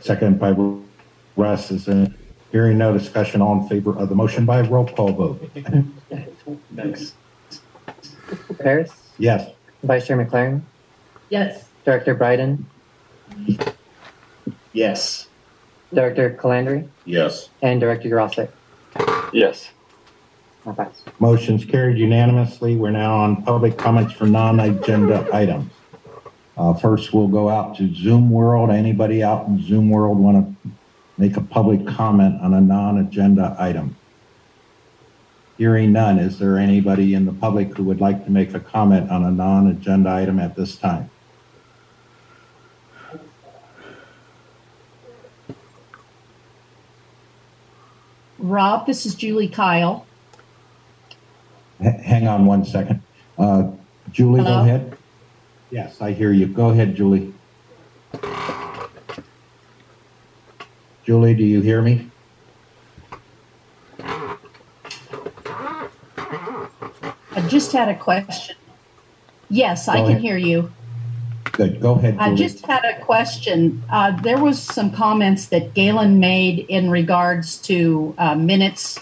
Second by Russ. Is there hearing no discussion? All in favor of the motion by roll call vote? Thanks. Paris? Yes. Vice Chair McLaren? Yes. Director Bryden? Yes. Director Calandry? Yes. And Director Urosic? Yes. I'll pass. Motion's carried unanimously. We're now on public comments for non-agenda items. First, we'll go out to Zoom World. Anybody out in Zoom World want to make a public comment on a non-agenda item? Hearing none, is there anybody in the public who would like to make a comment on a non-agenda item at this time? Rob, this is Julie Kyle. Hang on one second. Julie, Hello? go ahead. Yes, I hear you. Go ahead, Julie. Julie, do you hear me? I just had a question. Yes, I can hear you. Good. Go ahead, Julie. I just had a question. There was some comments that Galen made in regards to minutes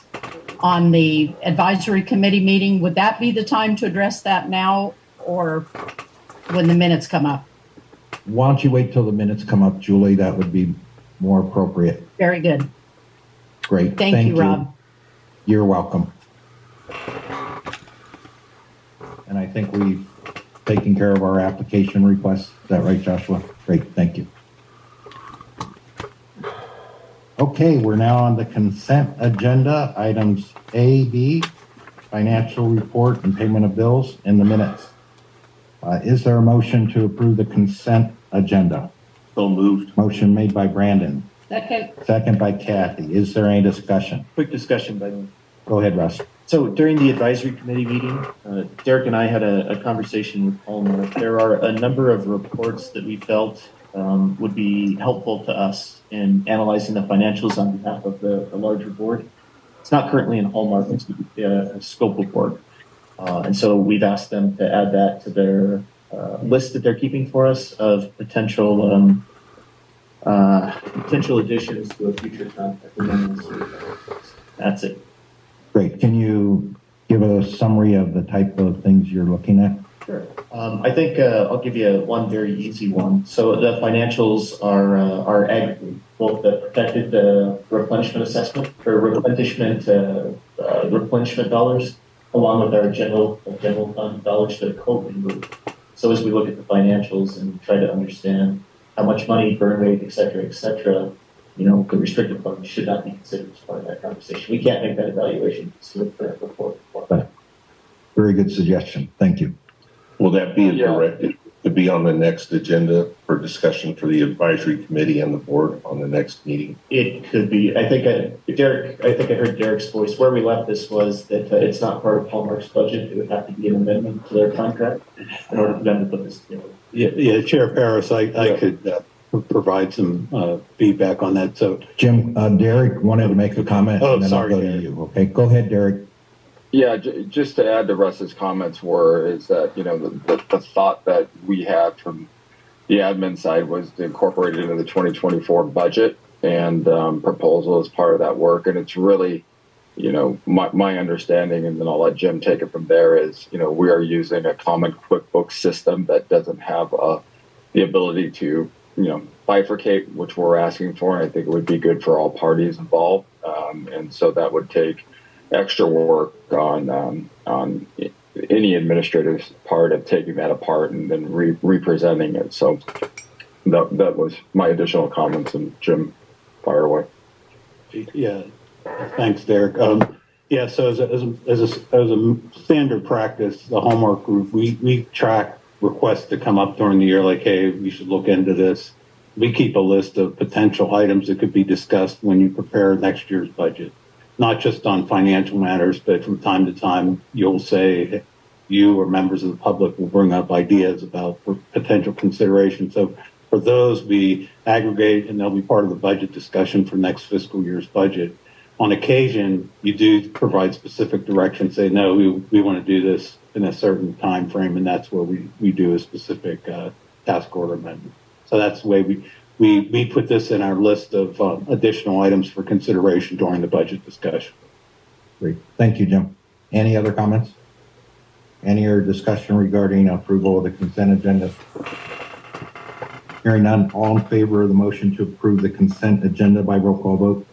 on the advisory committee meeting. Would that be the time to address that now or when the minutes come up? Why don't you wait till the minutes come up, Julie? That would be more appropriate. Very good. Great. Thank you, Rob. You're welcome. And I think we've taken care of our application requests. Is that right, Joshua? Great. Thank you. Okay, we're now on the consent agenda. Items A, B, financial report and payment of bills in the minutes. Is there a motion to approve the consent agenda? So moved. Motion made by Brandon. Second. Second by Kathy. Is there any discussion? Quick discussion by me. Go ahead, Russ. So during the advisory committee meeting, Derek and I had a conversation with Palmer. There are a number of reports that we felt would be helpful to us in analyzing the financials on behalf of the larger board. It's not currently in Hallmark, it's a scope of work. And so we've asked them to add that to their list that they're keeping for us of potential additions to a future contract. That's it. Great. Can you give a summary of the type of things you're looking at? Sure. I think I'll give you one very easy one. So the financials are aggregate, both the protected replenishment assessment or replenishment dollars, along with our general fund dollars that COVID moved. So as we look at the financials and try to understand how much money, burn rate, et cetera, the restricted fund should not be considered as part of that conversation. We can't make that evaluation through the report. Very good suggestion. Thank you. Will that be directed to be on the next agenda for discussion for the advisory committee and the board on the next meeting? It could be. I think I heard Derek's voice. Where we left this was that it's not part of Hallmark's budget. It would have to be an amendment to their contract in order for them to put this together. Yeah, Chair Paris, I could provide some feedback on that. So, Jim, Derek wanted to make a comment. Oh, and then sorry, I'll go to you. Okay, go ahead, Derek. Yeah, just to add to Russ's comments is that, the thought that we had from the admin side was to incorporate it into the 2024 budget and proposal as part of that work. And it's really, my understanding, and then I'll let Jim take it from there, is, we are using a common QuickBooks system that doesn't have the ability to, bifurcate, which we're asking for. And I think it would be good for all parties involved. And so that would take extra work on any administrator's part of taking that apart and then representing it. So that was my additional comments, and Jim, fire away. yeah, thanks, Derek. So as a standard practice, the Hallmark Group, we track requests to come up during the year, like, hey, we should look into this. We keep a list of potential items that could be discussed when you prepare next year's budget. Not just on financial matters, but from time to time, you'll say, you or members of the public will bring up ideas about potential consideration. So for those, we aggregate and they'll be part of the budget discussion for next fiscal year's budget. On occasion, you do provide specific direction, say, no, we want to do this in a certain time frame, and that's where we do a specific task order amendment. So that's the way we put this in our list of additional items for consideration during the budget discussion. Great. Thank you, Jim. Any other comments? Any other discussion regarding approval of the consent agenda? Hearing none, all in favor of the motion to approve the consent agenda by roll call vote?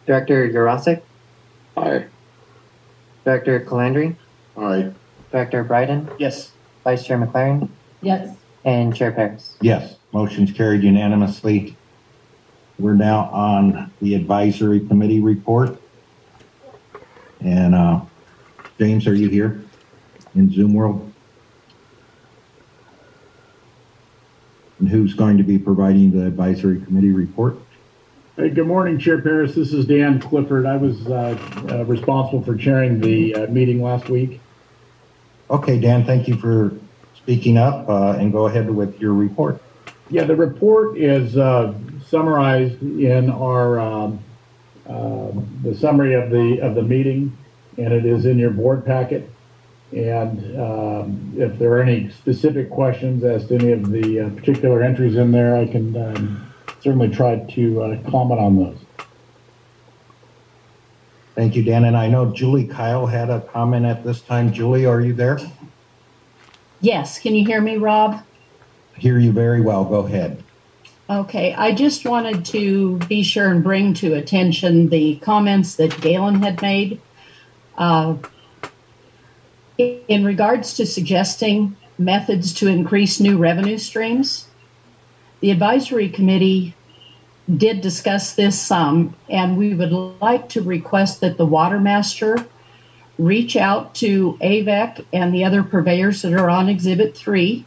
Director Urosek, Aye. Director Calandry, Aye. Director Bryden, Yes. Vice Chair McLaren, Yes. and Chair Paris. Yes, motion's carried unanimously. We're now on the advisory committee report. And James, are you here in Zoom world? And who's going to be providing the advisory committee report? Hey, good morning, Chair Paris. This is Dan Clifford. I was responsible for chairing the meeting last week. Okay, Dan, thank you for speaking up and go ahead with your report. Yeah, the report is summarized in our the summary of the meeting, and it is in your board packet. And if there are any specific questions as to any of the particular entries in there, I can certainly try to comment on those. Thank you, Dan. And I know Julie Kyle had a comment at this time. Julie, are you there? Yes. Can you hear me, Rob? Hear you very well. Go ahead. Okay. I just wanted to be sure and bring to attention the comments that Galen had made in regards to suggesting methods to increase new revenue streams. The advisory committee did discuss this some, and we would like to request that the Watermaster reach out to AVEC and the other purveyors that are on Exhibit 3.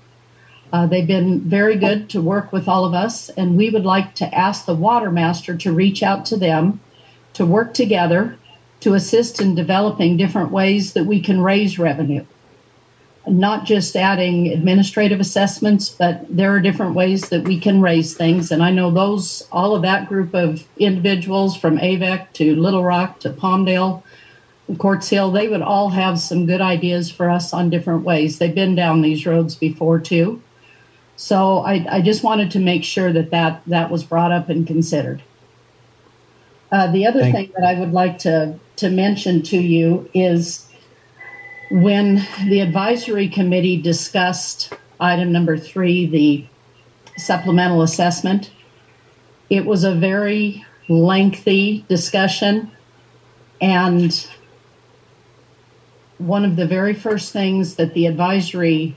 They've been very good to work with all of us, and we would like to ask the Watermaster to reach out to them to work together to assist in developing different ways that we can raise revenue. Not just adding administrative assessments, but there are different ways that we can raise things. And I know all of that group of individuals from AVEC to Little Rock to Palmdale, Quartz Hill, they would all have some good ideas for us on different ways. They've been down these roads before too. So I just wanted to make sure that was brought up and considered. The other thing that I would like to mention to you is when the advisory committee discussed item number 3, the supplemental assessment, it was a very lengthy discussion. And one of the very first things that the advisory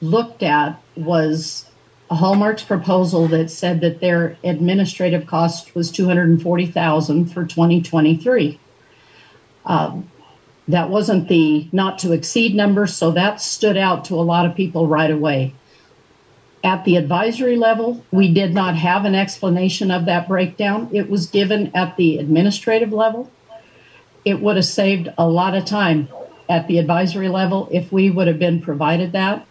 looked at was a Hallmark's proposal that said that their administrative cost was $240,000 for 2023. That wasn't the not to exceed number, so that stood out to a lot of people right away. At the advisory level, we did not have an explanation of that breakdown. It was given at the administrative level. It would have saved a lot of time at the advisory level if we would have been provided that.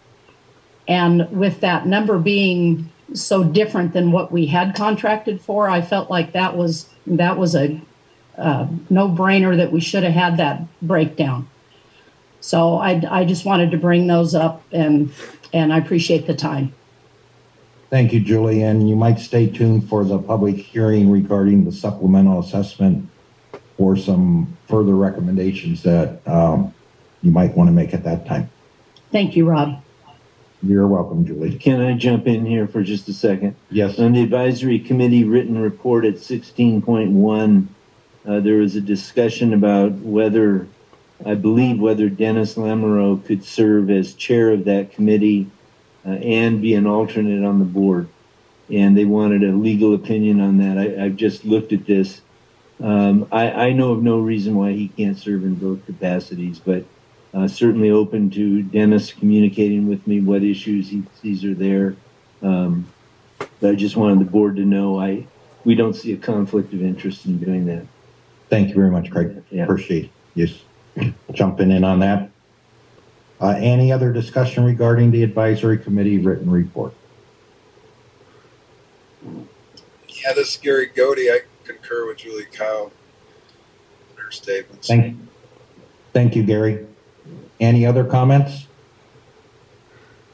And with that number being so different than what we had contracted for, I felt like that was a no-brainer that we should have had that breakdown. So I just wanted to bring those up, and I appreciate the time. Thank you, Julie. And you might stay tuned for the public hearing regarding the supplemental assessment or some further recommendations that you might want to make at that time. Thank you, Rob. You're welcome, Julie. Can I jump in here for just a second? Yes. On the advisory committee written report at 16.1, there was a discussion about whether Dennis Lamoureux could serve as chair of that committee and be an alternate on the board. And they wanted a legal opinion on that. I've just looked at this. I know of no reason why he can't serve in both capacities, but certainly open to Dennis communicating with me what issues he sees are there. But I just wanted the board to know we don't see a conflict of interest in doing that. Thank you very much, Craig. Yeah. Appreciate you jumping in on that. Any other discussion regarding the advisory committee written report? Yeah, this is Gary Godey. I concur with Julie Kyle in her statements. Thank you, Gary. Any other comments?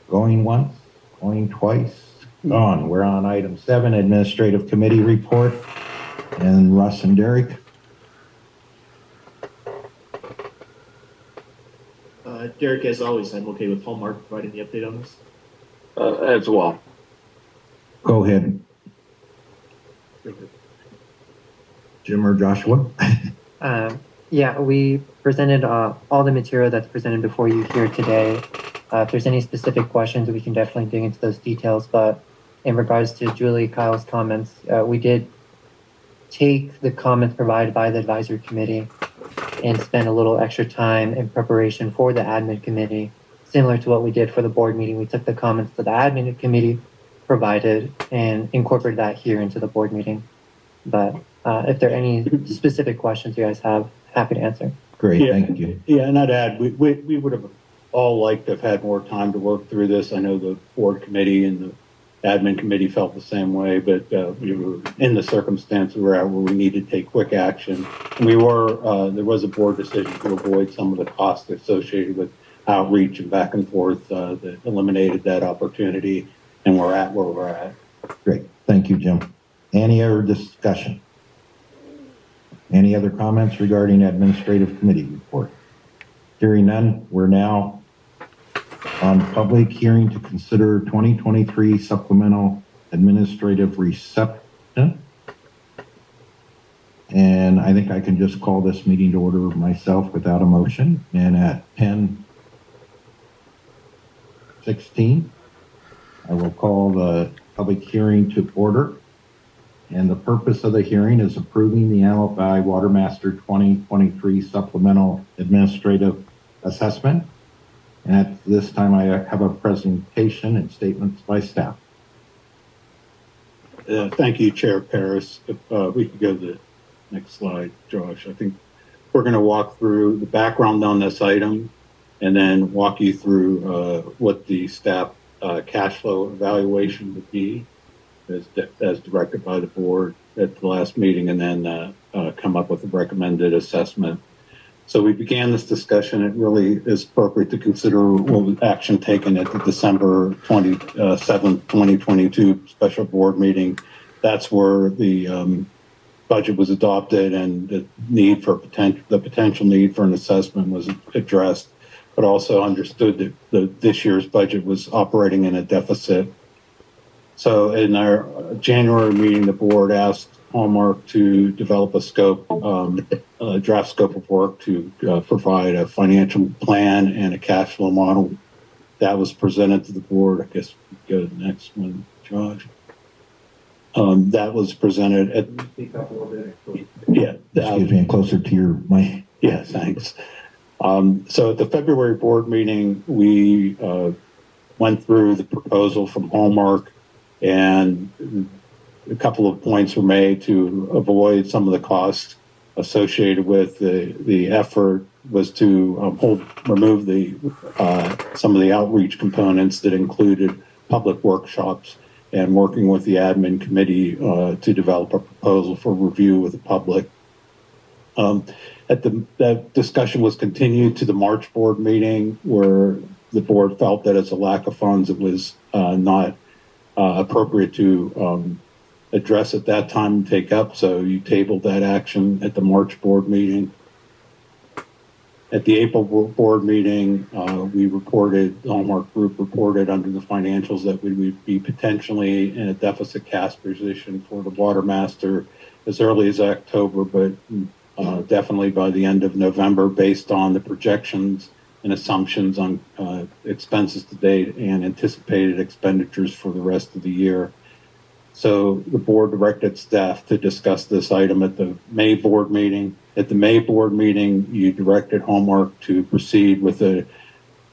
Going once, going twice, gone. We're on item 7, Administrative Committee Report. And Russ and Derek. Derek, as always, I'm okay with Hallmark providing the update on this. As well. Go ahead. Jim or Joshua? Yeah, we presented all the material that's presented before you here today. If there's any specific questions, we can definitely dig into those details. But in regards to Julie Kyle's comments, we did take the comments provided by the advisory committee and spend a little extra time in preparation for the admin committee. Similar to what we did for the board meeting, we took the comments that the admin committee provided and incorporated that here into the board meeting. But if there are any specific questions you guys have, happy to answer. Great, Yeah. thank you. Yeah, and I'd add, we would have all liked to have had more time to work through this. I know the board committee and the admin committee felt the same way, but we were in the circumstance we were at where we needed to take quick action. And there was a board decision to avoid some of the costs associated with outreach and back and forth that eliminated that opportunity, and we're at where we're at. Great, thank you, Jim. Any other discussion? Any other comments regarding Administrative Committee Report? Hearing none, we're now on public hearing to consider 2023 supplemental administrative reception. And I think I can just call this meeting to order myself without a motion. And at 10:16, I will call the public hearing to order. And the purpose of the hearing is approving the Alibi Watermaster 2023 supplemental administrative assessment. And at this time, I have a presentation and statements by staff. Thank you, Chair Paris. If we could go to the next slide, Josh. I think we're going to walk through the background on this item and then walk you through what the staff cash flow evaluation would be as directed by the board at the last meeting, and then come up with a recommended assessment. So we began this discussion. It really is appropriate to consider what was action taken at the December 27th, 2022 special board meeting. That's where the budget was adopted and the potential need for an assessment was addressed, but also understood that this year's budget was operating in a deficit. So in our January meeting, the board asked Hallmark to develop a draft scope of work to provide a financial plan and a cash flow model. That was presented to the board. I guess we go to the next one, Josh. That was presented at. Yeah. Excuse me, closer to your mic. Yeah, thanks. So at the February board meeting, we went through the proposal from Hallmark, and a couple of points were made to avoid some of the costs associated with the effort was to remove some of the outreach components that included public workshops and working with the admin committee to develop a proposal for review with the public. That discussion was continued to the March board meeting, where the board felt that as a lack of funds, it was not appropriate to address at that time and take up. So you tabled that action at the March board meeting. At the April board meeting, the Hallmark Group reported under the financials that we would be potentially in a deficit cash position for the Watermaster as early as October, but definitely by the end of November, based on the projections and assumptions on expenses to date and anticipated expenditures for the rest of the year. So the board directed staff to discuss this item at the May board meeting. At the May board meeting, you directed Hallmark to proceed with a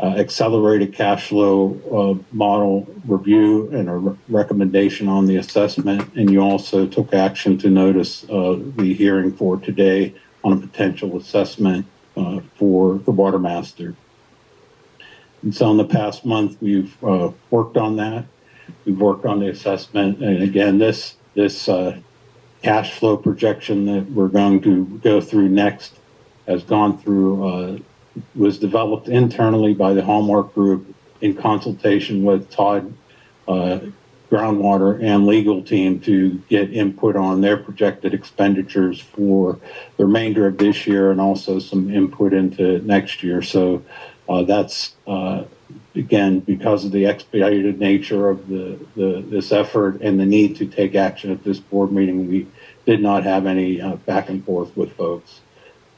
accelerated cash flow model review and a recommendation on the assessment. And you also took action to notice the hearing for today on a potential assessment for the Watermaster. And so in the past month, we've worked on that. We've worked on the assessment. And again, this cash flow projection that we're going to go through next has gone through was developed internally by the Hallmark Group in consultation with Todd groundwater and legal team to get input on their projected expenditures for the remainder of this year and also some input into next year. So that's again, because of the expedited nature of this effort and the need to take action at this board meeting, we did not have any back and forth with folks.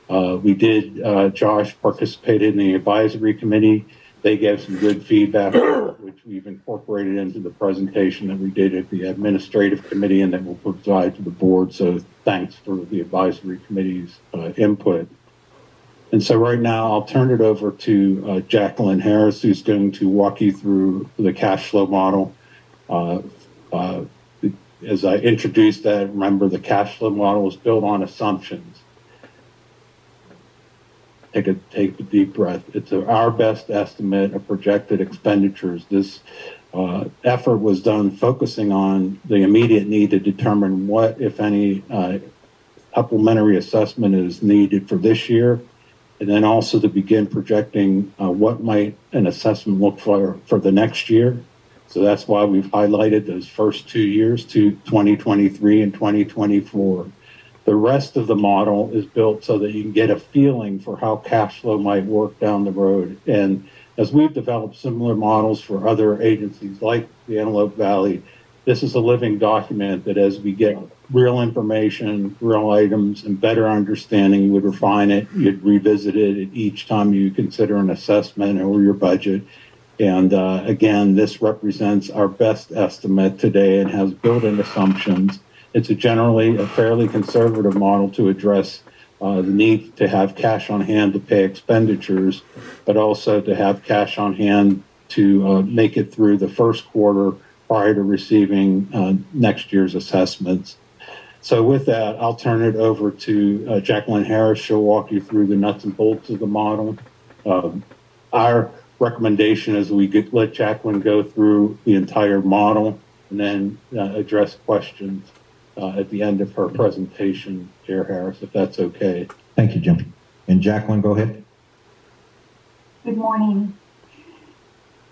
Josh participated in the advisory committee. They gave some good feedback, which we've incorporated into the presentation that we did at the administrative committee and that we'll provide to the board. So thanks for the advisory committee's input. And so right now I'll turn it over to Jacqueline Harris, who's going to walk you through the cash flow model. As I introduced that, remember the cash flow model is built on assumptions. Take a deep breath. It's our best estimate of projected expenditures. This effort was done focusing on the immediate need to determine what, if any, supplementary assessment is needed for this year, and then also to begin projecting what might an assessment look for the next year. So that's why we've highlighted those first 2 years, 2023 and 2024. The rest of the model is built so that you can get a feeling for how cash flow might work down the road. And as we've developed similar models for other agencies like the Antelope Valley, this is a living document that as we get real information, real items, and better understanding, you would refine it, you'd revisit it each time you consider an assessment or your budget. And again, this represents our best estimate today and has built-in assumptions. It's generally a fairly conservative model to address the need to have cash on hand to pay expenditures, but also to have cash on hand to make it through the first quarter prior to receiving next year's assessments. So with that, I'll turn it over to Jacqueline Harris. She'll walk you through the nuts and bolts of the model. Our recommendation is let Jacqueline go through the entire model and then address questions at the end of her presentation, Chair Harris, if that's okay. Thank you, Jim. And Jacqueline, go ahead. Good morning.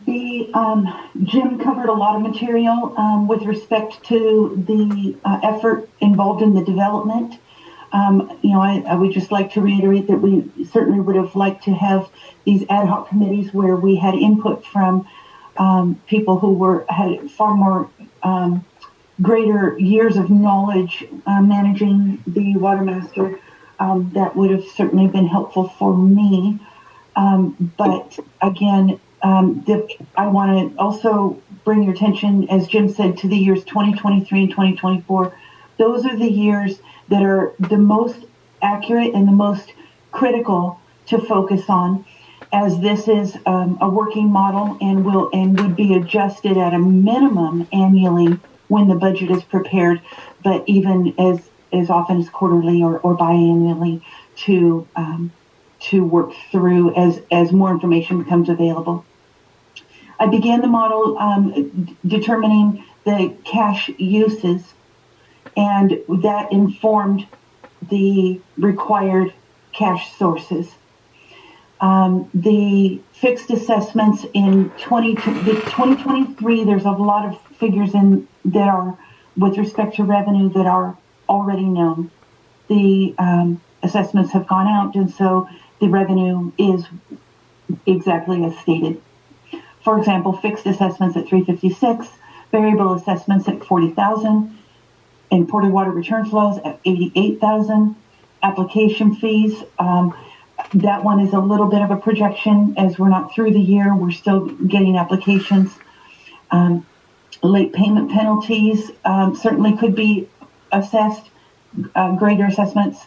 Jim covered a lot of material with respect to the effort involved in the development. I would just like to reiterate that we certainly would have liked to have these ad hoc committees where we had input from people who had far more greater years of knowledge managing the Watermaster. That would have certainly been helpful for me. But again, I want to also bring your attention, as Jim said, to the years 2023 and 2024. Those are the years that are the most accurate and the most critical to focus on, as this is a working model and would be adjusted at a minimum annually when the budget is prepared, but even as often as quarterly or biannually to work through as more information becomes available. I began the model determining the cash uses, and that informed the required cash sources. The fixed assessments in 2023, there's a lot of figures in that are with respect to revenue that are already known. The assessments have gone out, and so the revenue is exactly as stated. For example, fixed assessments at $356, variable assessments at $40,000, imported water return flows at $88,000, application fees. That one is a little bit of a projection as we're not through the year. We're still getting applications. Late payment penalties certainly could be assessed, greater assessments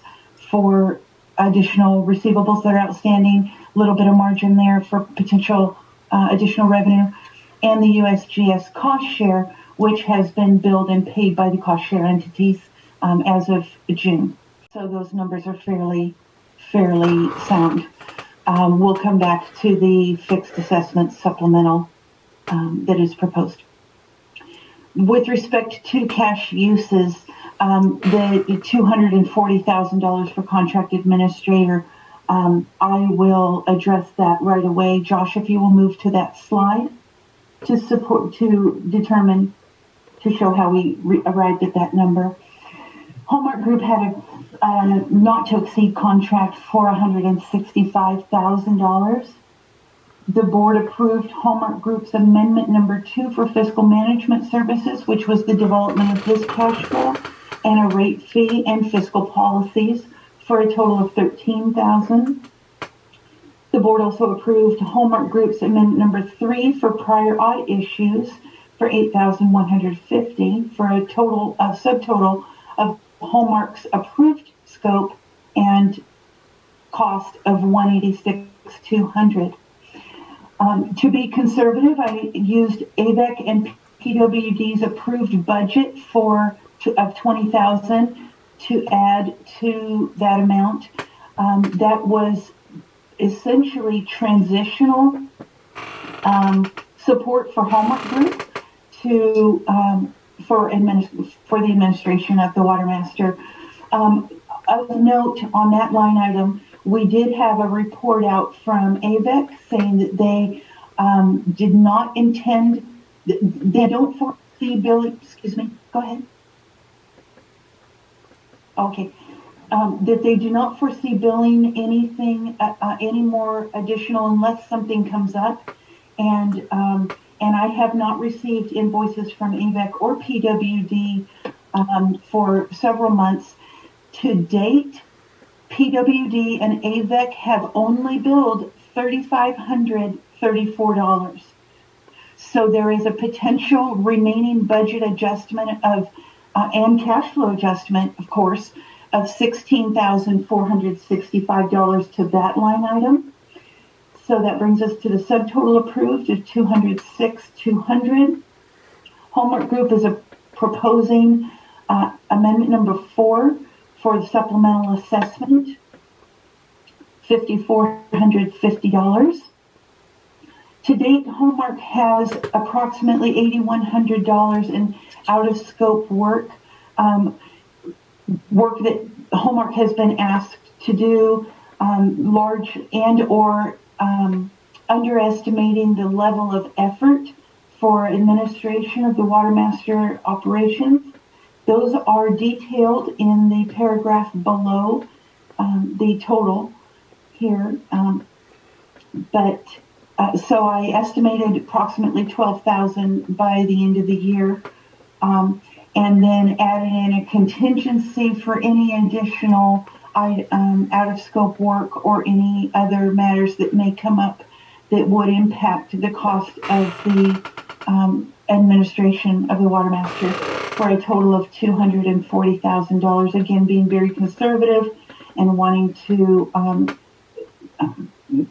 for additional receivables that are outstanding, a little bit of margin there for potential additional revenue, and the USGS cost share, which has been billed and paid by the cost share entities as of June. So those numbers are fairly sound. We'll come back to the fixed assessment supplemental that is proposed. With respect to cash uses, the $240,000 for contract administrator I will address that right away. Josh, if you will move to that slide to show how we arrived at that number. Hallmark Group had a not to exceed contract for $165,000. The board approved Hallmark Group's amendment number 2 for fiscal management services, which was the development of this cash flow and a rate fee and fiscal policies for a total of $13,000. The board also approved Hallmark Group's amendment number 3 for prior audit issues for $8,150 for a total subtotal of Hallmark's approved scope and cost of $186,200. To be conservative, I used AVEC and PWD's approved budget of $20,000 to add to that amount. That was essentially transitional support for Hallmark Group for the administration of the Watermaster. Of note on that line item, we did have a report out from AVEC saying that they did not intend, they don't foresee billing, excuse me, go ahead. Okay. That they do not foresee billing anything, any more additional unless something comes up. And I have not received invoices from AVEC or PWD for several months. To date, PWD and AVEC have only billed $3,534. So there is a potential remaining budget adjustment and cash flow adjustment, of course, of $16,465 to that line item. So that brings us to the subtotal approved of $206,200. Hallmark Group is proposing amendment number 4 for the supplemental assessment, $5,450. To date, Hallmark has approximately $8,100 in out-of-scope work that Hallmark has been asked to do, large and or underestimating the level of effort for administration of the Watermaster operations. Those are detailed in the paragraph below the total here. So I estimated approximately $12,000 by the end of the year, and then added in a contingency for any additional out-of-scope work or any other matters that may come up that would impact the cost of the administration of the Watermaster for a total of $240,000. Again, being very conservative and wanting to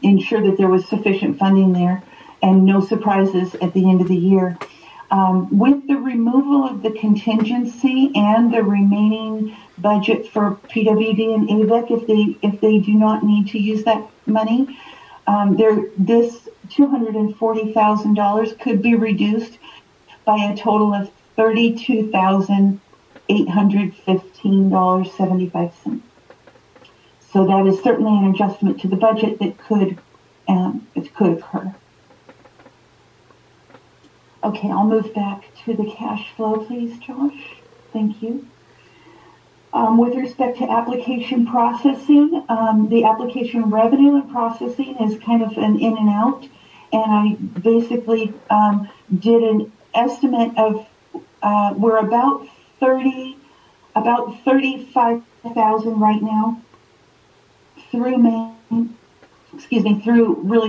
ensure that there was sufficient funding there and no surprises at the end of the year. With the removal of the contingency and the remaining budget for PWD and AVEC, if they do not need to use that money, this $240,000 could be reduced by a total of $32,815.75. So that is certainly an adjustment to the budget that could occur. Okay, I'll move back to the cash flow, please, Josh. Thank you. With respect to application processing, the application revenue and processing is kind of an in and out. And I basically did an estimate of, we're about 35,000 right now through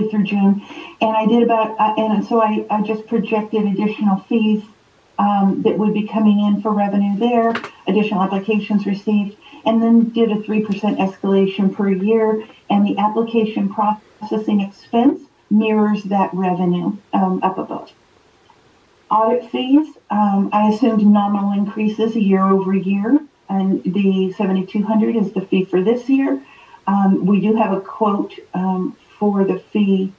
through June. And I did so I just projected additional fees that would be coming in for revenue there, additional applications received, and then did a 3% escalation per year. And the application processing expense mirrors that revenue up above. Audit fees, I assumed nominal increases year over year, and the $7,200 is the fee for this year. We do have a quote for the fee.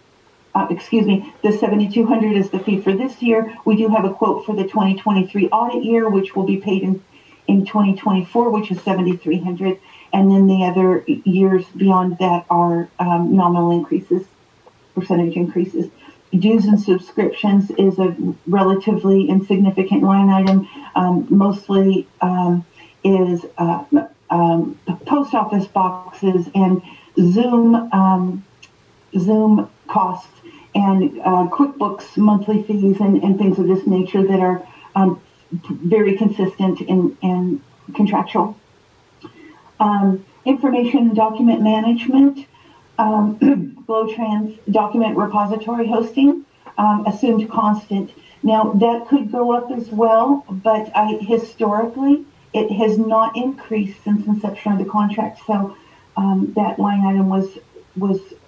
The $7,200 is the fee for this year. We do have a quote for the 2023 audit year, which will be paid in 2024, which is $7,300. and then the other years beyond that are nominal increases, percentage increases. Dues and subscriptions is a relatively insignificant line item. Mostly is post office boxes and Zoom costs and QuickBooks monthly fees and things of this nature that are very consistent and contractual. Information and document management, GlowTrans document repository hosting, assumed constant. Now that could go up as well, but historically it has not increased since inception of the contract. So that line item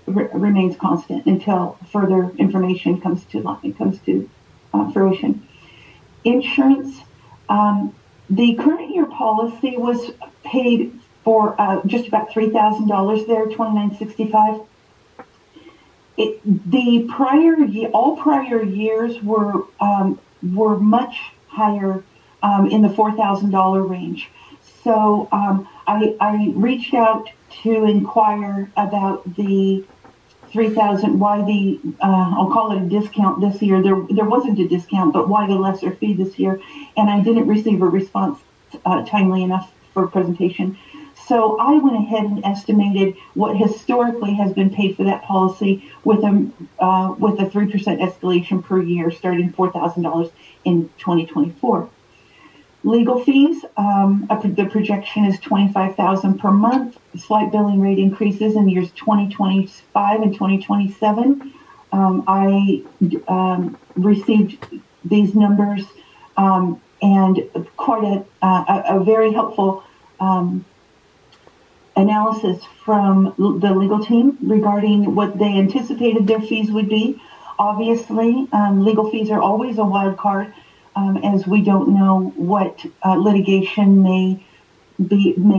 remains constant until further information comes to fruition. Insurance, the current year policy was paid for just about $3,000 there, $2,965. All prior years were much higher in the $4,000 range. So I reached out to inquire about the 3,000. Why the I'll call it a discount this year. There wasn't a discount, but why the lesser fee this year? And I didn't receive a response timely enough for presentation. So I went ahead and estimated what historically has been paid for that policy with a 3% escalation per year, starting $4,000 in 2024. Legal fees, the projection is $25,000 per month. Slight billing rate increases in years 2025 and 2027. I received these numbers and quite a very helpful analysis from the legal team regarding what they anticipated their fees would be. Obviously, legal fees are always a wild card, as we don't know what litigation may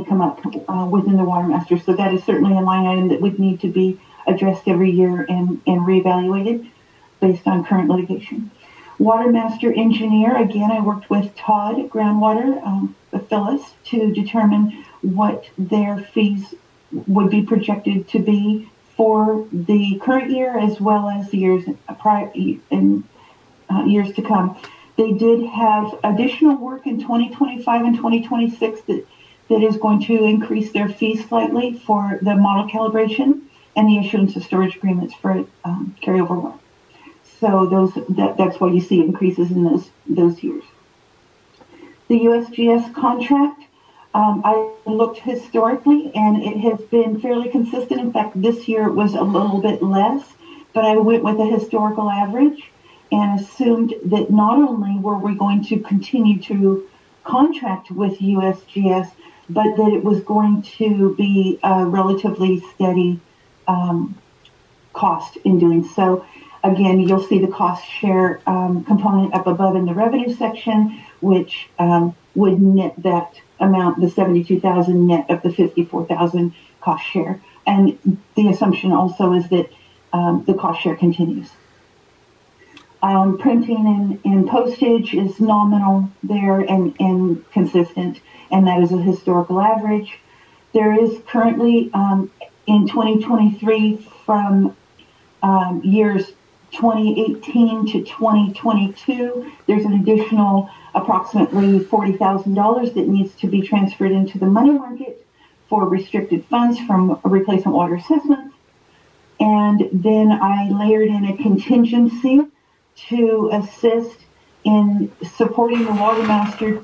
come up within the Watermaster. So that is certainly a line item that would need to be addressed every year and reevaluated based on current litigation. Watermaster engineer, again, I worked with Todd Groundwater, Phyllis, to determine what their fees would be projected to be for the current year as well as the years to come. They did have additional work in 2025 and 2026 that is going to increase their fees slightly for the model calibration and the issuance of storage agreements for carryover work. So that's why you see increases in those years. The USGS contract, I looked historically and it has been fairly consistent. In fact, this year it was a little bit less, but I went with a historical average and assumed that not only were we going to continue to contract with USGS, but that it was going to be a relatively steady cost in doing so. Again, you'll see the cost share component up above in the revenue section, which would net that amount, the $72,000 net of the $54,000 cost share. And the assumption also is that the cost share continues. Printing and postage is nominal there and consistent, and that is a historical average. There is currently in 2023 from years 2018 to 2022, there's an additional approximately $40,000 that needs to be transferred into the money market for restricted funds from replacement water assessments. And then I layered in a contingency to assist in supporting the Watermaster,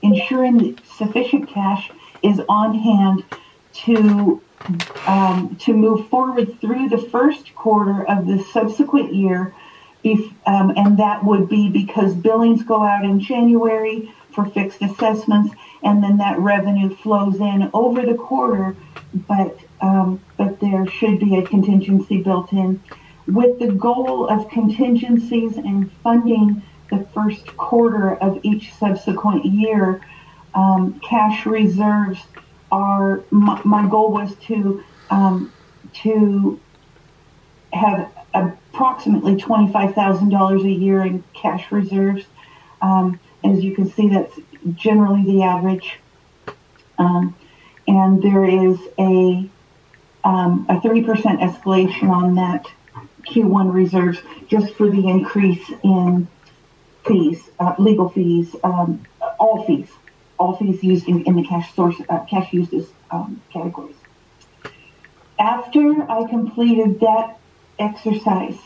ensuring that sufficient cash is on hand to move forward through the first quarter of the subsequent year, and that would be because billings go out in January for fixed assessments, and then that revenue flows in over the quarter, but there should be a contingency built in with the goal of contingencies and funding the first quarter of each subsequent year. Cash reserves are my goal was to have approximately $25,000 a year in cash reserves. As you can see, that's generally the average. and there is a 30% escalation on that Q1 reserves just for the increase in fees, legal fees, all fees used in the cash uses categories. After I completed that exercise,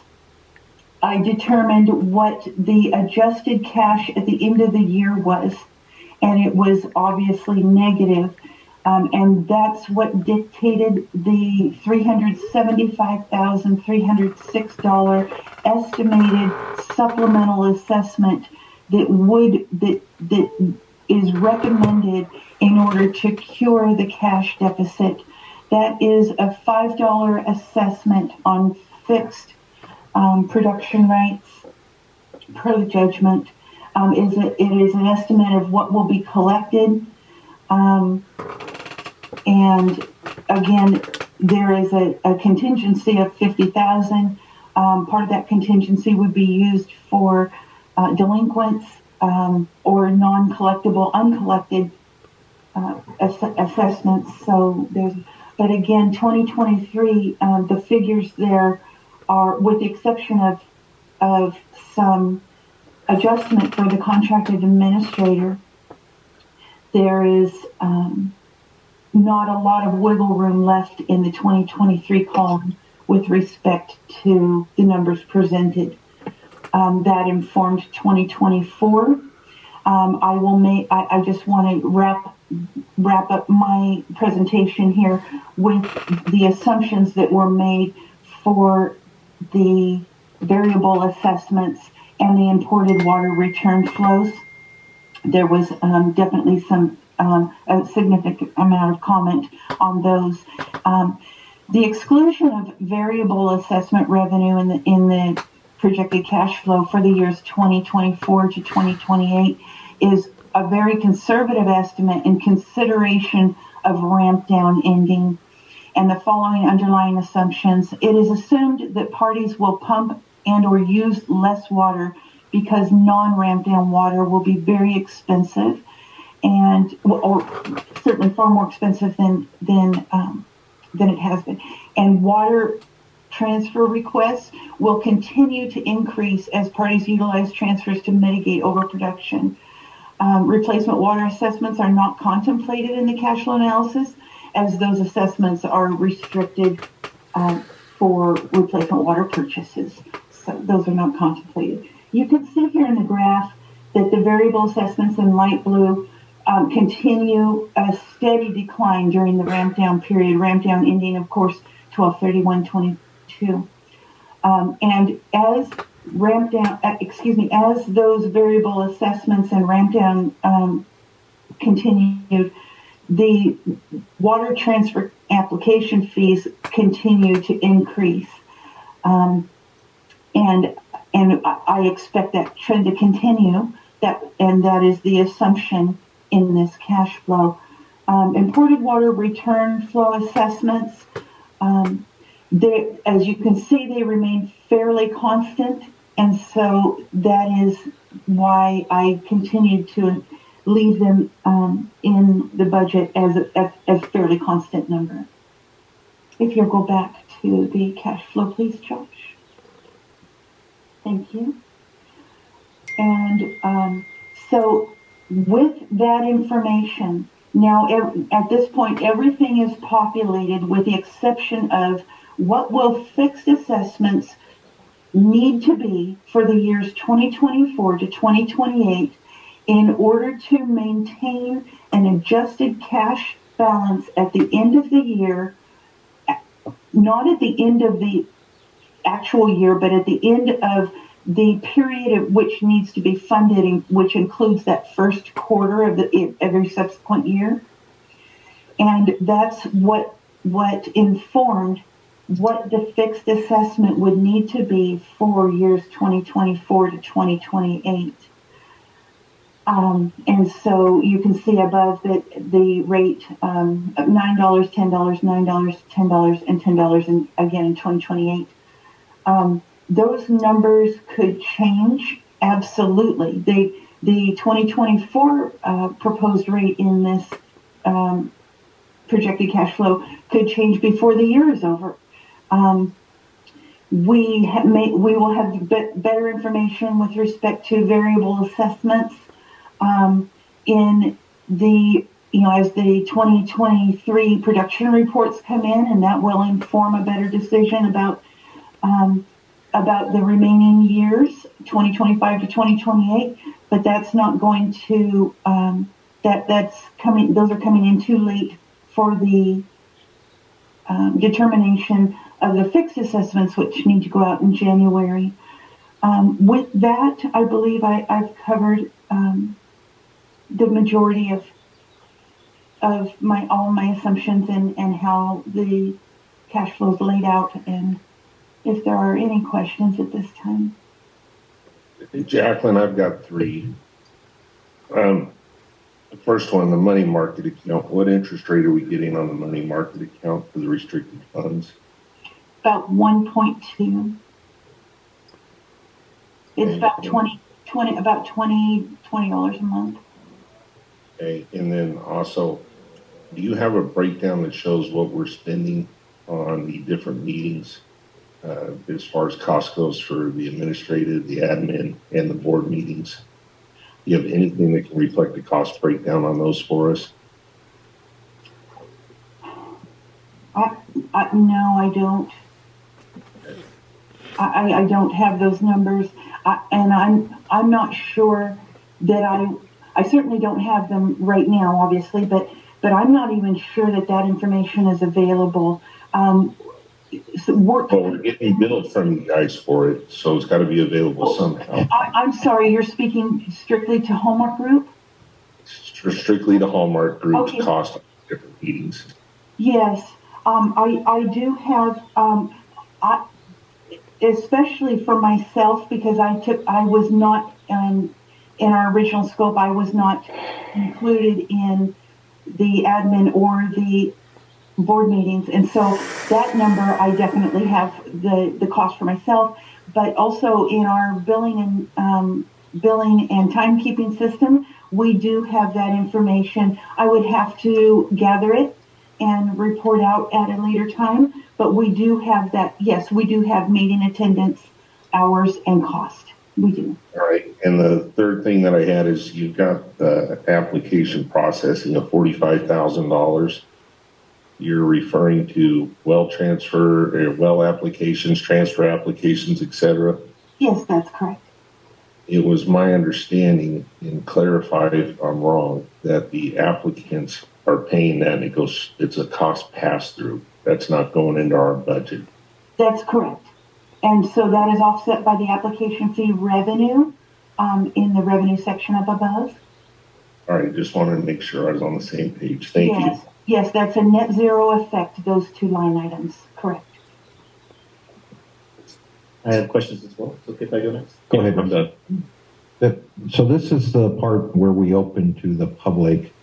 I determined what the adjusted cash at the end of the year was, and it was obviously negative. And that's what dictated the $375,306 estimated supplemental assessment that is recommended in order to cure the cash deficit. That is a $5 assessment on fixed production rates per the judgment. It is an estimate of what will be collected. And again, there is a contingency of $50,000. Part of that contingency would be used for delinquents or non-collectible, uncollected assessments. So but again, 2023, the figures there are, with the exception of some adjustment for the contracted administrator, there is not a lot of wiggle room left in the 2023 column with respect to the numbers presented. That informed 2024. I just want to wrap up my presentation here with the assumptions that were made for the variable assessments and the imported water return flows. There was definitely some a significant amount of comment on those. The exclusion of variable assessment revenue in the projected cash flow for the years 2024 to 2028 is a very conservative estimate in consideration of ramp down ending. And the following underlying assumptions: it is assumed that parties will pump and or use less water because non-ramp down water will be very expensive, and or certainly far more expensive than it has been. And water transfer requests will continue to increase as parties utilize transfers to mitigate overproduction. Replacement water assessments are not contemplated in the cash flow analysis, as those assessments are restricted for replacement water purchases. So those are not contemplated. You can see here in the graph that the variable assessments in light blue continue a steady decline during the ramp down period, ramp down ending, of course, 12/31/22. And as as those variable assessments and ramp down continued, the water transfer application fees continue to increase. And I expect that trend to continue. That is the assumption in this cash flow. Imported water return flow assessments, as you can see, they remain fairly constant, and so that is why I continue to leave them in the budget as a fairly constant number. If you'll go back to the cash flow, please, Josh. Thank you. And so with that information, now at this point, everything is populated with the exception of what will fixed assessments need to be for the years 2024 to 2028 in order to maintain an adjusted cash balance at the end of the year, not at the end of the actual year, but at the end of the period at which needs to be funded, which includes that first quarter of every subsequent year. And that's what informed what the fixed assessment would need to be for years 2024 to 2028. And so you can see above that the rate $9, $10, $9, $10, and $10 again in 2028. Those numbers could change, absolutely. The 2024 proposed rate in this projected cash flow could change before the year is over. We will have better information with respect to variable assessments in the, as the 2023 production reports come in, and that will inform a better decision about the remaining years, 2025 to 2028. But that's not going to that's coming. Those are coming in too late for the determination of the fixed assessments, which need to go out in January. With that, I believe I've covered the majority of all my assumptions and how the cash flow is laid out, and if there are any questions at this time. Jacqueline, I've got three. The first one, the money market account. What interest rate are we getting on the money market account for the restricted funds? About 1.2. It's about $20 a month. Okay, and then also, do you have a breakdown that shows what we're spending on the different meetings as far as cost goes for the administrative, the admin, and the board meetings? Do you have anything that can reflect the cost breakdown on those for us? No, I don't. I don't have those numbers, and I'm not sure that I certainly don't have them right now, obviously, but I'm not even sure that information is available. We're getting billed from you guys for it, so it's got to be available somehow. I'm sorry, you're speaking strictly to Hallmark Group? Strictly to Hallmark Group's Okay. cost of different meetings. Yes, I do have, especially for myself, because I was not, in our original scope, I was not included in the admin or the board meetings. And so that number, I definitely have the cost for myself, but also in our billing and timekeeping system, we do have that information. I would have to gather it and report out at a later time, but we do have that. Yes, we do have meeting attendance, hours, and cost. We do. All right. And the third thing that I had is you've got the application processing of $45,000. You're referring to well transfer, well applications, transfer applications, etc. Yes, that's correct. It was my understanding, and clarify if I'm wrong, that the applicants are paying that, and it's a cost pass-through. That's not going into our budget. That's correct. And so that is offset by the application fee revenue in the revenue section up above. All right, just wanted to make sure I was on the same page. Thank you. Yes, that's a net zero effect, those two line items. Correct. I have questions as well. It's okay if I go next? Go ahead. I'm done. So this is the part where we open to the public.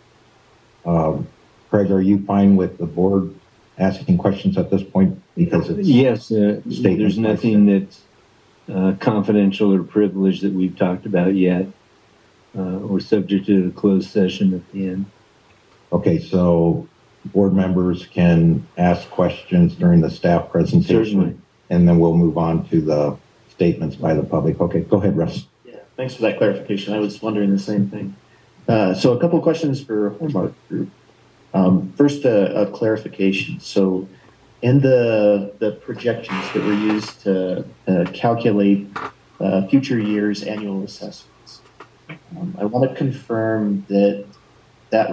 Craig, are you fine with the board asking questions at this point? Because it's yes, there's nothing that's confidential or privileged that we've talked about yet, or subject to the closed session at the end. Okay, so board members can ask questions during the staff presentation. Certainly. And then we'll move on to the statements by the public. Okay, go ahead, Russ. Yeah, thanks for that clarification. I was wondering the same thing. So a couple of questions for Hallmark Group. First, a clarification. So in the projections that were used to calculate future years' annual assessments, I want to confirm that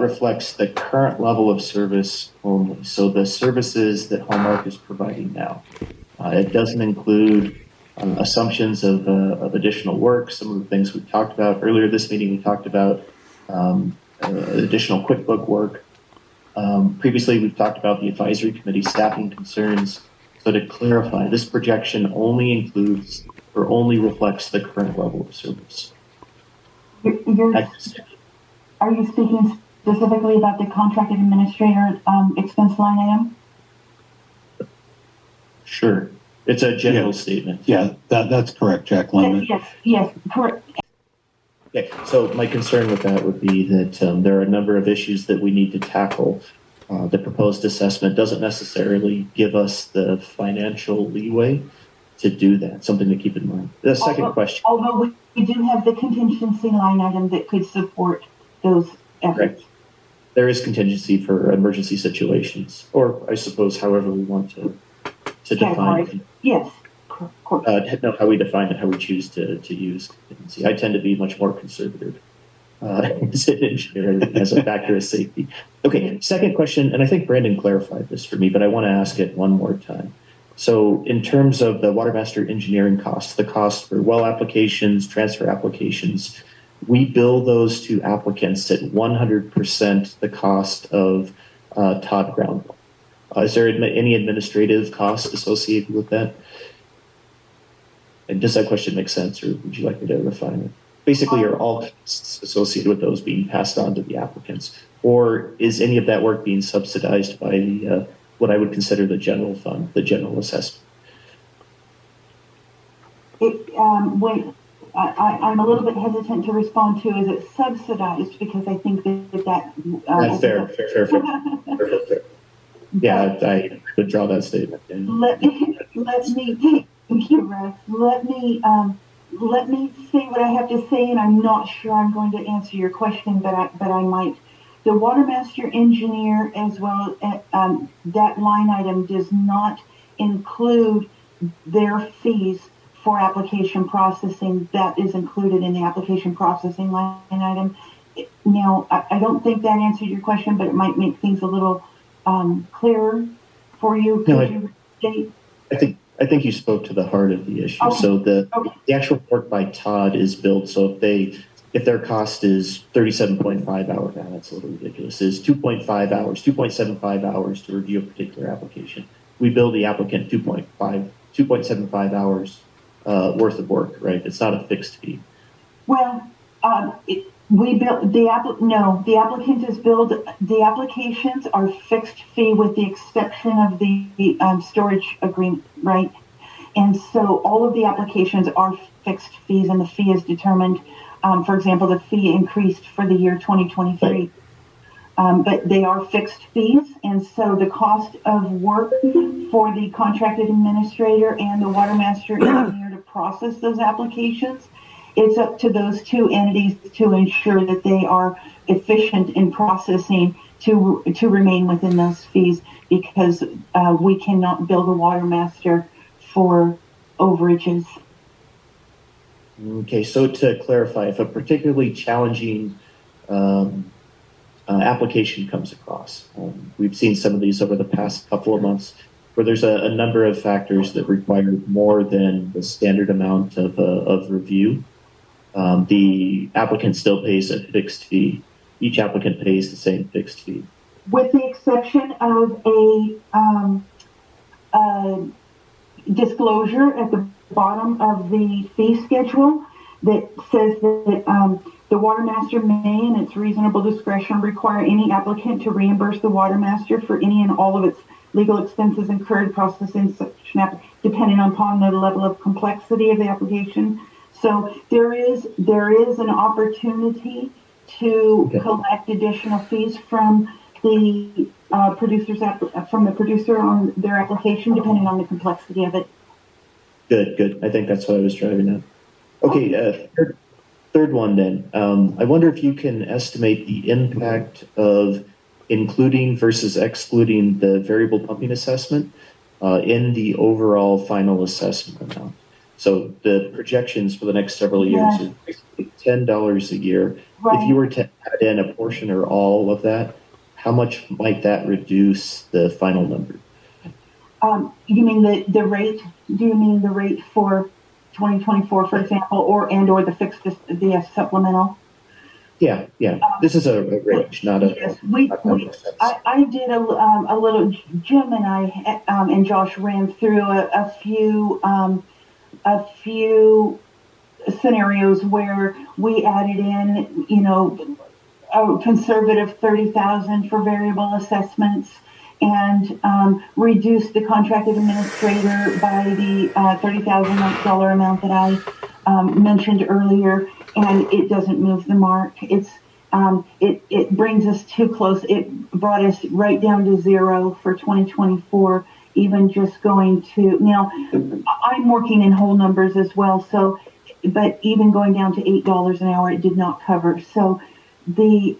reflects the current level of service only. So the services that Hallmark is providing now. It doesn't include assumptions of additional work. Some of the things we talked about earlier this meeting, we talked about additional QuickBook work. Previously, we've talked about the advisory committee staffing concerns. So to clarify, this projection only includes or only reflects the current level of service. Are you speaking specifically about the contracted administrator expense line item? Sure. It's a general statement. Yeah, that's correct, Jacqueline. Yes, correct. Okay, so my concern with that would be that there are a number of issues that we need to tackle the proposed assessment doesn't necessarily give us the financial leeway to do that. Something to keep in mind. The second question. Although we do have the contingency line item that could support those efforts. Right. There is contingency for emergency situations, or I suppose however we want to define it. Yes. Know how we define it, how we choose to use contingency. I tend to be much more conservative as an engineer as a factor of safety. Okay, second question, and I think Brandon clarified this for me, but I want to ask it one more time. So in terms of the Watermaster engineering costs, the cost for well applications, transfer applications, we bill those to applicants at 100% the cost of Todd groundwater. Is there any administrative cost associated with that? And does that question make sense, or would you like me to refine it? Basically, are all costs associated with those being passed on to the applicants, or is any of that work being subsidized by the what I would consider the general fund, the general assessment? I'm a little bit hesitant to respond to is it subsidized, because I think that fair. Yeah, I would draw that statement. Let me thank you, Russ. Let me say what I have to say, and I'm not sure I'm going to answer your question, but I might. The Watermaster engineer, as well as that line item, does not include their fees for application processing. That is included in the application processing line item. Now, I don't think that answered your question, but it might make things a little clearer for you. I think you spoke to the heart of the issue. Okay. So the actual work by Todd is billed. So if their cost is 37.5 hours, now that's a little ridiculous, is 2.75 hours to review a particular application. We bill the applicant 2.75 hours worth of work, right? It's not a fixed fee. Well, we build the applicant is billed. The applications are fixed fee with the exception of the storage agreement, right? And so all of the applications are fixed fees, and the fee is determined. For example, the fee increased for the year 2023, but they are fixed fees, and so the cost of work for the contracted administrator and the Watermaster engineer to process those applications, it's up to those two entities to ensure that they are efficient in processing to remain within those fees, because we cannot bill the Watermaster for overages. Okay, so to clarify, if a particularly challenging application comes across, we've seen some of these over the past couple of months, where there's a number of factors that require more than the standard amount of review. The applicant still pays a fixed fee. Each applicant pays the same fixed fee. With the exception of a disclosure at the bottom of the fee schedule that says that the Watermaster may, in its reasonable discretion, require any applicant to reimburse the Watermaster for any and all of its legal expenses incurred processing such an application, depending upon the level of complexity of the application. So there is an opportunity to collect additional fees from the producer on their application, depending on the complexity of it. Good. I think that's what I was driving at. Okay, third one then. I wonder if you can estimate the impact of including versus excluding the variable pumping assessment in the overall final assessment amount. So the projections for the next several years are basically $10 a year. Right. If you were to add in a portion or all of that, how much might that reduce the final number? You mean the rate? Do you mean the rate for 2024, for example, or the fixed, the supplemental? Yeah. This is a range, not a. Yes, I did a little. Jim and I and Josh ran through a few scenarios where we added in, a conservative 30,000 for variable assessments, and reduced the contracted administrator by the $30,000 amount that I mentioned earlier, and it doesn't move the mark. it brings us too close. It brought us right down to zero for 2024, even just going to, now I'm working in whole numbers as well. So, but even going down to $8 an hour, it did not cover. So the,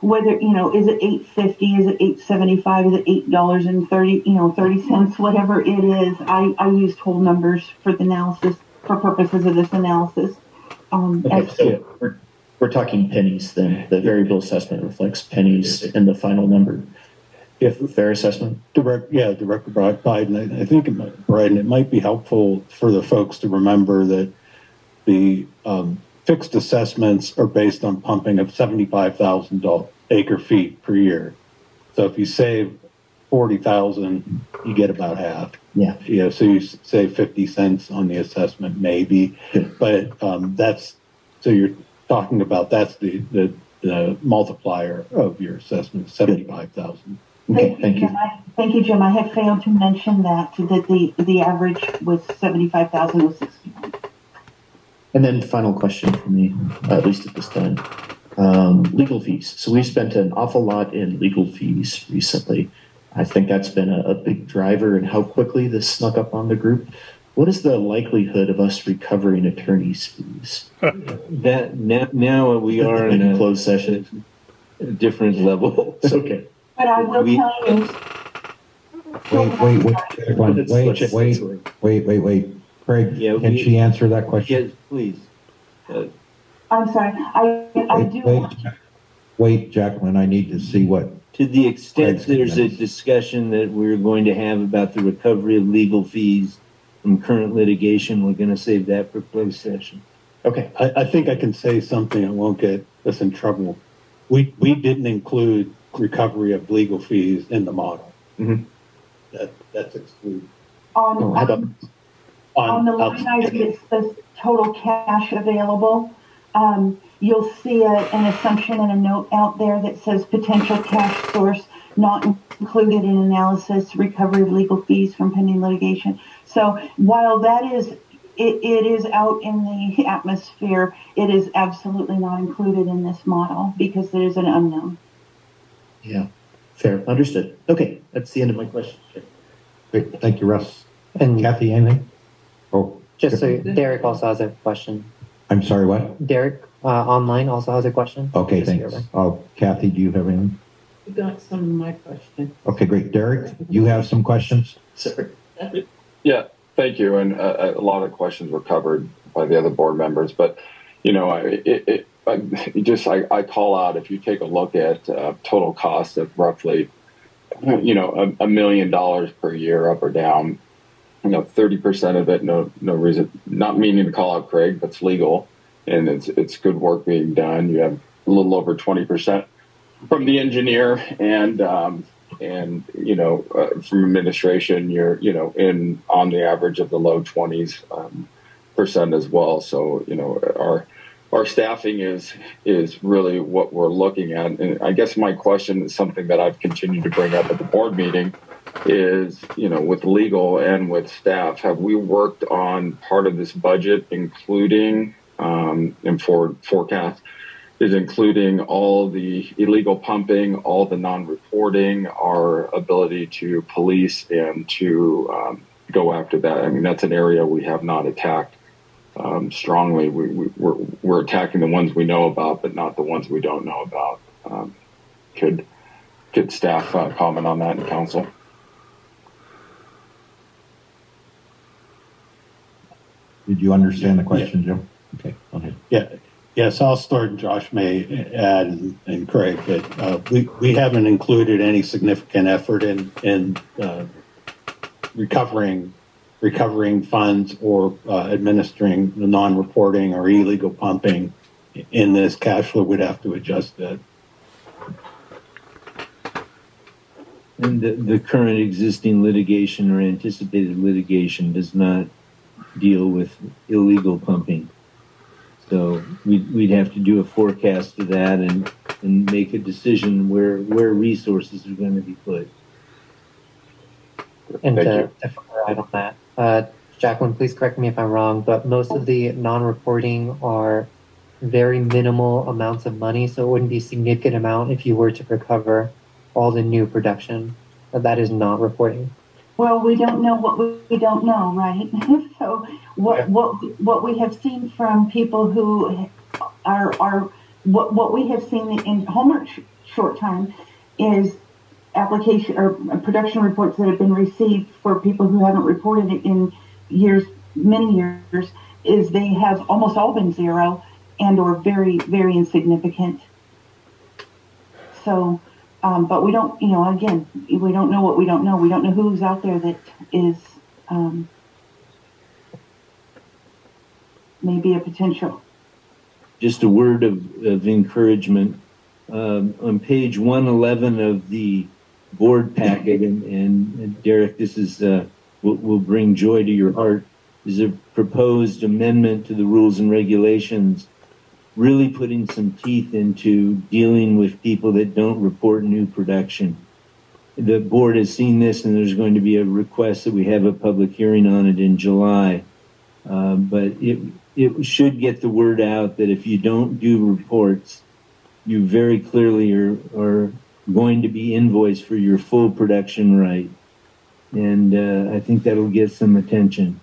whether, is it 8.50, is it 8.75, is it $8.30, whatever it is, I used whole numbers for the analysis, for purposes of this analysis. Okay, so we're talking pennies then. The variable assessment reflects pennies in the final number. If Fair assessment? Director Biden, I think Brian, it might be helpful for the folks to remember that the fixed assessments are based on pumping of 75,000 acre feet per year. So if you save 40,000, you get about half. Yeah. So you save 50 cents on the assessment, maybe. But so you're talking about that's the multiplier of your assessment, 75,000. Okay, thank you. Thank you, Jim. I had failed to mention that the average was 75,000 was 61. And then final question for me, at least at this time. Legal fees. So we've spent an awful lot in legal fees recently. I think that's been a big driver in how quickly this snuck up on the group. What is the likelihood of us recovering attorney's fees? That now we are in a closed session, a different level. It's okay. But I will tell you. Wait. Craig, can she answer that question? Yes, please. I'm sorry. I do. Wait, Jacqueline, I need to see what. To the extent there's a discussion that we're going to have about the recovery of legal fees from current litigation, we're going to save that for closed session. Okay. I think I can say something that won't get us in trouble. We didn't include recovery of legal fees in the model. Mm-hmm. That's excluded. On the line item, it says total cash available. You'll see an assumption and a note out there that says potential cash source not included in analysis, recovery of legal fees from pending litigation. So while that is, it is out in the atmosphere, it is absolutely not included in this model because there is an unknown. Yeah, fair. Understood. Okay, that's the end of my question. Great. Thank you, Russ. And Kathy, anything? Oh, just so Derek also has a question. I'm sorry, what? Derek online also has a question. Okay, Just thanks. Kathy, do you have anything? You got some of my questions. Okay, great. Derek, you have some questions? Sorry. Yeah, thank you. And a lot of questions were covered by the other board members, but I call out, if you take a look at total cost of roughly, $1 million per year up or down, 30% of it, no reason, not meaning to call out Craig, but it's legal and it's good work being done. You have a little over 20% from the engineer and from administration, you're, in on the average of the low 20s percent as well. So, our staffing is really what we're looking at. And I guess my question is something that I've continued to bring up at the board meeting is, with legal and with staff, have we worked on part of this budget, including and for forecast, is including all the illegal pumping, all the non-reporting, our ability to police and to go after that. I mean, that's an area we have not attacked strongly. We're attacking the ones we know about, but not the ones we don't know about. Could staff comment on that in council? Did you understand the question, Jim? Okay, go ahead. Yes, I'll start, and Josh may add, and Craig, but we haven't included any significant effort in recovering funds or administering the non-reporting or illegal pumping in this cash flow. We'd have to adjust that. And the current existing litigation or anticipated litigation does not deal with illegal pumping. So we'd have to do a forecast of that and make a decision where resources are going to be put. And to add on that, Jacqueline, please correct me if I'm wrong, but most of the non-reporting are very minimal amounts of money, so it wouldn't be a significant amount if you were to recover all the new production. That is not reporting. Well, we don't know what we don't know, right? So what we have seen from people who are what we have seen in Homework short time is application or production reports that have been received for people who haven't reported it in many years, is they have almost all been zero and or very, very insignificant. So, but we don't, again, we don't know what we don't know. We don't know who's out there that is maybe a potential. Just a word of encouragement. On page 111 of the board packet, and Derek, this is will bring joy to your heart, is a proposed amendment to the rules and regulations, really putting some teeth into dealing with people that don't report new production. The board has seen this, and there's going to be a request that we have a public hearing on it in July. But it should get the word out that if you don't do reports, you very clearly are going to be invoiced for your full production right. And I think that'll get some attention.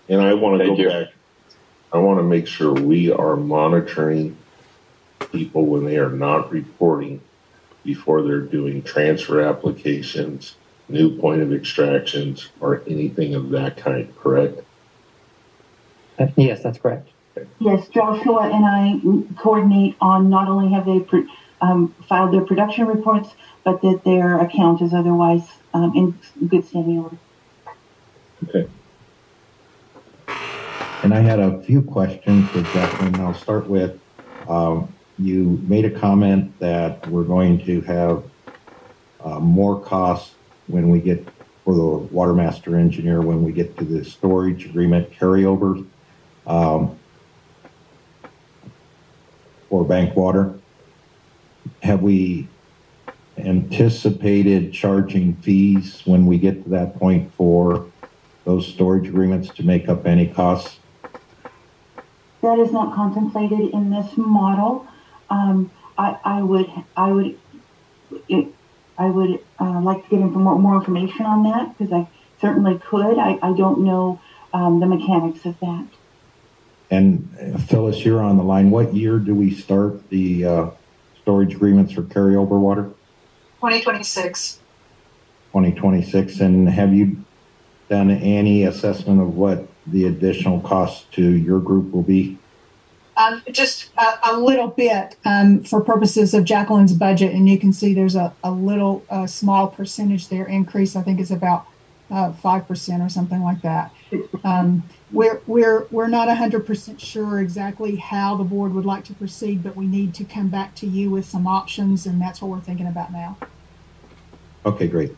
And I want to go back. I want to make sure we are monitoring people when they are not reporting before they're doing transfer applications, new point of extractions, or anything of that kind, correct? Yes, that's correct. Yes, Joshua and I coordinate on not only have they filed their production reports, but that their account is otherwise in good standing order. Okay. And I had a few questions for Jacqueline. I'll start with, you made a comment that we're going to have more costs when we get, for the Watermaster engineer, when we get to the storage agreement carryover for bank water. Have we anticipated charging fees when we get to that point for those storage agreements to make up any costs? That is not contemplated in this model. I would like to get more information on that, because I certainly could. I don't know the mechanics of that. And Phyllis, you're on the line. What year do we start the storage agreements for carryover water? 2026. 2026. And have you done any assessment of what the additional cost to your group will be? Just a little bit for purposes of Jacqueline's budget, and you can see there's a little small percentage there increase. I think it's about 5% or something like that. We're not 100% sure exactly how the board would like to proceed, but we need to come back to you with some options, and that's what we're thinking about now. Okay, great.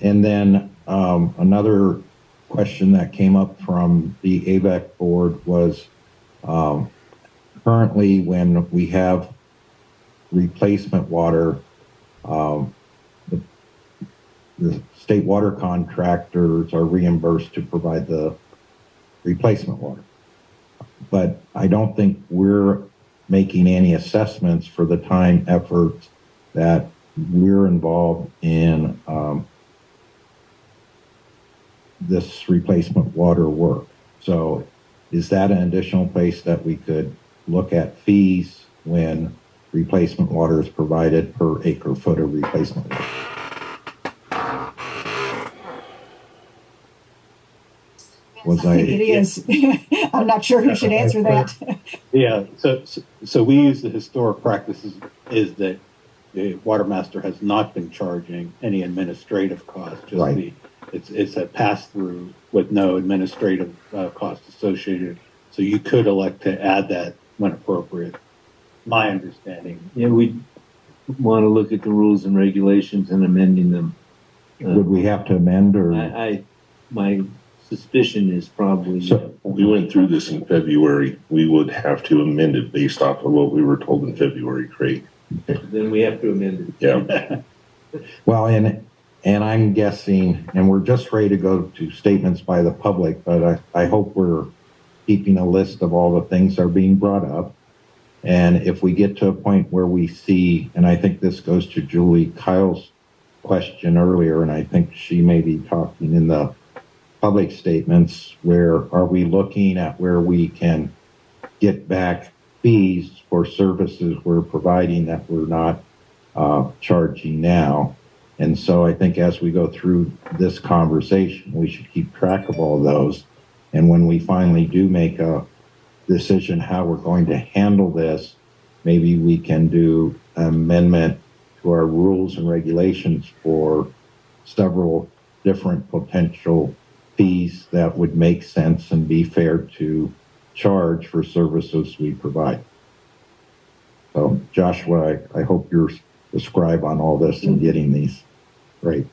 And then another question that came up from the AVEC board was, currently when we have replacement water, the state water contractors are reimbursed to provide the replacement water. But I don't think we're making any assessments for the time, effort that we're involved in this replacement water work. So is that an additional place that we could look at fees when replacement water is provided per acre foot of replacement water? I think it is. I'm not sure who should answer that. Yeah, so we use the historic practices is that the Watermaster has not been charging any administrative costs. Just right. It's a pass-through with no administrative costs associated. So you could elect to add that when appropriate. My understanding. Yeah, we want to look at the rules and regulations and amending them. Would we have to amend, or? My suspicion is probably. So we went through this in February. We would have to amend it based off of what we were told in February, Craig. Then we have to amend it. Yeah. Well, and I'm guessing, and we're just ready to go to statements by the public, but I hope we're keeping a list of all the things that are being brought up. And if we get to a point where we see, and I think this goes to Julie Kyle's question earlier, and I think she may be talking in the public statements, where are we looking at where we can get back fees for services we're providing that we're not charging now. And so I think as we go through this conversation, we should keep track of all those. And when we finally do make a decision how we're going to handle this, maybe we can do an amendment to our rules and regulations for several different potential fees that would make sense and be fair to charge for services we provide. So Joshua, I hope you're the scribe on all this and getting these. Great.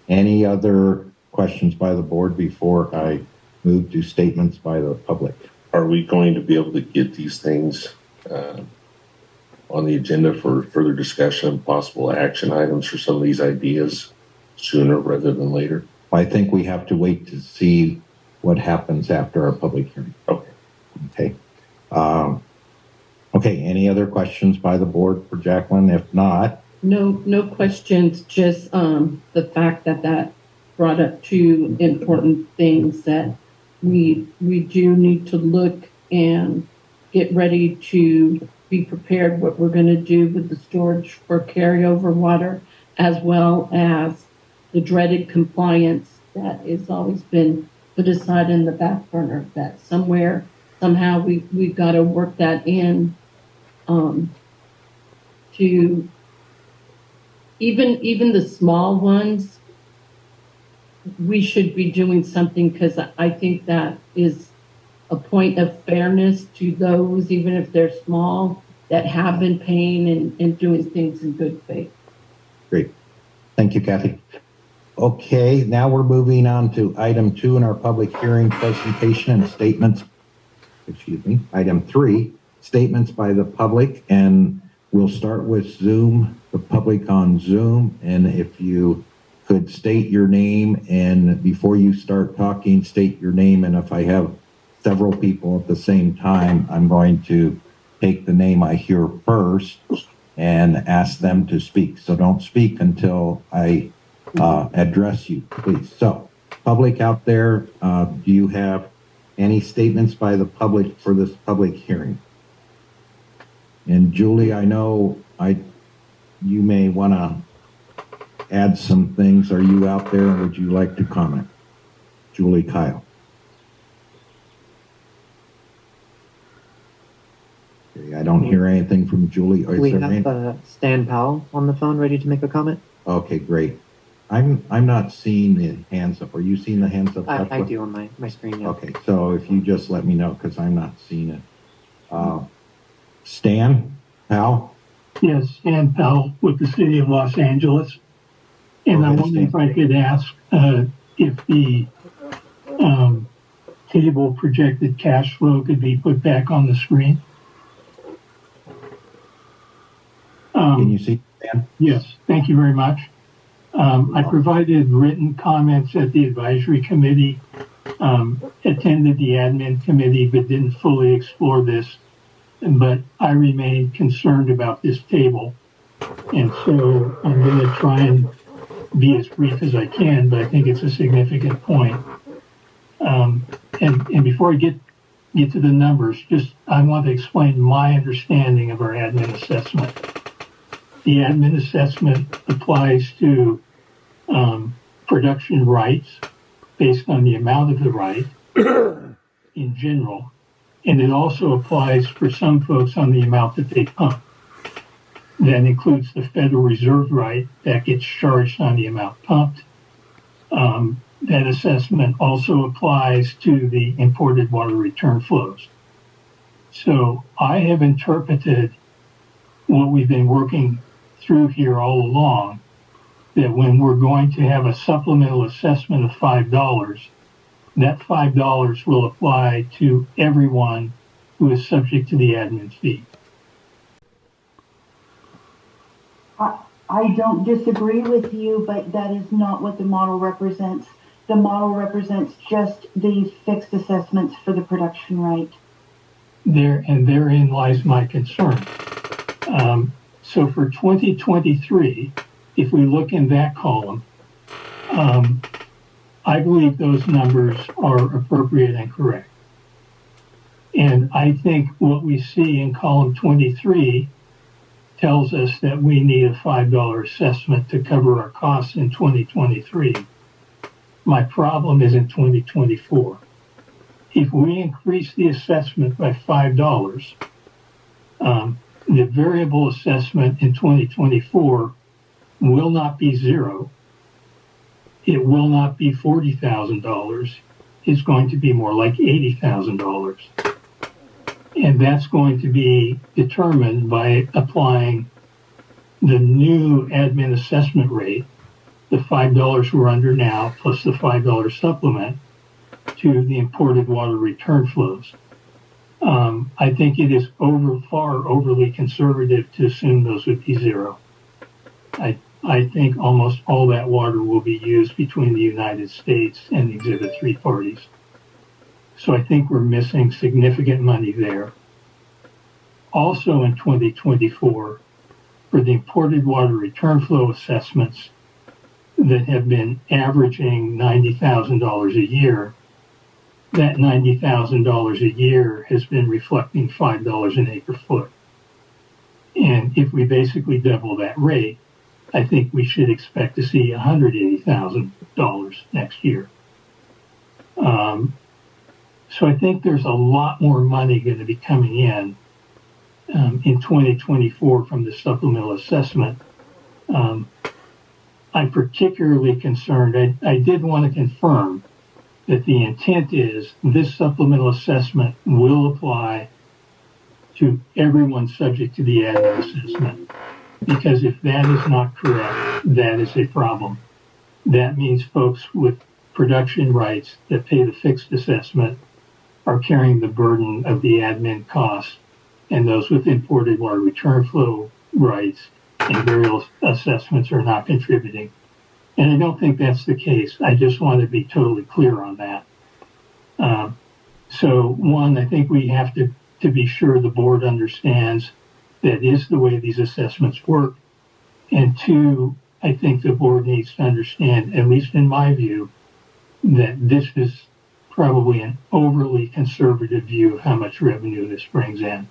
Any other questions by the board before I move to statements by the public? Are we going to be able to get these things on the agenda for further discussion and possible action items for some of these ideas sooner rather than later? I think we have to wait to see what happens after our public hearing. Okay. Okay. Any other questions by the board for Jacqueline? If not, No questions. Just the fact that brought up two important things that we do need to look and get ready to be prepared what we're going to do with the storage for carryover water, as well as the dreaded compliance that has always been put aside in the back burner, that somehow we've got to work that in to even the small ones. We should be doing something, because I think that is a point of fairness to those, even if they're small, that have been paying and doing things in good faith. great. Thank you, Kathy. Okay, now we're moving on to item 2 in our public hearing presentation and statements. Item 3, statements by the public, and we'll start with Zoom, the public on Zoom. And if you could state your name, and before you start talking, state your name. And if I have several people at the same time, I'm going to take the name I hear first and ask them to speak. So don't speak until I address you, please. So, public out there, do you have any statements by the public for this public hearing? And Julie, I know you may want to add some things. Are you out there, and would you like to comment? Julie Kyle. Okay, I don't hear anything from Julie. We have Stan Powell on the phone ready to make a comment. Okay, great. I'm not seeing the hands up. Are you seeing the hands up? I do on my screen, yeah. Okay, so if you just let me know, because I'm not seeing it. Stan Powell? Yes, Stan Powell with the City of Los Angeles. And I wonder if I could ask if the table projected cash flow could be put back on the screen. Can you see, Stan? Yes, thank you very much. I provided written comments at the advisory committee, attended the admin committee, but didn't fully explore this. But I remain concerned about this table. And so I'm going to try and be as brief as I can, but I think it's a significant point. And before I get to the numbers, I want to explain my understanding of our admin assessment. The admin assessment applies to production rights based on the amount of the right in general, and it also applies for some folks on the amount that they pump. That includes the Federal Reserve right that gets charged on the amount pumped. That assessment also applies to the imported water return flows. So I have interpreted what we've been working through here all along, that when we're going to have a supplemental assessment of $5, that $5 will apply to everyone who is subject to the admin fee. I don't disagree with you, but that is not what the model represents. the model represents just the fixed assessments for the production rate. Therein lies my concern. So for 2023, if we look in that column, I believe those numbers are appropriate and correct. And I think what we see in column 23 tells us that we need a $5 assessment to cover our costs in 2023. My problem is in 2024. If we increase the assessment by $5, the variable assessment in 2024 will not be zero. It will not be $40,000. It's going to be more like $80,000. And that's going to be determined by applying the new admin assessment rate, the $5 we're under now, plus the $5 supplement, to the imported water return flows. I think it is far overly conservative to assume those would be zero. I think almost all that water will be used between the United States and the Exhibit 3 parties. So I think we're missing significant money there. Also in 2024, for the imported water return flow assessments that have been averaging $90,000 a year, that $90,000 a year has been reflecting $5 an acre foot. And if we basically double that rate, I think we should expect to see $180,000 next year. So I think there's a lot more money going to be coming in 2024 from the supplemental assessment. I'm particularly concerned. I did want to confirm that the intent is this supplemental assessment will apply to everyone subject to the admin assessment. Because if that is not correct, that is a problem. That means folks with production rights that pay the fixed assessment are carrying the burden of the admin costs, and those with imported water return flow rights and variable assessments are not contributing. And I don't think that's the case. I just want to be totally clear on that. So one, I think we have to be sure the board understands that is the way these assessments work. And two, I think the board needs to understand, at least in my view, that this is probably an overly conservative view of how much revenue this brings in.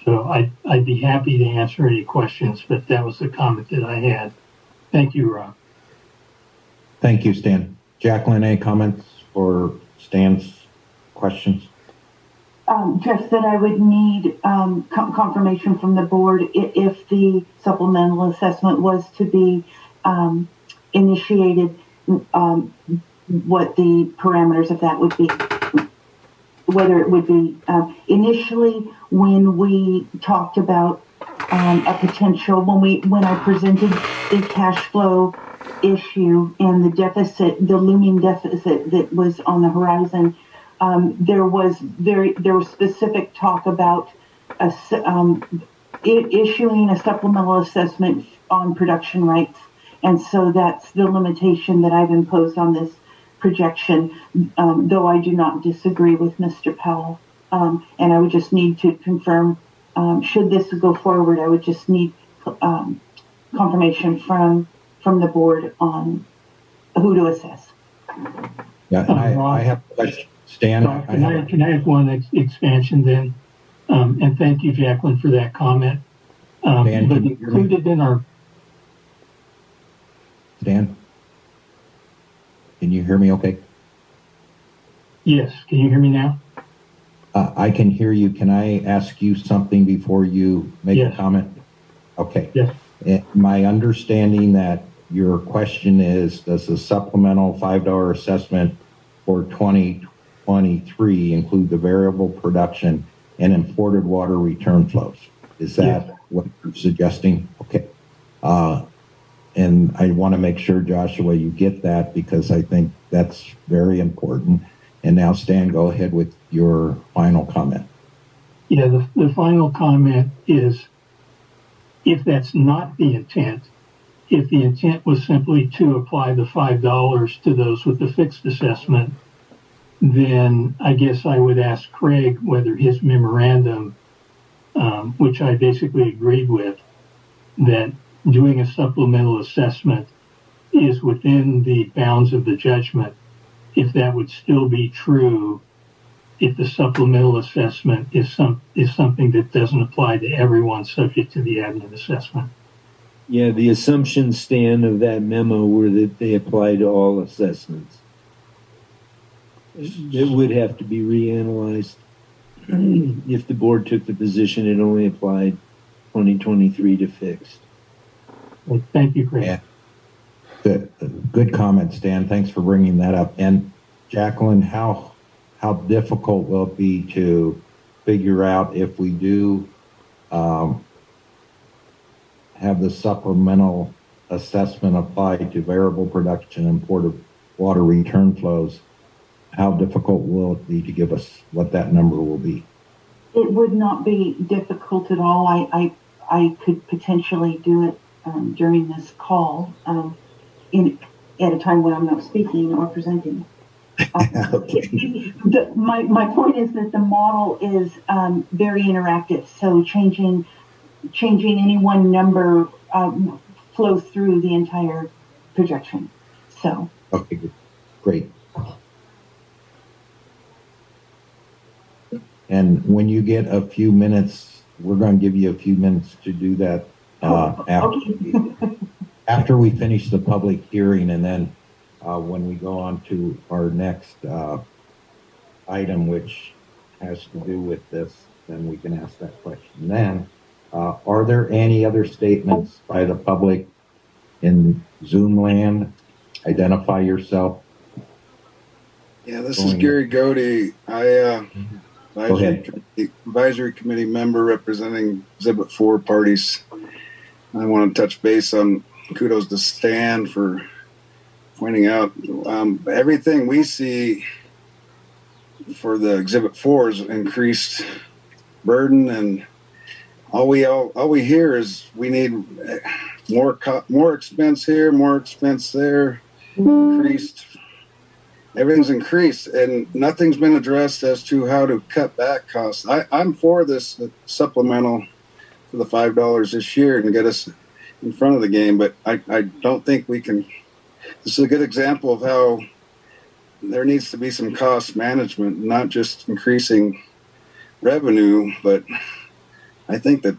So I'd be happy to answer any questions, but that was the comment that I had. Thank you, Rob. Thank you, Stan. Jacqueline, any comments for Stan's questions? Just that I would need confirmation from the board if the supplemental assessment was to be initiated, what the parameters of that would be. Whether it would be initially when we talked about a potential, when I presented the cash flow issue and the deficit, the looming deficit that was on the horizon, there was specific talk about issuing a supplemental assessment on production rights, and so that's the limitation that I've imposed on this projection. Though I do not disagree with Mr. Powell, and I would just need to confirm. Should this go forward, I would just need confirmation from the board on who to assess. Yeah, and I have a question. Stan, can I have one expansion then? And thank you, Jacqueline, for that comment. Stan, but included in our... Stan, can you hear me okay? Yes, can you hear me now? I can hear you. Can I ask you something before you make a comment? Okay. Yes. My understanding that your question is, does the supplemental $5 assessment for 2023 include the variable production and imported water return flows? Is that what you're suggesting? Okay. And I want to make sure, Joshua, you get that, because I think that's very important. And now, Stan, go ahead with your final comment. Yeah, the final comment is, if that's not the intent, if the intent was simply to apply the $5 to those with the fixed assessment, then I guess I would ask Craig whether his memorandum, which I basically agreed with, that doing a supplemental assessment is within the bounds of the judgment, if that would still be true if the supplemental assessment is something that doesn't apply to everyone subject to the admin assessment. Yeah, the assumptions, Stan, of that memo were that they apply to all assessments. It would have to be reanalyzed if the board took the position it only applied 2023 to fixed. Well, thank you, Craig. Yeah. Good comment, Stan. Thanks for bringing that up. And Jacqueline, how difficult will it be to figure out if we do have the supplemental assessment applied to variable production and ported water return flows? How difficult will it be to give us what that number will be? It would not be difficult at all. I could potentially do it during this call at a time when I'm not speaking or presenting. Okay. My point is that the model is very interactive, so changing any one number flows through the entire projection. So Okay, great. And when you get a few minutes, we're going to give you a few minutes to do that after we finish the public hearing, and then when we go on to our next item, which has to do with this, then we can ask that question. Then, are there any other statements by the public in Zoom land? Identify yourself. Yeah, this is Gary Godey. Advisory committee member representing Exhibit 4 parties. I want to touch base on kudos to Stan for pointing out everything we see for the Exhibit 4 is increased burden, and all we hear is we need more expense here, more expense there, increased. Everything's increased, and nothing's been addressed as to how to cut back costs. I'm for this supplemental for the $5 this year and get us in front of the game, but I don't think we can. This is a good example of how there needs to be some cost management, not just increasing revenue, but I think that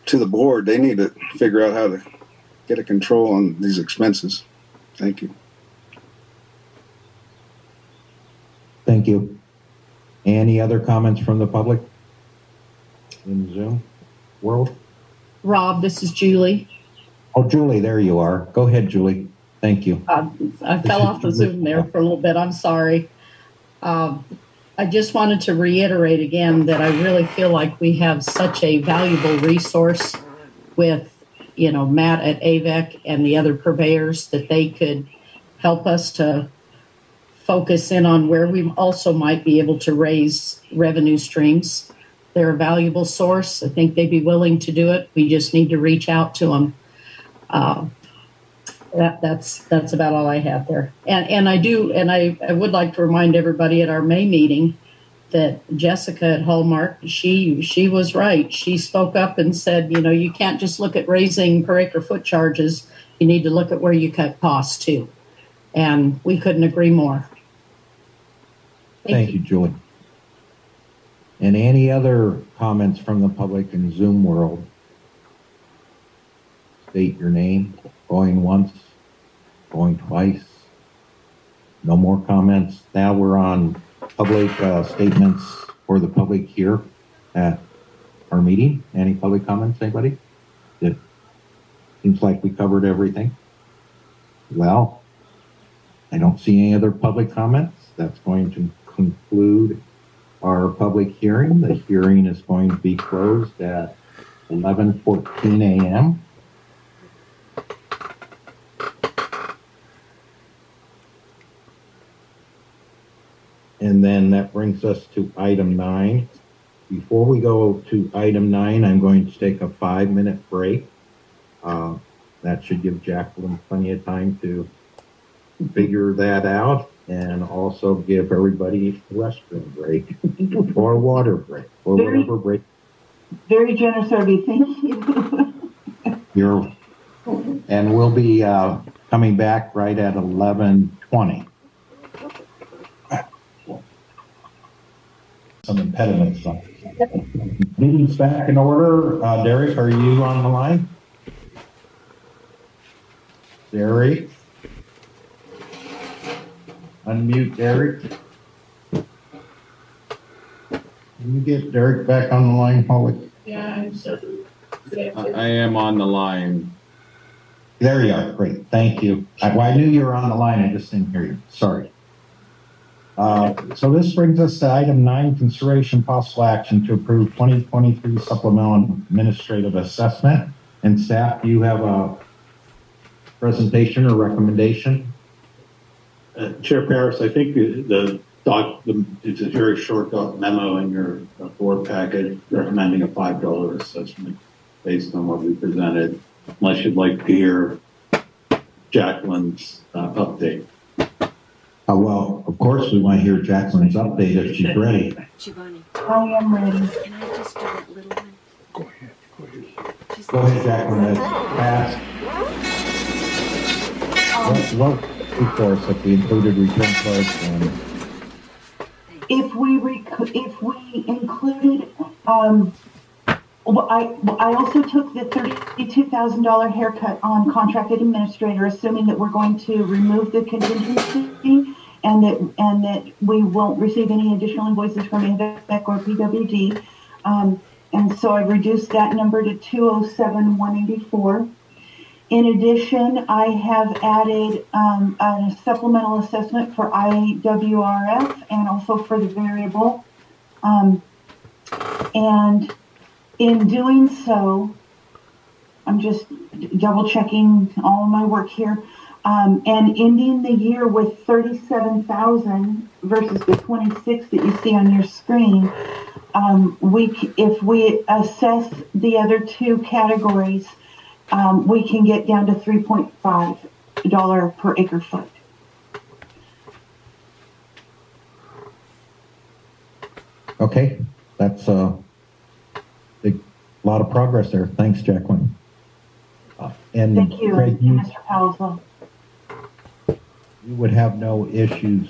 to the board, they need to figure out how to get a control on these expenses. Thank you. Thank you. Any other comments from the public in Zoom world? Rob, this is Julie. Oh, Julie, there you are. Go ahead, Julie. Thank you. I fell off the Zoom there for a little bit. I'm sorry. I just wanted to reiterate again that I really feel like we have such a valuable resource with, Matt at AVEC and the other purveyors that they could help us to focus in on where we also might be able to raise revenue streams. They're a valuable source. I think they'd be willing to do it. We just need to reach out to them. That's about all I have there. And I would like to remind everybody at our May meeting that Jessica at Hallmark, she was right. She spoke up and said, you can't just look at raising per acre foot charges. You need to look at where you cut costs too. And we couldn't agree more. Thank you, Julie. And any other comments from the public in Zoom world? State your name. Going once, going twice. No more comments. Now we're on public statements for the public here at our meeting. Any public comments, anybody? It seems like we covered everything. Well, I don't see any other public comments. That's going to conclude our public hearing. The hearing is going to be closed at 11:14 a.m. And then that brings us to item 9. Before we go to item 9, I'm going to take a 5-minute break. that should give Jacqueline plenty of time to figure that out and also give everybody a restroom break or water break or whatever break. Very generous of you. Thank you. And we'll be coming back right at 11:20. Some impediments. Meeting's back in order. Derek, are you on the line? Derek? Unmute Derek. Can you get Derek back on the line, Holly? Yeah, I am on the line. There you are. Great. Thank you. I knew you were on the line. I just didn't hear you. Sorry. So this brings us to item 9, consideration possible action to approve 2023 supplemental administrative assessment. And staff, do you have a presentation or recommendation? Chair Paris, I think it's a very short memo in your board packet recommending a $5 assessment based on what we presented, unless you'd like to hear Jacqueline's update. Well, of course, we want to hear Jacqueline's update if she's ready. Giovanni. I am ready. Can I just do that little one? Go ahead. Go ahead, Jacqueline. Pass. What recourse if we included return flows and if we included, I also took the $32,000 haircut on contracted administrator, assuming that we're going to remove the contingency and that we won't receive any additional invoices from AVEC or PWD. And so I reduced that number to $207,184. In addition, I have added a supplemental assessment for IWRF and also for the variable. And in doing so, I'm just double checking all of my work here, and ending the year with 37,000 versus the 26 that you see on your screen. If we assess the other two categories, we can get down to $3.5 per acre foot. okay, that's a lot of progress there. Thanks, Jacqueline. And thank you, Craig, Mr. Powell. You would have no issues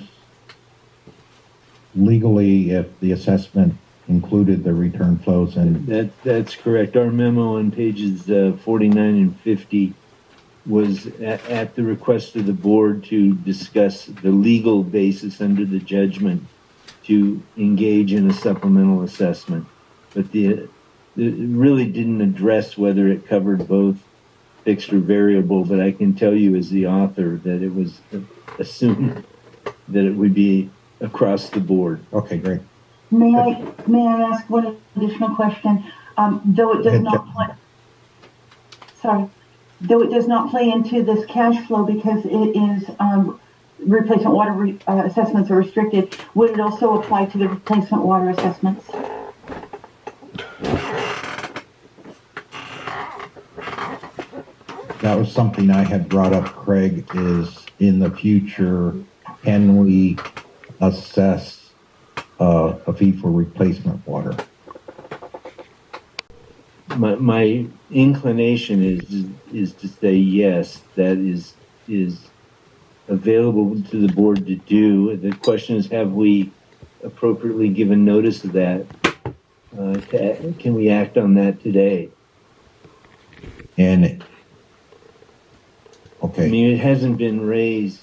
legally if the assessment included the return flows, and that's correct. Our memo on pages 49 and 50 was at the request of the board to discuss the legal basis under the judgment to engage in a supplemental assessment, but it really didn't address whether it covered both fixed or variable. But I can tell you as the author that it was assumed that it would be across the board. Okay, great. May I ask one additional question? Though it does not play into this cash flow because it is replacement water assessments are restricted, would it also apply to the replacement water assessments? That was something I had brought up, Craig, is in the future, can we assess a fee for replacement water? My inclination is to say yes, that is available to the board to do. The question is, have we appropriately given notice of that? Can we act on that today? And okay, I mean, it hasn't been raised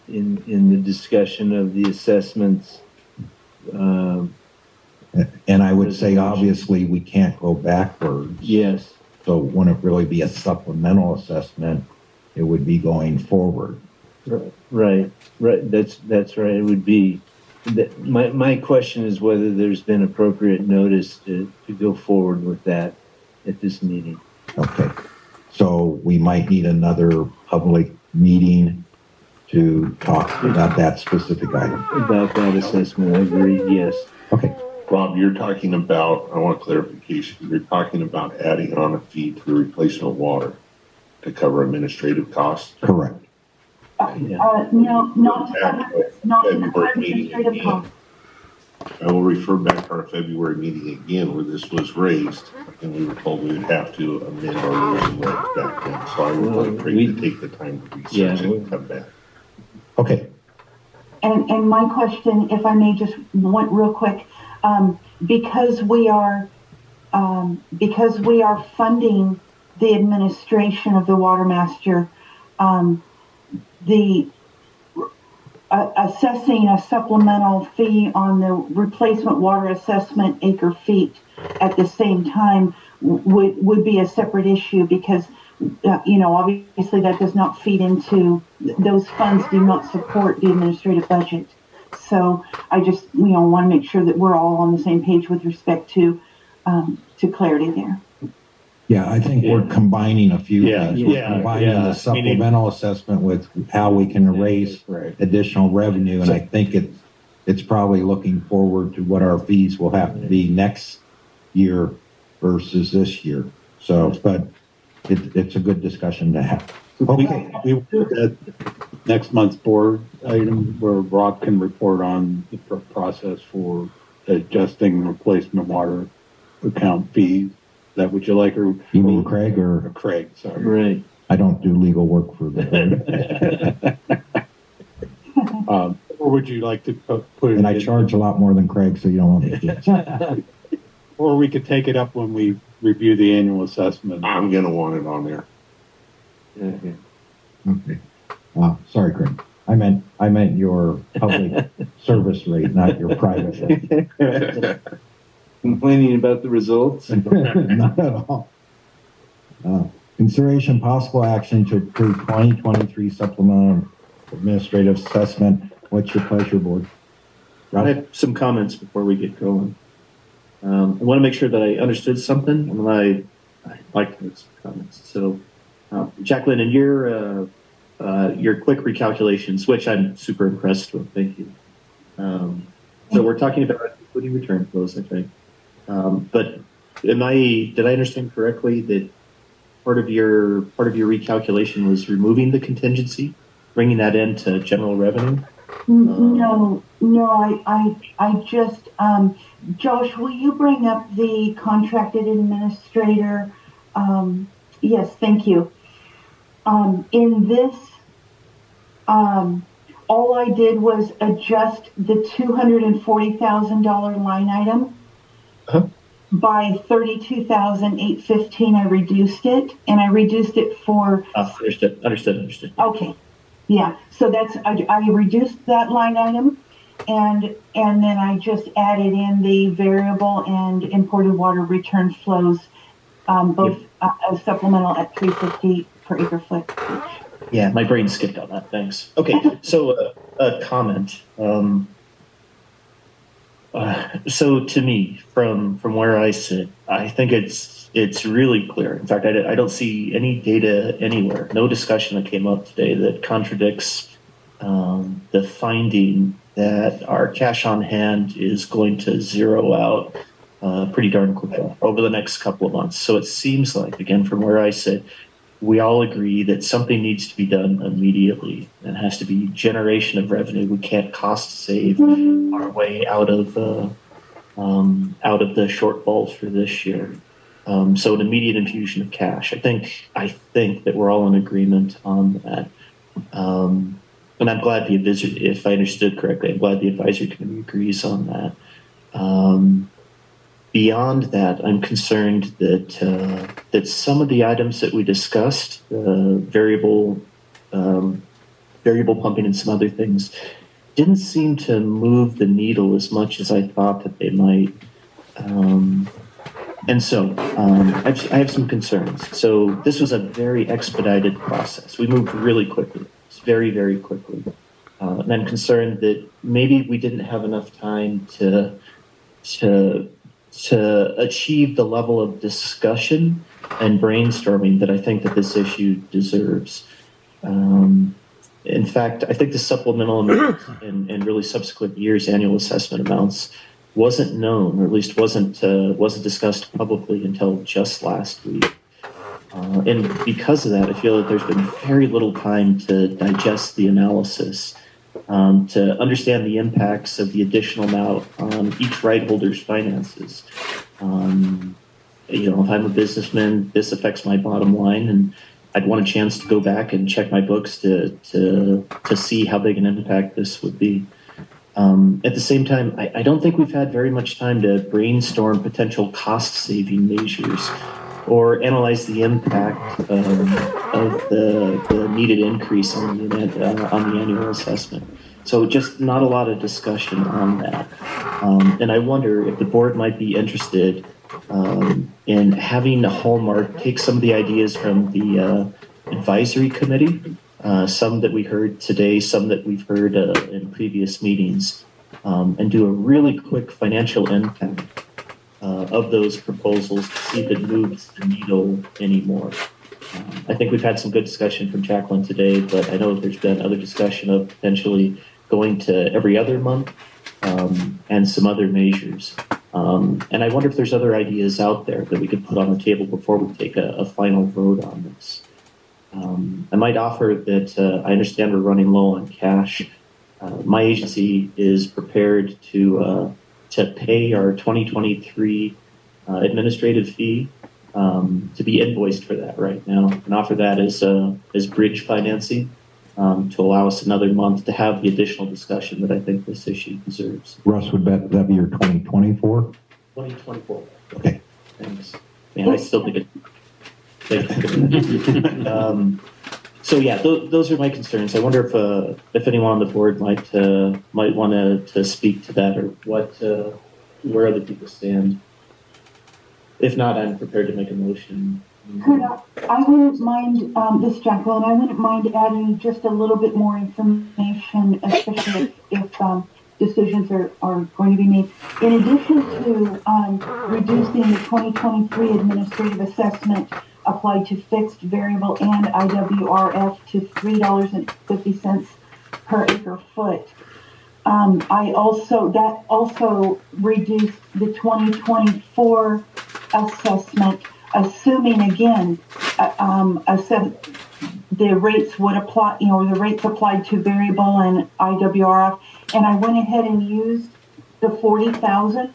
in the discussion of the assessments. And I would say, obviously, we can't go backwards. Yes. So it wouldn't really be a supplemental assessment. It would be going forward. Right. That's right. It would be. My question is whether there's been appropriate notice to go forward with that at this meeting. Okay. So we might need another public meeting to talk about that specific item. About that assessment, I agree, yes. Okay. Rob, you're talking about, I want clarification, you're talking about adding on a fee to the replacement water. to cover administrative costs. Correct. No, not to cover February meeting administrative again. costs. I will refer back to our February meeting again where this was raised, and we were told we would have to amend our rules and regs back then. So I would like Craig to take the time to research it and come back. Okay. And my question, if I may just want real quick, because we are funding the administration of the Watermaster, the assessing a supplemental fee on the replacement water assessment acre feet at the same time would be a separate issue because obviously that does not feed into those funds do not support the administrative budget. So I just want to make sure that we're all on the same page with respect to clarity there. Yeah, I think we're combining a few things. We're Yeah, combining yeah. the supplemental assessment with how we can raise additional revenue, and I think it's probably looking forward to what our fees will have to be next year versus this year. So, but it's a good discussion to have. Okay. We at next month's board item where Rob can report on the process for adjusting replacement water account fees. Is that what you like? Or you mean Craig or Craig? Sorry. Right. I don't do legal work for that. Or would you like to put it? And I charge a lot more than Craig, so you don't want to. Or we could take it up when we review the annual assessment. I'm going to want it on there. Okay. Sorry, Craig. I meant your public service rate, not your private rate. Complaining about the results? Not at all. Consideration possible action to approve 2023 supplemental administrative assessment. What's your pleasure, board? I have some comments before we get going. I want to make sure that I understood something, and I like those comments. So, Jacqueline, in your quick recalculations, which I'm super impressed with, thank you. So we're talking about equity return flows, I think. But did I understand correctly that part of your recalculation was removing the contingency, bringing that into general revenue? No, I just, Josh, will you bring up the contracted administrator? Yes, thank you. In this, all I did was adjust the $240,000 line item by $32,815. I reduced it, and I reduced it for. Understood. Okay. Yeah, so I reduced that line item, and then I just added in the variable and imported water return flows, both as supplemental at $350 per acre foot. Yeah, my brain skipped on that. Thanks. Okay, so a comment. So to me, from where I sit, I think it's really clear. In fact, I don't see any data anywhere, no discussion that came up today that contradicts the finding that our cash on hand is going to zero out pretty darn quickly over the next couple of months. So it seems like, again, from where I sit, we all agree that something needs to be done immediately. It has to be generation of revenue. We can't cost save our way out of the shortfalls for this year. So an immediate infusion of cash. I think that we're all in agreement on that. And I'm glad if I understood correctly, I'm glad the advisory committee agrees on that. Beyond that, I'm concerned that some of the items that we discussed, variable pumping and some other things, didn't seem to move the needle as much as I thought that they might. And so I have some concerns. So this was a very expedited process. We moved really quickly, very, very quickly. And I'm concerned that maybe we didn't have enough time to achieve the level of discussion and brainstorming that I think that this issue deserves. In fact, I think the supplemental amounts and really subsequent years' annual assessment amounts wasn't known, or at least wasn't discussed publicly until just last week. And because of that, I feel that there's been very little time to digest the analysis, to understand the impacts of the additional amount on each right holder's finances. You know, if I'm a businessman, this affects my bottom line, and I'd want a chance to go back and check my books to see how big an impact this would be. At the same time, I don't think we've had very much time to brainstorm potential cost-saving measures or analyze the impact of the needed increase on the annual assessment. So just not a lot of discussion on that. And I wonder if the board might be interested in having the Hallmark take some of the ideas from the advisory committee, some that we heard today, some that we've heard in previous meetings, and do a really quick financial impact of those proposals to see if it moves the needle anymore. I think we've had some good discussion from Jacqueline today, but I know there's been other discussion of potentially going to every other month and some other measures. And I wonder if there's other ideas out there that we could put on the table before we take a final vote on this. I might offer that I understand we're running low on cash. My agency is prepared to pay our 2023 administrative fee to be invoiced for that right now, and offer that as bridge financing to allow us another month to have the additional discussion that I think this issue deserves. Russ, would that be your 2024? 2024. Okay. Thanks. Man, I still think it. So yeah, those are my concerns. I wonder if anyone on the board might want to speak to that, or where other people stand. If not, I'm prepared to make a motion. I wouldn't mind, this Jacqueline, I wouldn't mind adding just a little bit more information, especially if decisions are going to be made. In addition to reducing the 2023 administrative assessment applied to fixed, variable, and IWRF to $3.50 per acre foot, that also reduced the 2024 assessment, assuming again, the rates would apply, the rates applied to variable and IWRF, and I went ahead and used the 40,000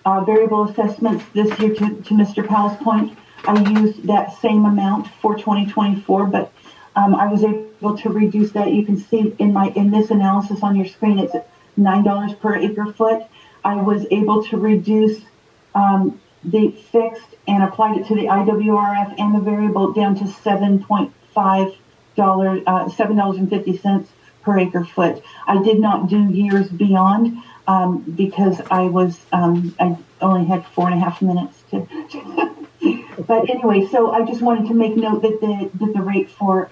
variable assessments this year to Mr. Powell's point. I used that same amount for 2024, but I was able to reduce that. You can see in this analysis on your screen, it's $9 per acre foot. I was able to reduce the fixed and applied it to the IWRF and the variable down to $7.50 per acre foot. I did not do years beyond because I only had 4.5 minutes to. But anyway, so I just wanted to make note that the rate for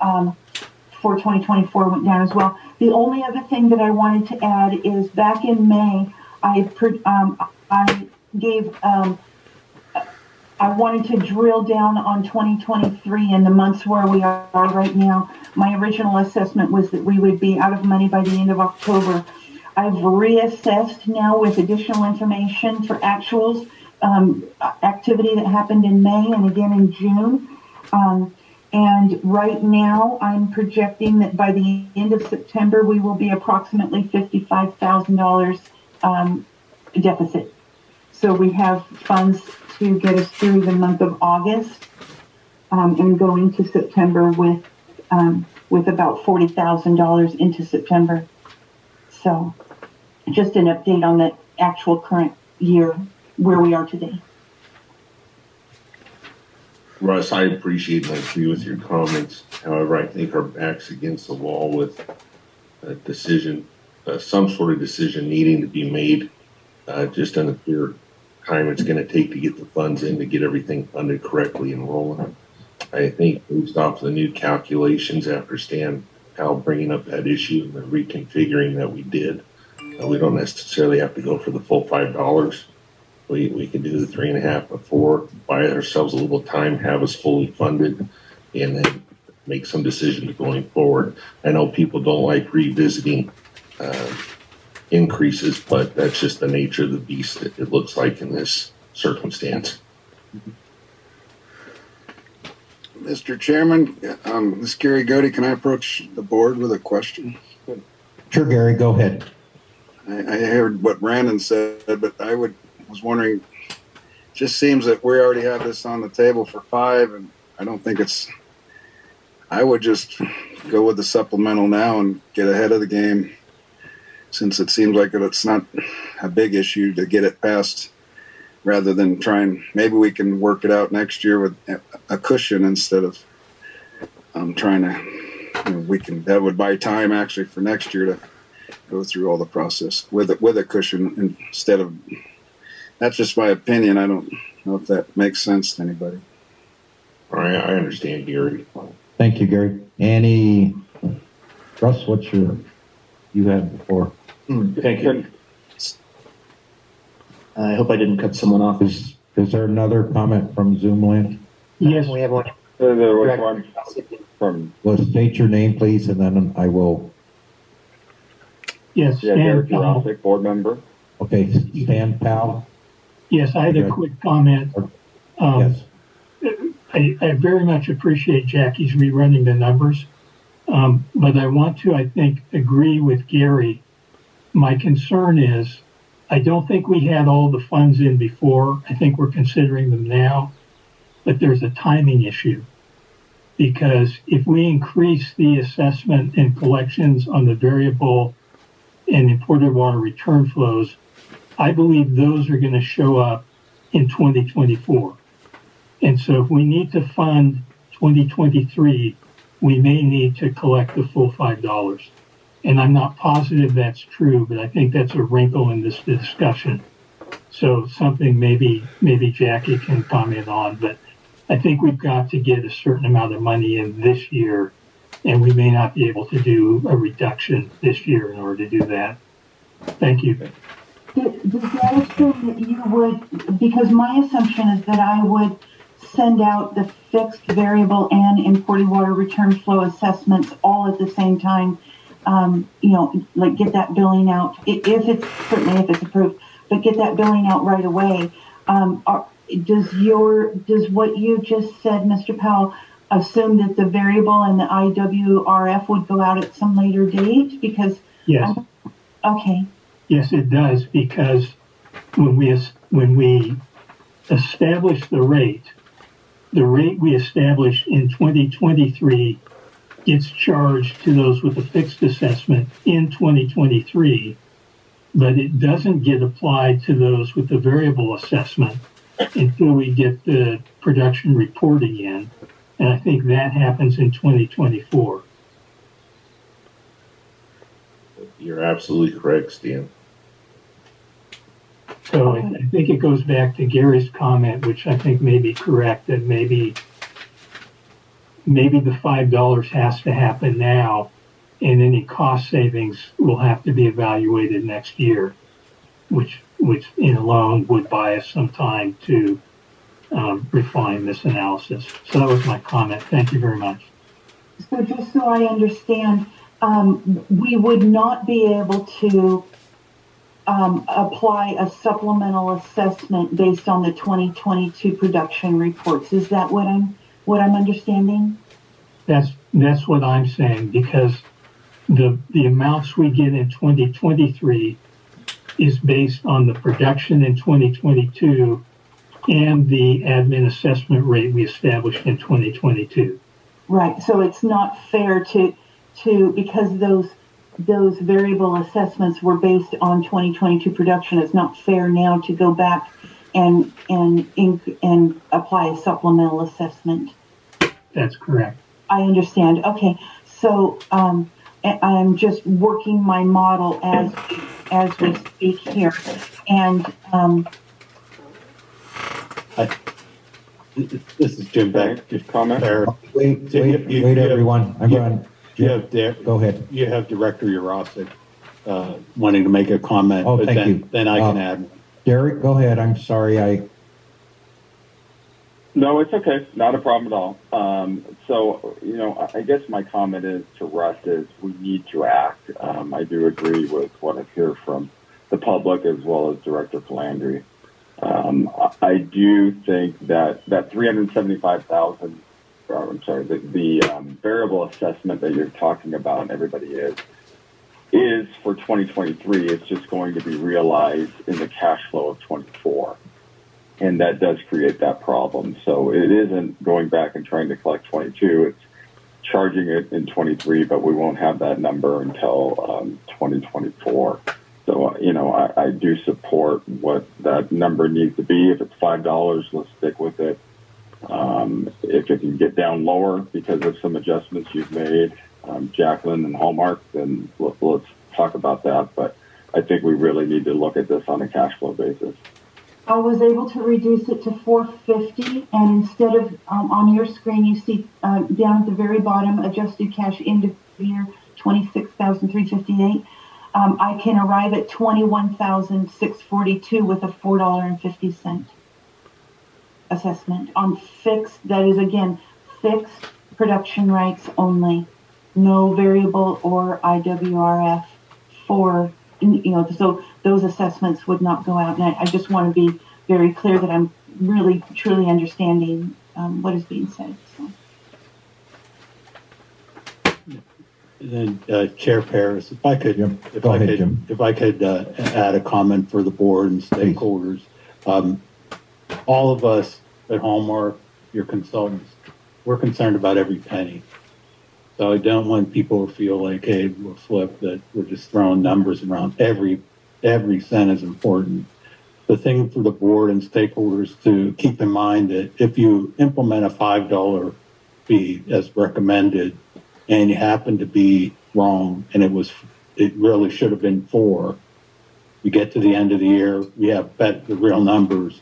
2024 went down as well. The only other thing that I wanted to add is back in May, I wanted to drill down on 2023 and the months where we are right now. My original assessment was that we would be out of money by the end of October. I've reassessed now with additional information for actuals, activity that happened in May and again in June. And right now I'm projecting that by the end of September, we will be approximately $55,000 deficit. So we have funds to get us through the month of August and go into September with about $40,000 into September. So just an update on the actual current year where we are today. Russ, I appreciate and I agree with your comments. However, I think our back's against the wall with a decision, some sort of decision needing to be made, just on the pure time it's going to take to get the funds in to get everything funded correctly and rolling. I think based off the new calculations after Stan Powell bringing up that issue and the reconfiguring that we did, we don't necessarily have to go for the full $5. We can do the 3.5 before, buy ourselves a little time, have us fully funded, and then make some decisions going forward. I know people don't like revisiting increases, but that's just the nature of the beast that it looks like in this circumstance. Mr. Chairman, this is Gary Godey. Can I approach the board with a question? Sure, Gary, go ahead. I heard what Brandon said, but was wondering, it just seems that we already have this on the table for 5, and I don't think I would just go with the supplemental now and get ahead of the game, since it seems like it's not a big issue to get it passed, rather than maybe we can work it out next year with a cushion instead of trying to, that would buy time actually for next year to go through all the process with a cushion instead of, that's just my opinion. I don't know if that makes sense to anybody. All right, I understand, Gary. Thank you, Gary. Russ, you had before? Thank you. I hope I didn't cut someone off. Is there another comment from Zoom land? Yes. We have one. There was one from. Well, state your name, please, and then I will. Yes, Yeah, Stan Derek Powell. Jurasic, board member. Okay, Stan Powell. Yes, I had a quick comment. Yes. I very much appreciate Jackie's rerunning the numbers, but I want to, I think, agree with Gary. My concern is I don't think we had all the funds in before. I think we're considering them now, but there's a timing issue. Because if we increase the assessment and collections on the variable and imported water return flows, I believe those are going to show up in 2024. And so if we need to fund 2023, we may need to collect the full $5. And I'm not positive that's true, but I think that's a wrinkle in this discussion. So something maybe Jackie can comment on, but I think we've got to get a certain amount of money in this year, and we may not be able to do a reduction this year in order to do that. Thank you. Does that assume that you would, because my assumption is that I would send out the fixed, variable, and imported water return flow assessments all at the same time, like get that billing out, if it's approved, but get that billing out right away. Does what you just said, Mr. Powell, assume that the variable and the IWRF would go out at some later date? Because yes. Okay. Yes, it does, because when we establish the rate we established in 2023 gets charged to those with a fixed assessment in 2023, but it doesn't get applied to those with the variable assessment until we get the production reporting in. And I think that happens in 2024. You're absolutely correct, Stan. So I think it goes back to Gary's comment, which I think may be correct, that maybe the $5 has to happen now, and any cost savings will have to be evaluated next year, which in alone would buy us some time to refine this analysis. So that was my comment. Thank you very much. So just so I understand, we would not be able to apply a supplemental assessment based on the 2022 production reports. Is that what I'm understanding? That's what I'm saying, because the amounts we get in 2023 is based on the production in 2022 and the admin assessment rate we established in 2022. Right. So it's not fair to because those variable assessments were based on 2022 production. It's not fair now to go back and apply a supplemental assessment. That's correct. I understand. Okay. So I'm just working my model as we speak here, and this is Jim Beck. Just comment. Wait, everyone. Go ahead. You have Director Jurasic wanting to make a comment. Oh, but thank you. Then I can add. Derek, go ahead. I'm sorry. No, it's okay. Not a problem at all. So, I guess my comment is to Russ is we need to act. I do agree with what I hear from the public as well as Director Philandry. I do think that $375,000 I'm sorry, the variable assessment that you're talking about, and everybody is for 2023. It's just going to be realized in the cash flow of 24. And that does create that problem. So it isn't going back and trying to collect 22. It's charging it in 23, but we won't have that number until 2024. So, I do support what that number needs to be. If it's $5, let's stick with it. If it can get down lower because of some adjustments you've made, Jacqueline and Hallmark, then let's talk about that. But I think we really need to look at this on a cash flow basis. I was able to reduce it to 450, and instead of on your screen, you see down at the very bottom, adjusted cash end of year 26,358. I can arrive at 21,642 with a $4.50 assessment on fixed. That is again fixed production rights only, no variable or IWRF for. So those assessments would not go out. And I just want to be very clear that I'm really, truly understanding what is being said. So. And then Chair Paris, if I could add a comment for the board and stakeholders. All of us at Hallmark, your consultants, we're concerned about every penny. So I don't want people to feel like, hey, we're flipped, that we're just throwing numbers around. Every cent is important. The thing for the board and stakeholders to keep in mind that if you implement a $5 fee as recommended and you happen to be wrong and it really should have been $4, you get to the end of the year, we have the real numbers,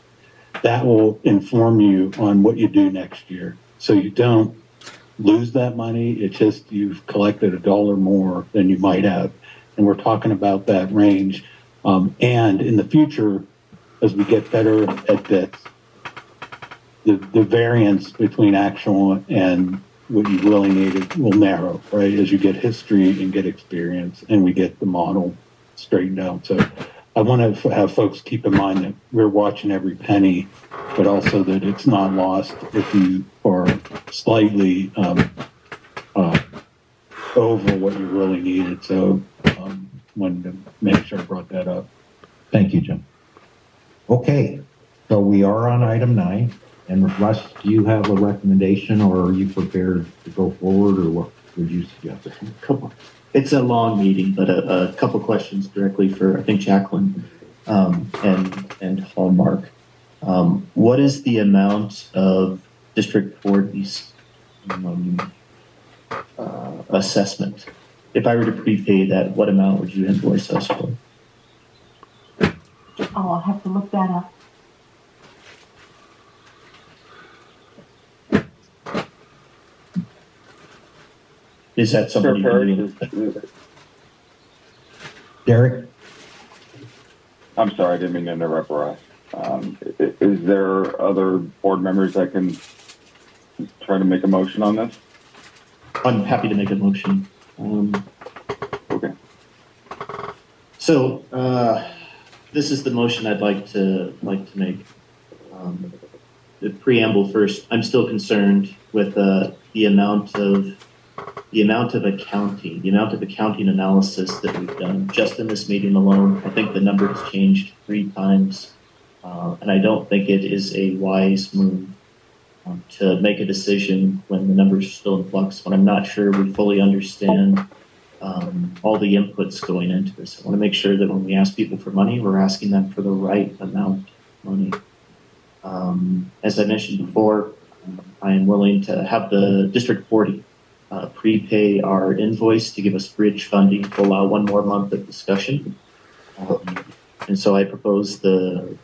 that will inform you on what you do next year. So you don't lose that money. It's just you've collected $1 more than you might have. And we're talking about that range. And in the future, as we get better at this, the variance between actual and what you really needed will narrow, right? As you get history and get experience and we get the model straightened out. So I want to have folks keep in mind that we're watching every penny, but also that it's not lost if you are slightly over what you really needed. So wanted to make sure I brought that up. Thank you, Jim. Okay, so we are on item 9. And Russ, do you have a recommendation, or are you prepared to go forward, or what would you suggest? It's a long meeting, but a couple questions directly for, I think, Jacqueline and Hallmark. What is the amount of District 40's assessment? If I were to prepay that, what amount would you invoice us for? Oh, I'll have to look that up. Is that something you can do? Derek? I'm sorry, I didn't mean to interrupt, Russ. Is there other board members that can try to make a motion on this? I'm happy to make a motion. Okay. So this is the motion I'd like to make. The preamble first. I'm still concerned with the amount of accounting analysis that we've done just in this meeting alone. I think the number has changed 3 times, and I don't think it is a wise move to make a decision when the numbers are still in flux, when I'm not sure we fully understand all the inputs going into this. I want to make sure that when we ask people for money, we're asking them for the right amount of money. As I mentioned before, I am willing to have the District 40 prepay our invoice to give us bridge funding to allow 1 more month of discussion. And so I propose the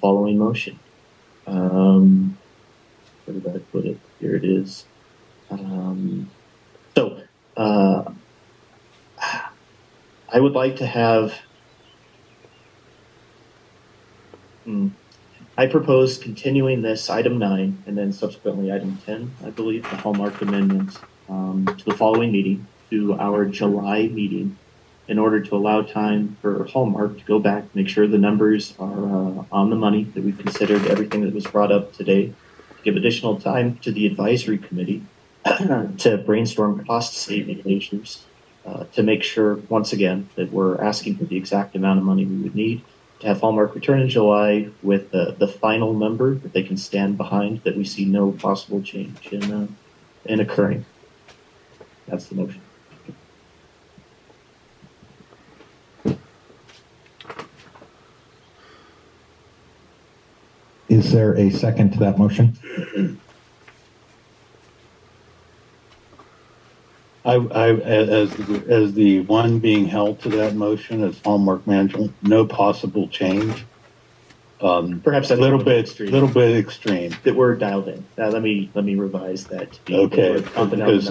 following motion. Where did I put it? Here it is. I would like to have... I propose continuing this item 9 and then subsequently item 10, I believe, the Hallmark amendment, to the following meeting, to our July meeting, in order to allow time for Hallmark to go back, make sure the numbers are on the money, that we've considered everything that was brought up today, give additional time to the advisory committee to brainstorm cost-saving measures to make sure, once again, that we're asking for the exact amount of money we would need to have Hallmark return in July with the final number that they can stand behind, that we see no possible change in occurring. That's the motion. Is there a second to that motion? As the one being held to that motion as Hallmark Management, no possible change. Perhaps a little bit extreme. That we're dialed in. Let me revise that. To be Okay, because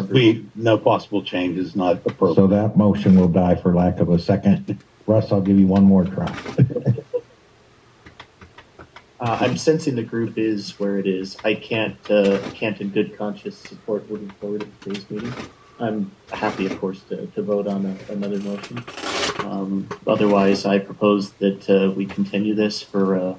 no possible change is not appropriate. So that motion will die for lack of a second. Russ, I'll give you one more try. I'm sensing the group is where it is. I can't in good conscience support moving forward at today's meeting. I'm happy, of course, to vote on another motion. Otherwise, I propose that we continue this for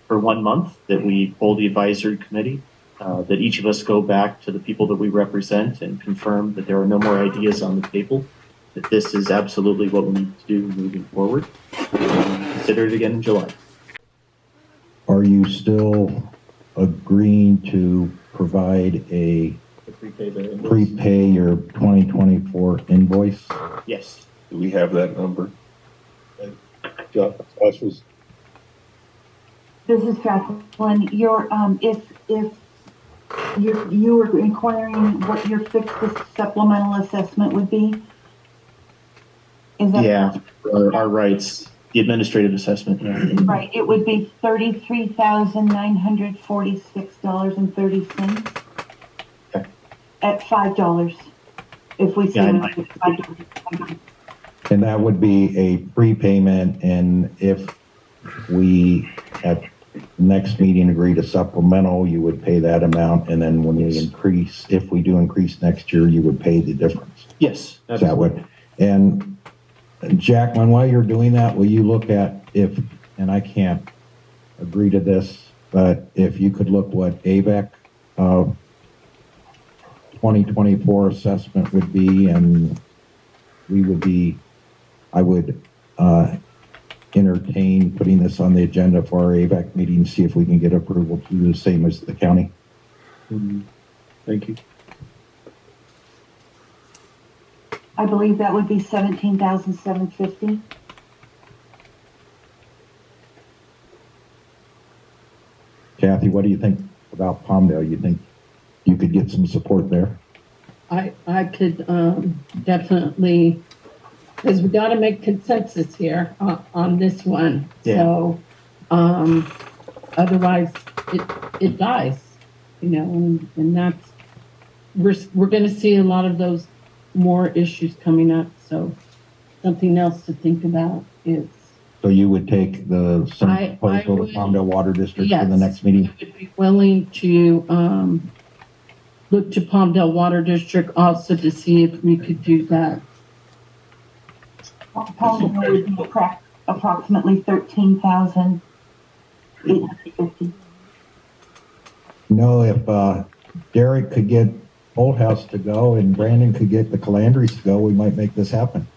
1 month, that we hold the advisory committee, that each of us go back to the people that we represent and confirm that there are no more ideas on the table, that this is absolutely what we need to do moving forward. Consider it again in July. Are you still agreeing to provide a prepay your 2024 invoice? Yes. Do we have that number? This is Jacqueline. If you were inquiring what your fixed supplemental assessment would be, is that our rights, the administrative assessment. Yeah. Right, it would be $33,946.30 at $5. If we see $5. And that would be a prepayment, and if we at next meeting agree to supplemental, you would pay that amount, and then when we increase, if we do increase next year, you would pay the difference. Yes. Is that what? And Jacqueline, while you're doing that, will you look at if, and I can't agree to this, but if you could look what AVEC 2024 assessment would be, and I would entertain putting this on the agenda for our AVEC meeting, see if we can get approval to do the same as the county. Thank you. I believe that would be $17,750. Kathy, what do you think about Palmdale? You think you could get some support there? I could definitely, because we got to make consensus here on this one. Yeah. So otherwise it dies, and that's, we're going to see a lot of those more issues coming up. So something else to think about is. So you would take the proposal of Palmdale Water District Yes, for the next meeting? I would be willing to look to Palmdale Water District also to see if we could do that. Palmdale would be approximately $13,850. If Derek could get Old House to go and Brandon could get the Calandries to go, we might make this happen.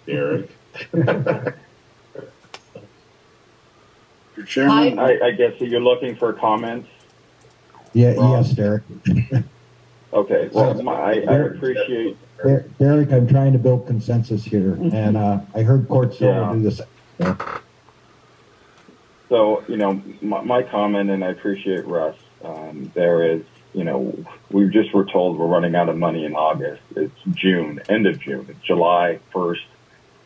Derek. Mr. Chairman, I guess you're looking for comments. Yeah, Ron? yes, Derek. Okay. Well, I appreciate. Derek, I'm trying to build consensus here, and I heard Court Silver do this. So, my comment, and I appreciate Russ, there is, we just were told we're running out of money in August. It's June, end of June. It's July 1st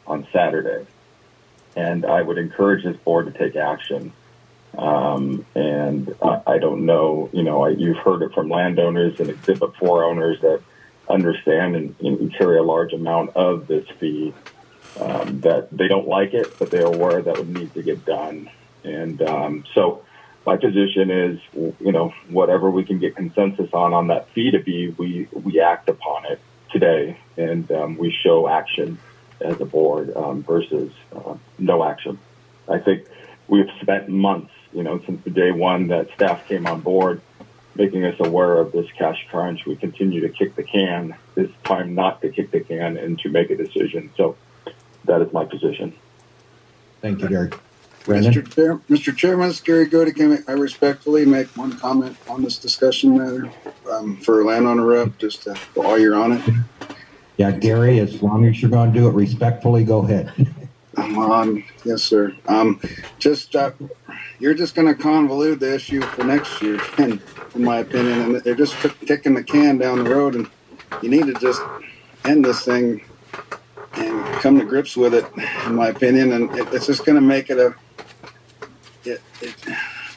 on Saturday. And I would encourage this board to take action. And I don't know, you've heard it from landowners and Exhibit 4 owners that understand and carry a large amount of this fee, that they don't like it, but they're aware that it needs to get done. And so my position is, whatever we can get consensus on that fee to be, we act upon it today, and we show action as a board versus no action. I think we've spent months, since the day one that staff came on board, making us aware of this cash crunch. We continue to kick the can. It's time not to kick the can and to make a decision. So that is my position. Thank you, Derek. Brendan? Mr. Chairman, it's Gary Goody. Can I respectfully make one comment on this discussion matter for landowner rep, just while you're on it? Yeah, Gary, as long as you're going to do it respectfully, go ahead. Yes, sir. You're just going to convolute the issue for next year, in my opinion, and they're just kicking the can down the road, and you need to just end this thing and come to grips with it, in my opinion, and it's just going to make it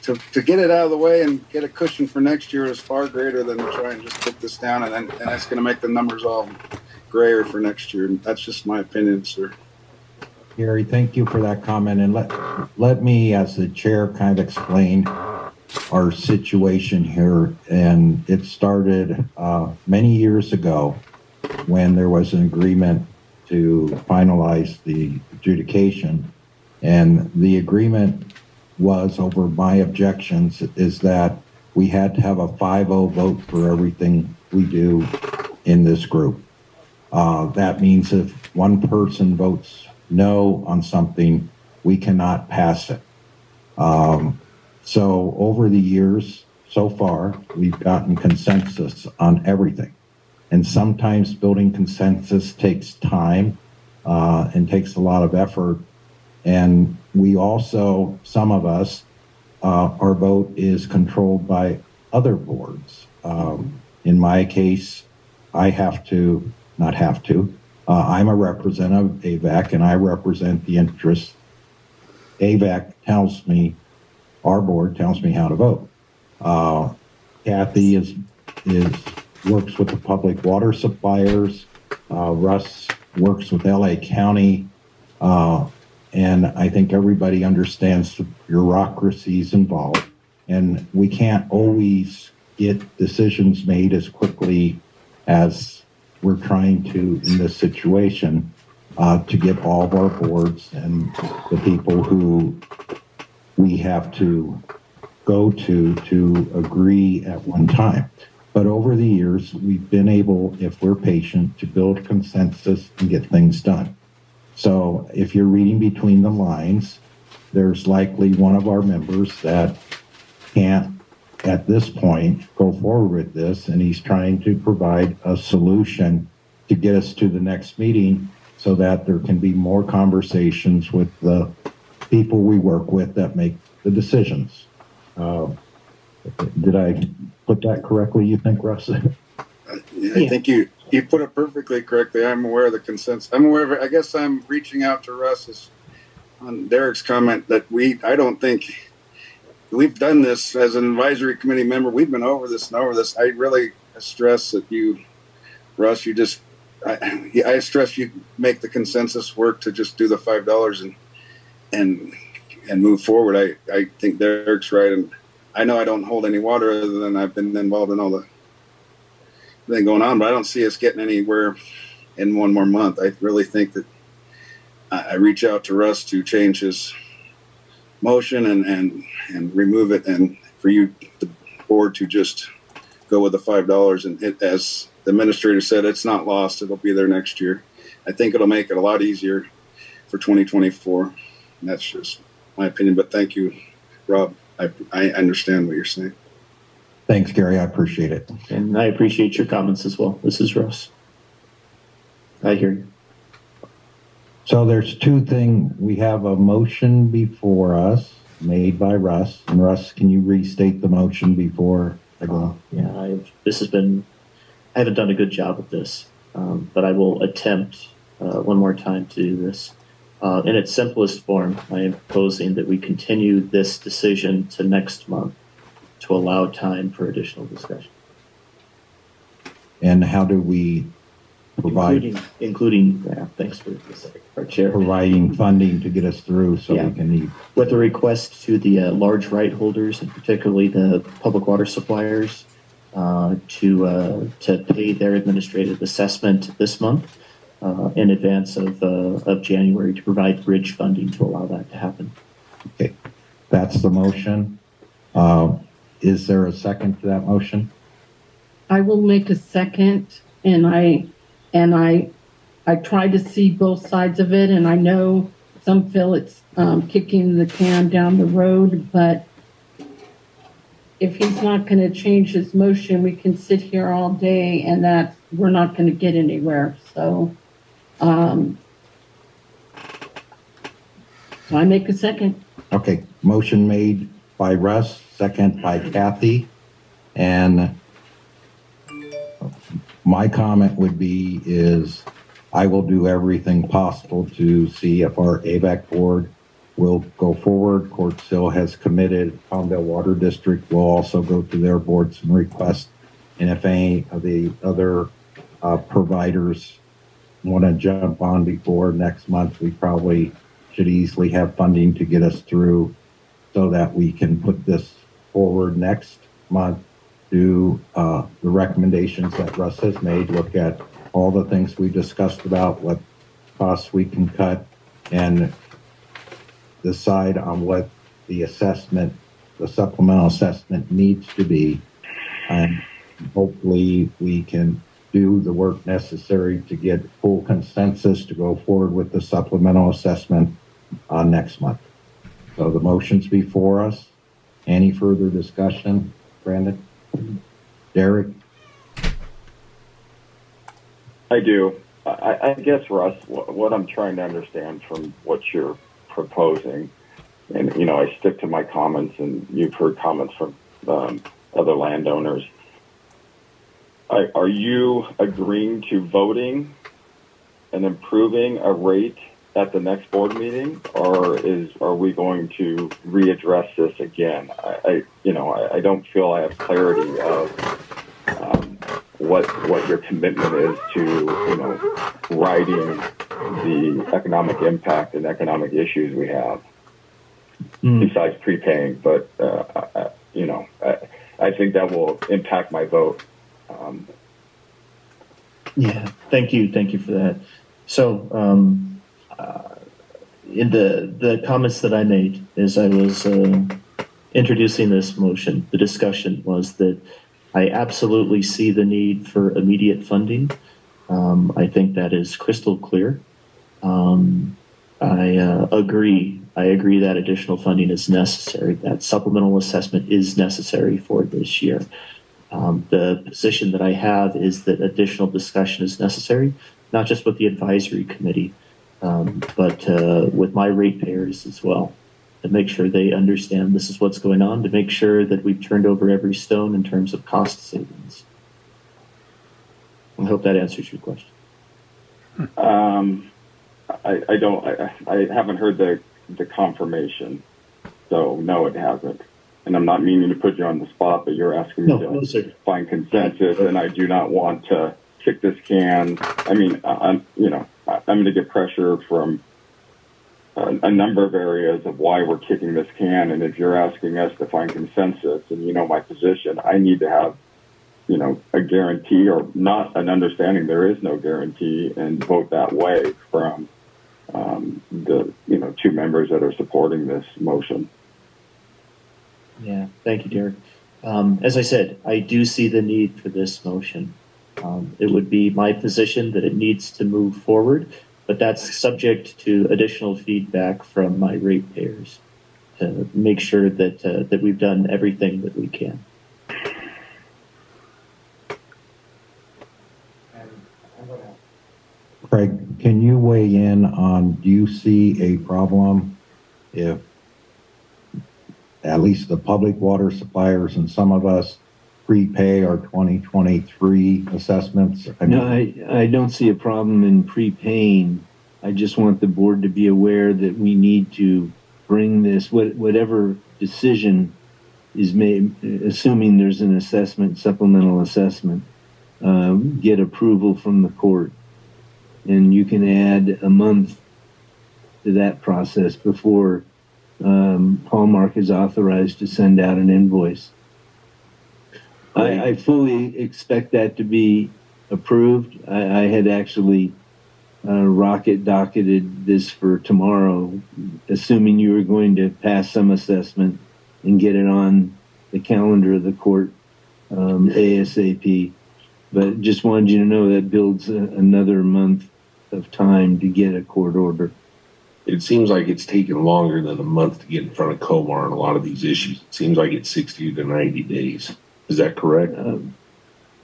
to get it out of the way and get a cushion for next year is far greater than to try and just put this down, and that's going to make the numbers all grayer for next year. And that's just my opinion, sir. Gary, thank you for that comment. And let me, as the chair, kind of explain our situation here. And it started many years ago when there was an agreement to finalize the adjudication. And the agreement was, over my objections, is that we had to have a 5-0 vote for everything we do in this group. That means if one person votes no on something, we cannot pass it. So over the years, so far, we've gotten consensus on everything. And sometimes building consensus takes time and takes a lot of effort. And we also, some of us, our vote is controlled by other boards. In my case, I'm a representative of AVAC, and I represent the interests. AVAC tells me, our board tells me how to vote. Kathy works with the public water suppliers. Russ works with LA County. And I think everybody understands the bureaucracies involved. And we can't always get decisions made as quickly as we're trying to in this situation to get all of our boards and the people who we have to go to agree at one time. But over the years, we've been able, if we're patient, to build consensus and get things done. So if you're reading between the lines, there's likely one of our members that can't, at this point, go forward with this, and he's trying to provide a solution to get us to the next meeting so that there can be more conversations with the people we work with that make the decisions. Did I put that correctly, you think, Russ? I think you put it perfectly correctly. I'm aware of the consensus. I'm aware of it. I guess I'm reaching out to Russ on Derek's comment that I don't think we've done this as an advisory committee member. We've been over this and over this. I really stress that Russ, I stress you make the consensus work to just do the $5 and move forward. I think Derek's right, and I know I don't hold any water other than I've been involved in all the thing going on, but I don't see us getting anywhere in one more month. I really think that I reach out to Russ to change his motion and remove it, and for you, the board, to just go with the $5. And as the administrator said, it's not lost. It'll be there next year. I think it'll make it a lot easier for 2024. And that's just my opinion, but thank you, Rob. I understand what you're saying. Thanks, Gary. I appreciate it. And I appreciate your comments as well. This is Russ. I hear you. So there's two things. We have a motion before us made by Russ. And Russ, can you restate the motion before I go? Yeah, I haven't done a good job with this, but I will attempt one more time to do this. In its simplest form, I am proposing that we continue this decision to next month to allow time for additional discussion. And how do we provide? Including thanks for our chair. Providing funding to get us through so we can eat. With a request to the large right holders, and particularly the public water suppliers, to pay their administrative assessment this month in advance of January, to provide bridge funding to allow that to happen. Okay, that's the motion. Is there a second to that motion? I will make a second, and I try to see both sides of it, and I know some feel it's kicking the can down the road, but if he's not going to change his motion, we can sit here all day, and we're not going to get anywhere. So, so I make a second. Okay, motion made by Russ, second by Kathy, and my comment would be is I will do everything possible to see if our AVAC board will go forward. Court still has committed. Palmdale Water District will also go to their boards and request. And if any of the other providers want to jump on before next month, we probably should easily have funding to get us through so that we can put this forward next month. Do the recommendations that Russ has made, look at all the things we discussed about, what costs we can cut, and decide on what the assessment, the supplemental assessment needs to be. And hopefully we can do the work necessary to get full consensus to go forward with the supplemental assessment next month. So the motion's before us. Any further discussion, Brandon? Derek? I do. I guess, Russ, what I'm trying to understand from what you're proposing, and, you know, I stick to my comments, and you've heard comments from other landowners. Are you agreeing to voting and improving a rate at the next board meeting, or are we going to readdress this again? I don't feel I have clarity of what your commitment is to, you know, righting the economic impact and economic issues we have, besides prepaying. But I think that will impact my vote. Yeah, thank you for that. So, in the comments that I made as I was introducing this motion, the discussion was that I absolutely see the need for immediate funding. I think that is crystal clear. I agree that additional funding is necessary. That supplemental assessment is necessary for this year. The position that I have is that additional discussion is necessary, not just with the advisory committee, but with my ratepayers as well, to make sure they understand this is what's going on, to make sure that we've turned over every stone in terms of cost savings. I hope that answers your question. I haven't heard the confirmation, so no, it hasn't. And I'm not meaning to put you on the spot, but you're asking me to find consensus, and I do not want to kick this can. I mean, I'm going to get pressure from a number of areas of why we're kicking this can. And if you're asking us to find consensus, and you know my position, I need to have, you know, a guarantee or not an understanding there is no guarantee, and vote that way from the, you know, two members that are supporting this motion. Yeah, thank you, Derek. As I said, I do see the need for this motion. It would be my position that it needs to move forward, but that's subject to additional feedback from my ratepayers to make sure that we've done everything that we can. Craig, can you weigh in on, do you see a problem if at least the public water suppliers and some of us prepay our 2023 assessments? No, I don't see a problem in prepaying. I just want the board to be aware that we need to bring this, whatever decision is made, assuming there's an assessment, supplemental assessment, get approval from the court. And you can add a month to that process before Hallmark is authorized to send out an invoice. I fully expect that to be approved. I had actually docketed this for tomorrow, assuming you were going to pass some assessment and get it on the calendar of the court ASAP. But just wanted you to know that builds another month of time to get a court order. It seems like it's taken longer than a month to get in front of Comar on a lot of these issues. It seems like it's 60 to 90 days. Is that correct?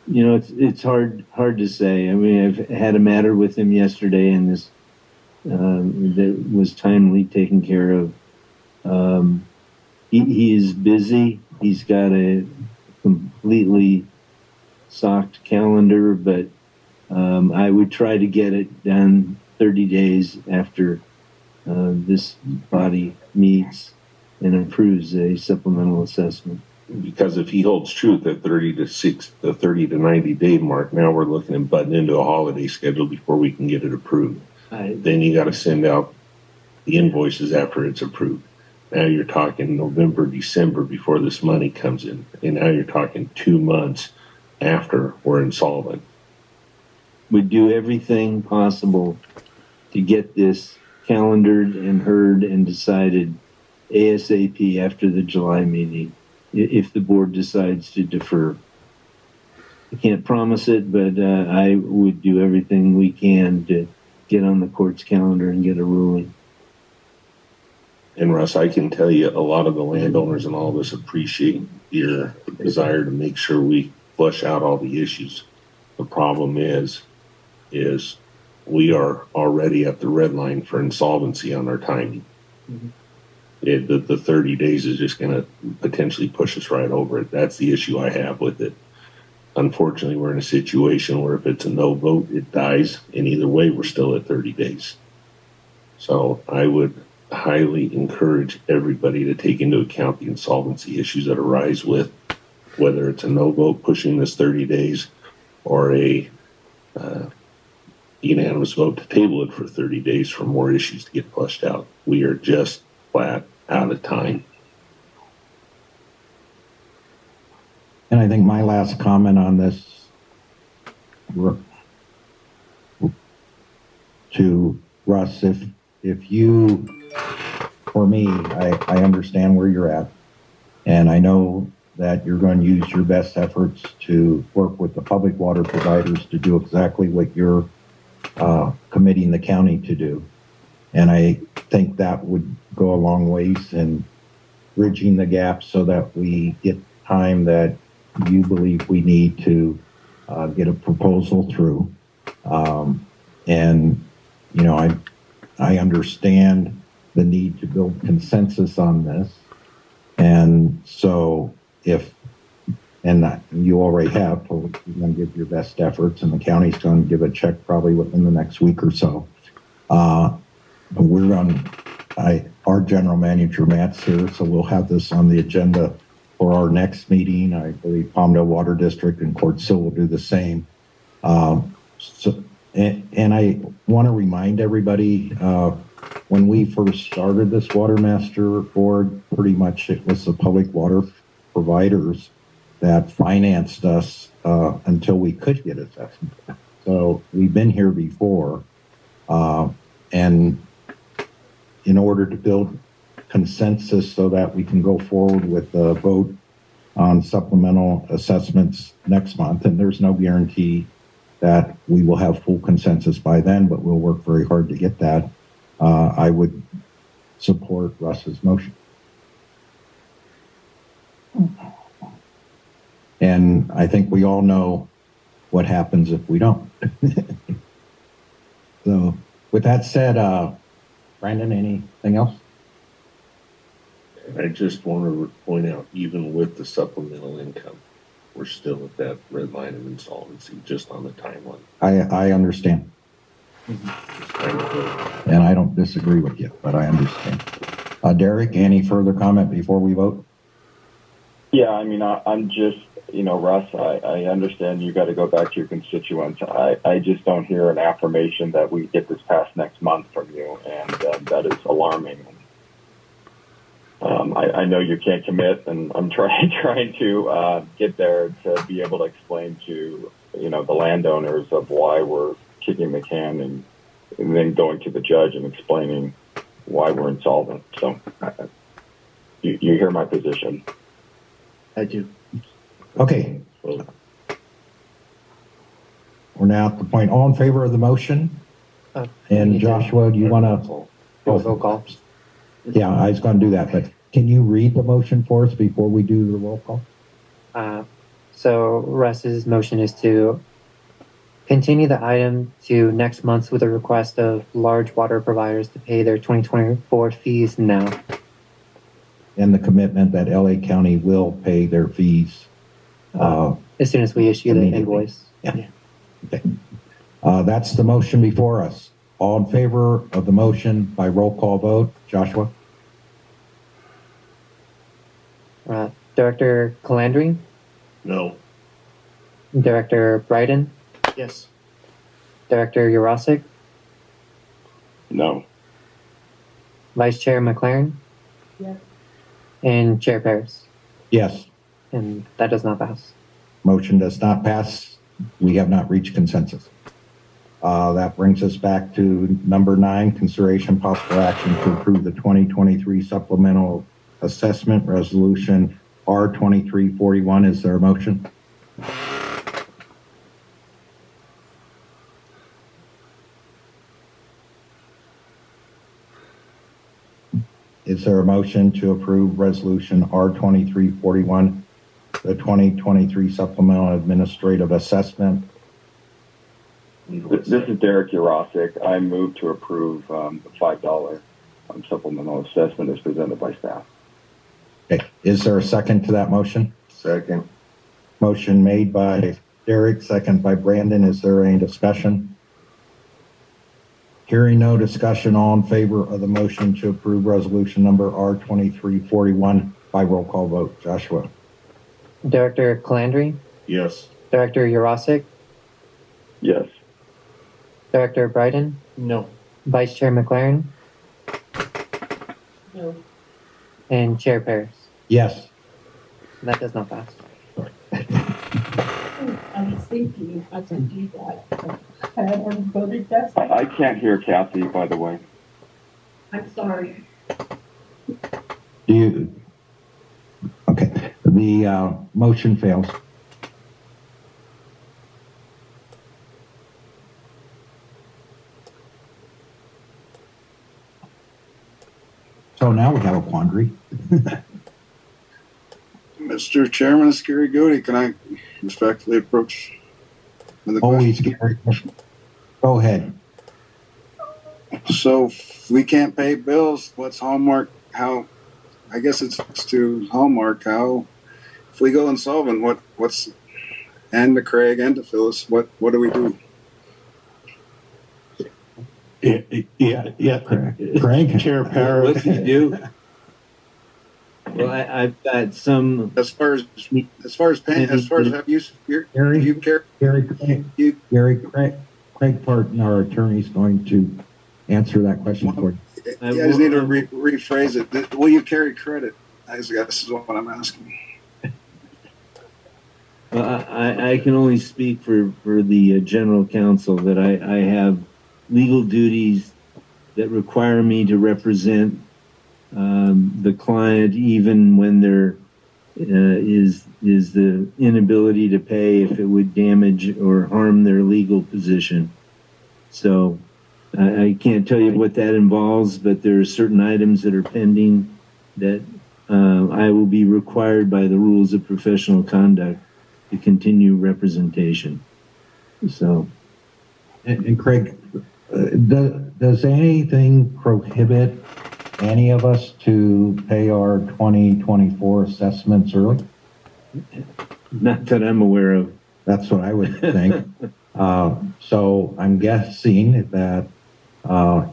You know, it's hard to say. I mean, I've had a matter with him yesterday, and this that was timely taken care of. He is busy. He's got a completely socked calendar, but I would try to get it done 30 days after this body meets and approves a supplemental assessment. Because if he holds true at the 30 to 90 day mark, now we're looking at butting into a holiday schedule before we can get it approved. Then you got to send out the invoices after it's approved. Now you're talking November, December before this money comes in. And now you're talking 2 months after we're insolvent. We do everything possible to get this calendared and heard and decided ASAP after the July meeting, if the board decides to defer. I can't promise it, but I would do everything we can to get on the court's calendar and get a ruling. And Russ, I can tell you a lot of the landowners and all of us appreciate your desire to make sure we flush out all the issues. The problem is we are already at the red line for insolvency on our timing. Mm-hmm. The 30 days is just going to potentially push us right over it. That's the issue I have with it. Unfortunately, we're in a situation where if it's a no vote, it dies. And either way, we're still at 30 days. So I would highly encourage everybody to take into account the insolvency issues that arise with whether it's a no vote pushing this 30 days or a unanimous vote to table it for 30 days for more issues to get flushed out. We are just flat out of time. And I think my last comment on this to Russ, if you, for me, I understand where you're at, and I know that you're going to use your best efforts to work with the public water providers to do exactly what you're committing the county to do. And I think that would go a long ways in bridging the gap so that we get time that you believe we need to get a proposal through. And, you know, I understand the need to build consensus on this. And so you already have told you're going to give your best efforts, and the county's going to give a check probably within the next week or so. Our general manager, Matt's here, so we'll have this on the agenda for our next meeting. I believe Palmdale Water District and Court Sill will do the same. And I want to remind everybody, when we first started this Watermaster board, pretty much it was the public water providers that financed us until we could get assessment. So we've been here before, and in order to build consensus so that we can go forward with the vote on supplemental assessments next month, and there's no guarantee that we will have full consensus by then, but we'll work very hard to get that. I would support Russ's motion. And I think we all know what happens if we don't. So with that said, Brandon, anything else? I just want to point out, even with the supplemental income, we're still at that red line of insolvency, just on the timeline. I understand. And I don't disagree with you, but I understand. Derek, any further comment before we vote? Yeah, I mean, I'm just, Russ, I understand you got to go back to your constituents. I just don't hear an affirmation that we get this passed next month from you, and that is alarming. I know you can't commit, and I'm trying to get there to be able to explain to, the landowners of why we're kicking the can and then going to the judge and explaining why we're insolvent. So you hear my position. I do. Okay. We're now at the point, all in favor of the motion? And Joshua, do you want to? Roll call. Yeah, I was going to do that, but can you read the motion for us before we do the roll call? So Russ's motion is to continue the item to next month with a request of large water providers to pay their 2024 fees now. And the commitment that LA County will pay their fees. As soon as we issue the invoice. Yeah. Okay. That's the motion before us. All in favor of the motion by roll call vote? Joshua? Director Calandri? No. Director Bryden? Yes. Director Urosic? No. Vice Chair McLaren? Yes. And Chair Paris? Yes. And that does not pass. Motion does not pass. We have not reached consensus. That brings us back to number 9, consideration possible action to approve the 2023 supplemental assessment resolution R2341. Is there a motion? Is there a motion to approve resolution R2341, the 2023 supplemental administrative assessment? This is Derek Urosic. I move to approve the $5 supplemental assessment as presented by staff. Okay. Is there a second to that motion? Second. Motion made by Derek, second by Brandon. Is there any discussion? Hearing no discussion, all in favor of the motion to approve resolution number R2341 by roll call vote. Joshua? Director Calandri? Yes. Director Urosic? Yes. Director Bryden? No. Vice Chair McLaren? No. And Chair Paris? Yes. That does not pass. I was thinking I could do that. I had already voted that. I can't hear Kathy, by the way. I'm sorry. Do you? Okay. The motion fails. So now we have a quandary. Mr. Chairman, it's Gary Goody. Can I respectfully approach the Always question? Gary. Go ahead. So if we can't pay bills, what's Hallmark? How? I guess it's to Hallmark. How? If we go insolvent, what's? And to Craig and to Phyllis, what do we do? Yeah. Craig? Chair Paris. What do you do? Well, I've got some. As far as paying, have you Craig Parton, our attorney, is going to answer that question for you. I just need to rephrase it. Will you carry credit? I guess is what I'm asking. Well, I can only speak for the general counsel that I have legal duties that require me to represent the client even when there is the inability to pay if it would damage or harm their legal position. So I can't tell you what that involves, but there are certain items that are pending that I will be required by the rules of professional conduct to continue representation. So, and Craig, does anything prohibit any of us to pay our 2024 assessments early? not that I'm aware of. That's what I would think. So I'm guessing that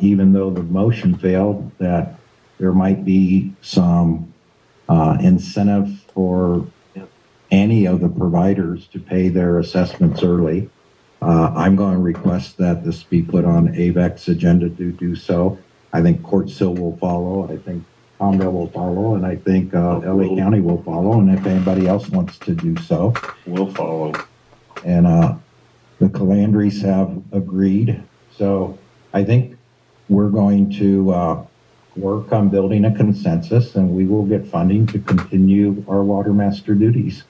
even though the motion failed, that there might be some incentive for any of the providers to pay their assessments early. I'm going to request that this be put on AVEC's agenda to do so. I think Court Sill will follow. I think Palmdale will follow, and I think LA County will follow. And if anybody else wants to do so, We'll follow. and the Calandris have agreed. So I think we're going to work on building a consensus, and we will get funding to continue our Watermaster duties.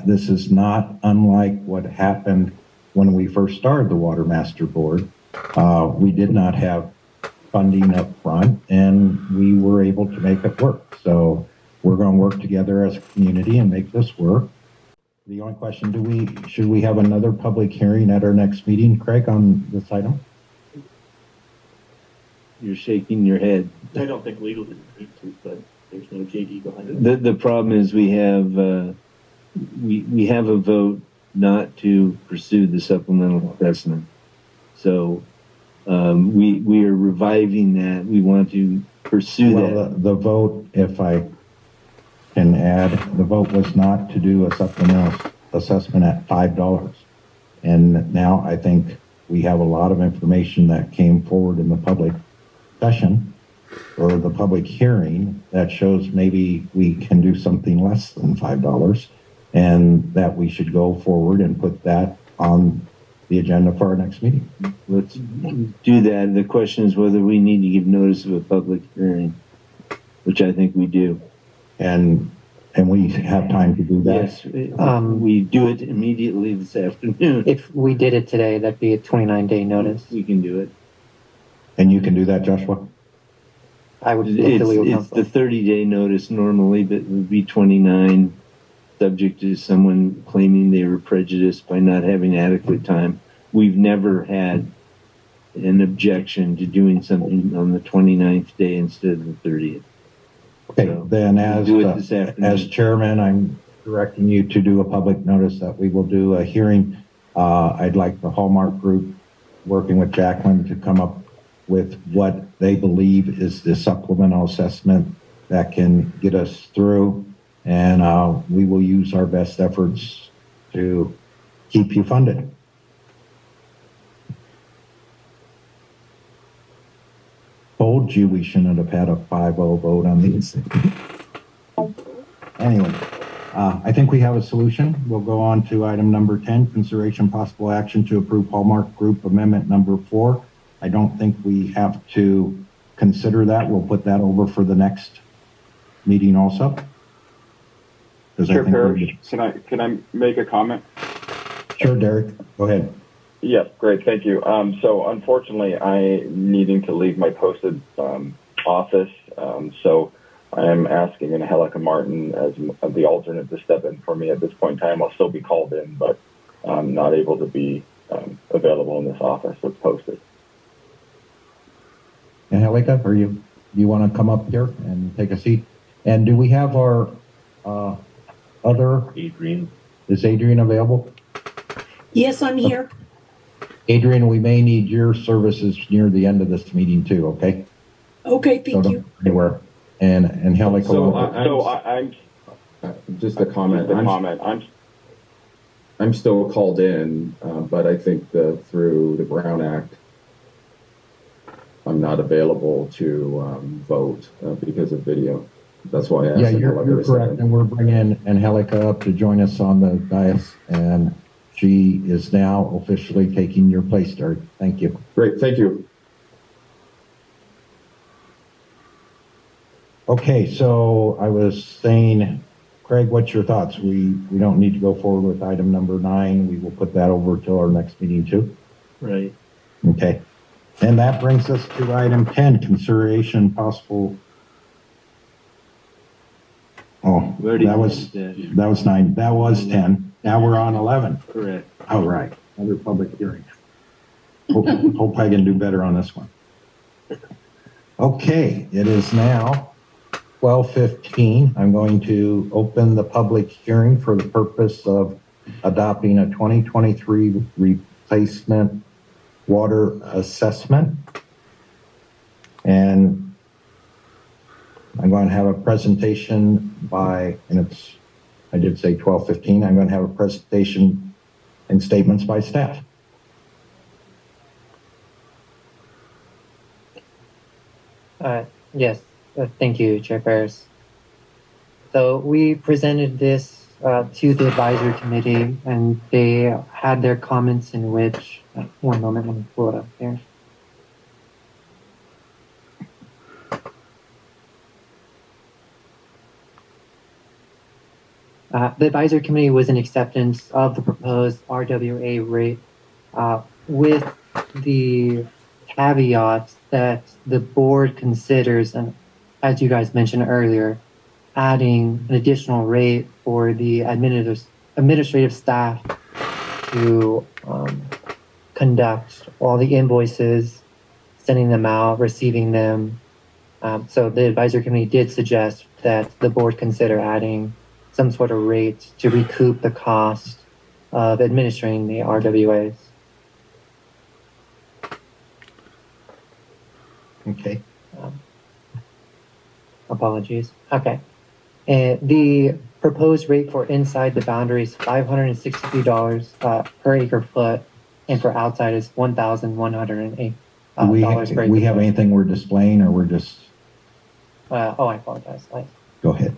This is not unlike what happened when we first started the Watermaster Board. We did not have funding up front, and we were able to make it work. So we're going to work together as a community and make this work. The only question, should we have another public hearing at our next meeting, Craig, on this item? You're shaking your head. I don't think legally we need to, but there's no JD behind it. The problem is we have a vote not to pursue the supplemental assessment. So we are reviving that. We want to pursue that. The vote, if I can add, the vote was not to do a supplemental assessment at $5. And now I think we have a lot of information that came forward in the public session or the public hearing that shows maybe we can do something less than $5, and that we should go forward and put that on the agenda for our next meeting. Let's do that. The question is whether we need to give notice of a public hearing, which I think we do. And we have time to do that? Yes, we do it immediately this afternoon. If we did it today, that'd be a 29-day notice. We can do it. And you can do that, Joshua? I would. It's the 30-day notice normally, but it would be 29, subject to someone claiming they were prejudiced by not having adequate time. We've never had an objection to doing something on the 29th day instead of the 30th. Okay, so then as chairman, I'm directing you to do a public notice that we will do a hearing. I'd like the Hallmark Group, working with Jacqueline, to come up with what they believe is the supplemental assessment that can get us through. And we will use our best efforts to keep you funded. Told you we shouldn't have had a 5-0 vote on these. Anyway, I think we have a solution. We'll go on to item number 10, consideration possible action to approve Hallmark Group Amendment number 4. I don't think we have to consider that. We'll put that over for the next meeting also. Chair Parrish, can I make a comment? Sure, Derek, go ahead. Yeah, great, thank you. So unfortunately, I'm needing to leave my posted office, so I am asking Angelica Martin as the alternate to step in for me at this point in time. I'll still be called in, but I'm not able to be available in this office that's posted. Angelica, do you want to come up here and take a seat? And do we have our other Adrian? Is Adrian available? Yes, I'm here. Adrian, we may need your services near the end of this meeting too, okay? Okay, thank you. Anywhere. And Angelica. I'm just a comment. I'm still called in, but I think through the Brown Act, I'm not available to vote because of video. That's why I asked. Yeah, you're correct. And we're bringing Angelica up to join us on the dais, and she is now officially taking your place, Derek. Thank you. Great, thank you. Okay, so I was saying, Craig, what's your thoughts? We don't need to go forward with item number 9. We will put that over till our next meeting too. Right. Okay. And that brings us to item 10, consideration possible. Oh, that was 9. That was 10. Now we're on 11. Correct. All right. Another public hearing. Hope I can do better on this one. Okay, it is now 12:15. I'm going to open the public hearing for the purpose of adopting a 2023 replacement water assessment. And I'm going to have a presentation I did say 12:15. I'm going to have a presentation and statements by staff. Yes, thank you, Chair Ferris. So we presented this to the advisory committee, and they had their comments in which, one moment, let me pull it up here. The advisory committee was in acceptance of the proposed RWA rate with the caveat that the board considers, and as you guys mentioned earlier, adding an additional rate for the administrative staff to conduct all the invoices, sending them out, receiving them. So the advisory committee did suggest that the board consider adding some sort of rate to recoup the cost of administering the RWAs. Okay. Apologies. Okay. The proposed rate for inside the boundary is $563 per acre foot, and for outside is $1,108 Do we, per acre we have foot. anything we're displaying, or we're just, I apologize. go ahead.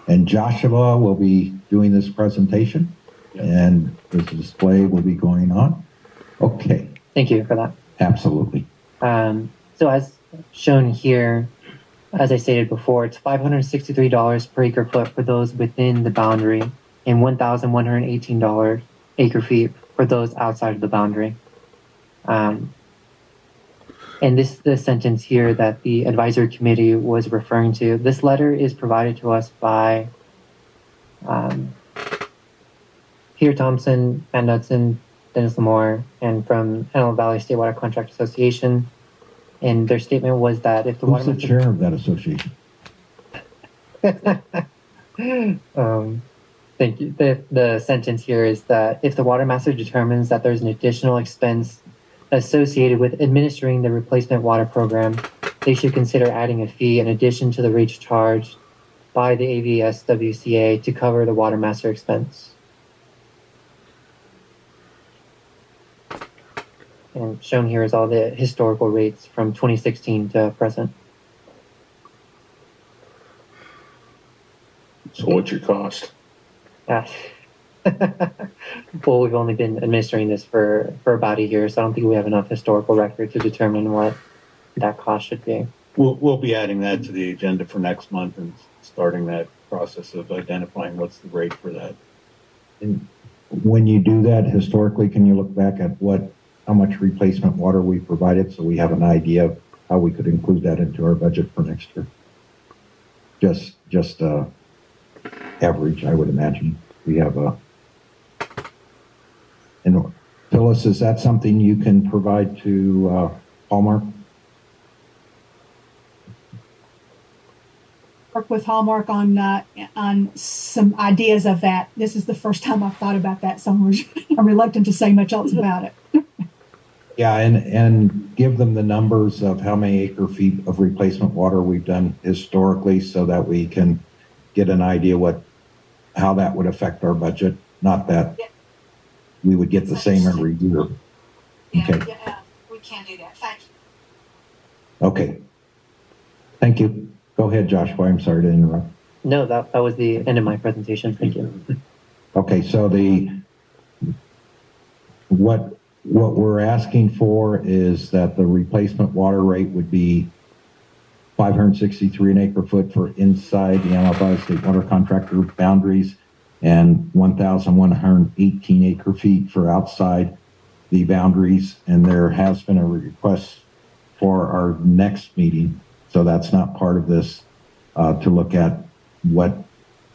And Joshua will be doing this presentation, and this display will be going on. Okay. Thank you for that. Absolutely. So as shown here, as I stated before, it's $563 per acre foot for those within the boundary and $1,118 acre feet for those outside of the boundary. And this is the sentence here that the advisory committee was referring to. This letter is provided to us by Peter Thompson, Ann Knudsen, Dennis Lamore, and from Antelope Valley State Water Contract Association. And their statement was that if the Who's the Watermaster... chair of that association? Thank you. The sentence here is that if the Watermaster determines that there's an additional expense associated with administering the replacement water program, they should consider adding a fee in addition to the rates charged by the AVSWCA to cover the Watermaster expense. And shown here is all the historical rates from 2016 to present. So what's your cost? Yeah. Well, we've only been administering this for about a year, so I don't think we have enough historical record to determine what that cost should be. We'll be adding that to the agenda for next month and starting that process of identifying what's the rate for that. And when you do that historically, can you look back at how much replacement water we provided, so we have an idea of how we could include that into our budget for next year? Just average, I would imagine. We have and Phyllis, is that something you can provide to Hallmark? Work with Hallmark on some ideas of that. This is the first time I've thought about that, so I'm reluctant to say much else about it. Yeah, and give them the numbers of how many acre feet of replacement water we've done historically, so that we can get an idea how that would affect our budget. Not that we would get the same every year. Okay. Yeah, we can do that. Thank you. Okay. Thank you. Go ahead, Joshua. I'm sorry to interrupt. No, that was the end of my presentation. Thank you. Okay, so what we're asking for is that the replacement water rate would be $563 an acre foot for inside the Antelope Valley State Water Contractor boundaries, and 1,118 acre feet for outside the boundaries. And there has been a request for our next meeting, so that's not part of this, to look at what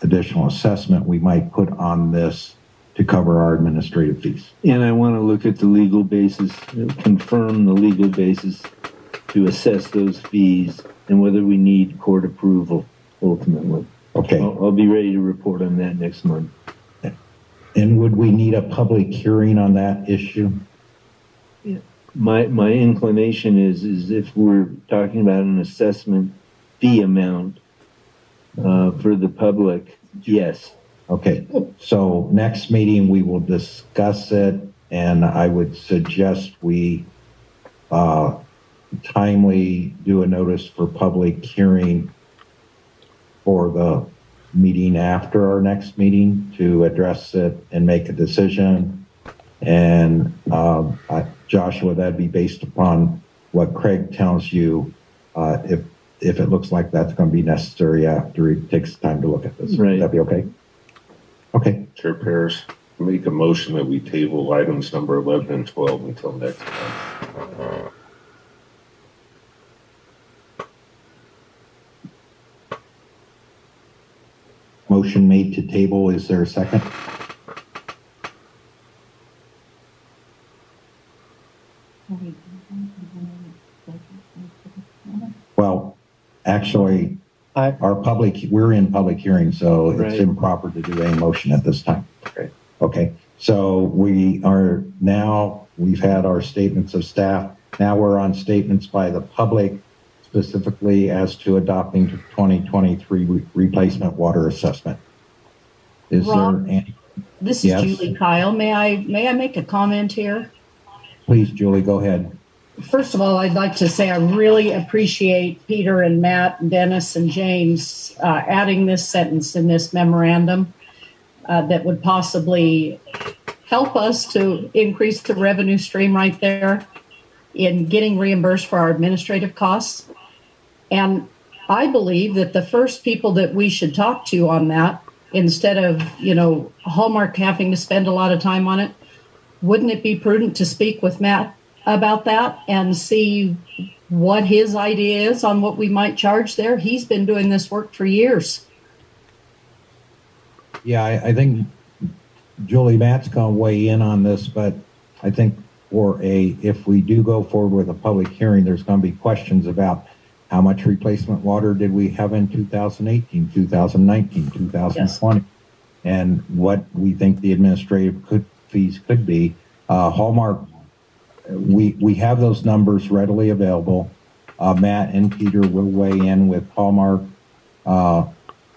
additional assessment we might put on this to cover our administrative fees. And I want to look at the legal basis, confirm the legal basis to assess those fees and whether we need court approval ultimately. Okay. I'll be ready to report on that next month. And would we need a public hearing on that issue? My inclination is if we're talking about an assessment fee amount for the public, yes. Okay, so next meeting we will discuss it, and I would suggest we timely do a notice for public hearing for the meeting after our next meeting to address it and make a decision. And Joshua, that'd be based upon what Craig tells you. If if it looks like that's going to be necessary after he takes time to look at this. Right. Would that be okay? Okay. Chair Paris, make a motion that we table items number 11 and 12 until next month. Motion made to table. Is there a second? Well, actually, we're in public hearing, so Right. it's improper to do a motion at this time. Okay. So we've had our statements of staff. Now we're on statements by the public, specifically as to adopting 2023 replacement water assessment. Is Ron, there any? This is Yes. Julie Kyle. May I make a comment here? Please, Julie, go ahead. First of all, I'd like to say I really appreciate Peter and Matt and Dennis and James adding this sentence in this memorandum that would possibly help us to increase the revenue stream right there in getting reimbursed for our administrative costs. And I believe that the first people that we should talk to on that, instead of, Hallmark having to spend a lot of time on it, wouldn't it be prudent to speak with Matt about that and see what his idea is on what we might charge there? He's been doing this work for years. Yeah, I think Julie, Matt's going to weigh in on this, but I think if we do go forward with a public hearing, there's going to be questions about how much replacement water did we have in 2018, 2019, 2020, and what we think the administrative fees could be. Hallmark, we have those numbers readily available. Matt and Peter will weigh in with Hallmark,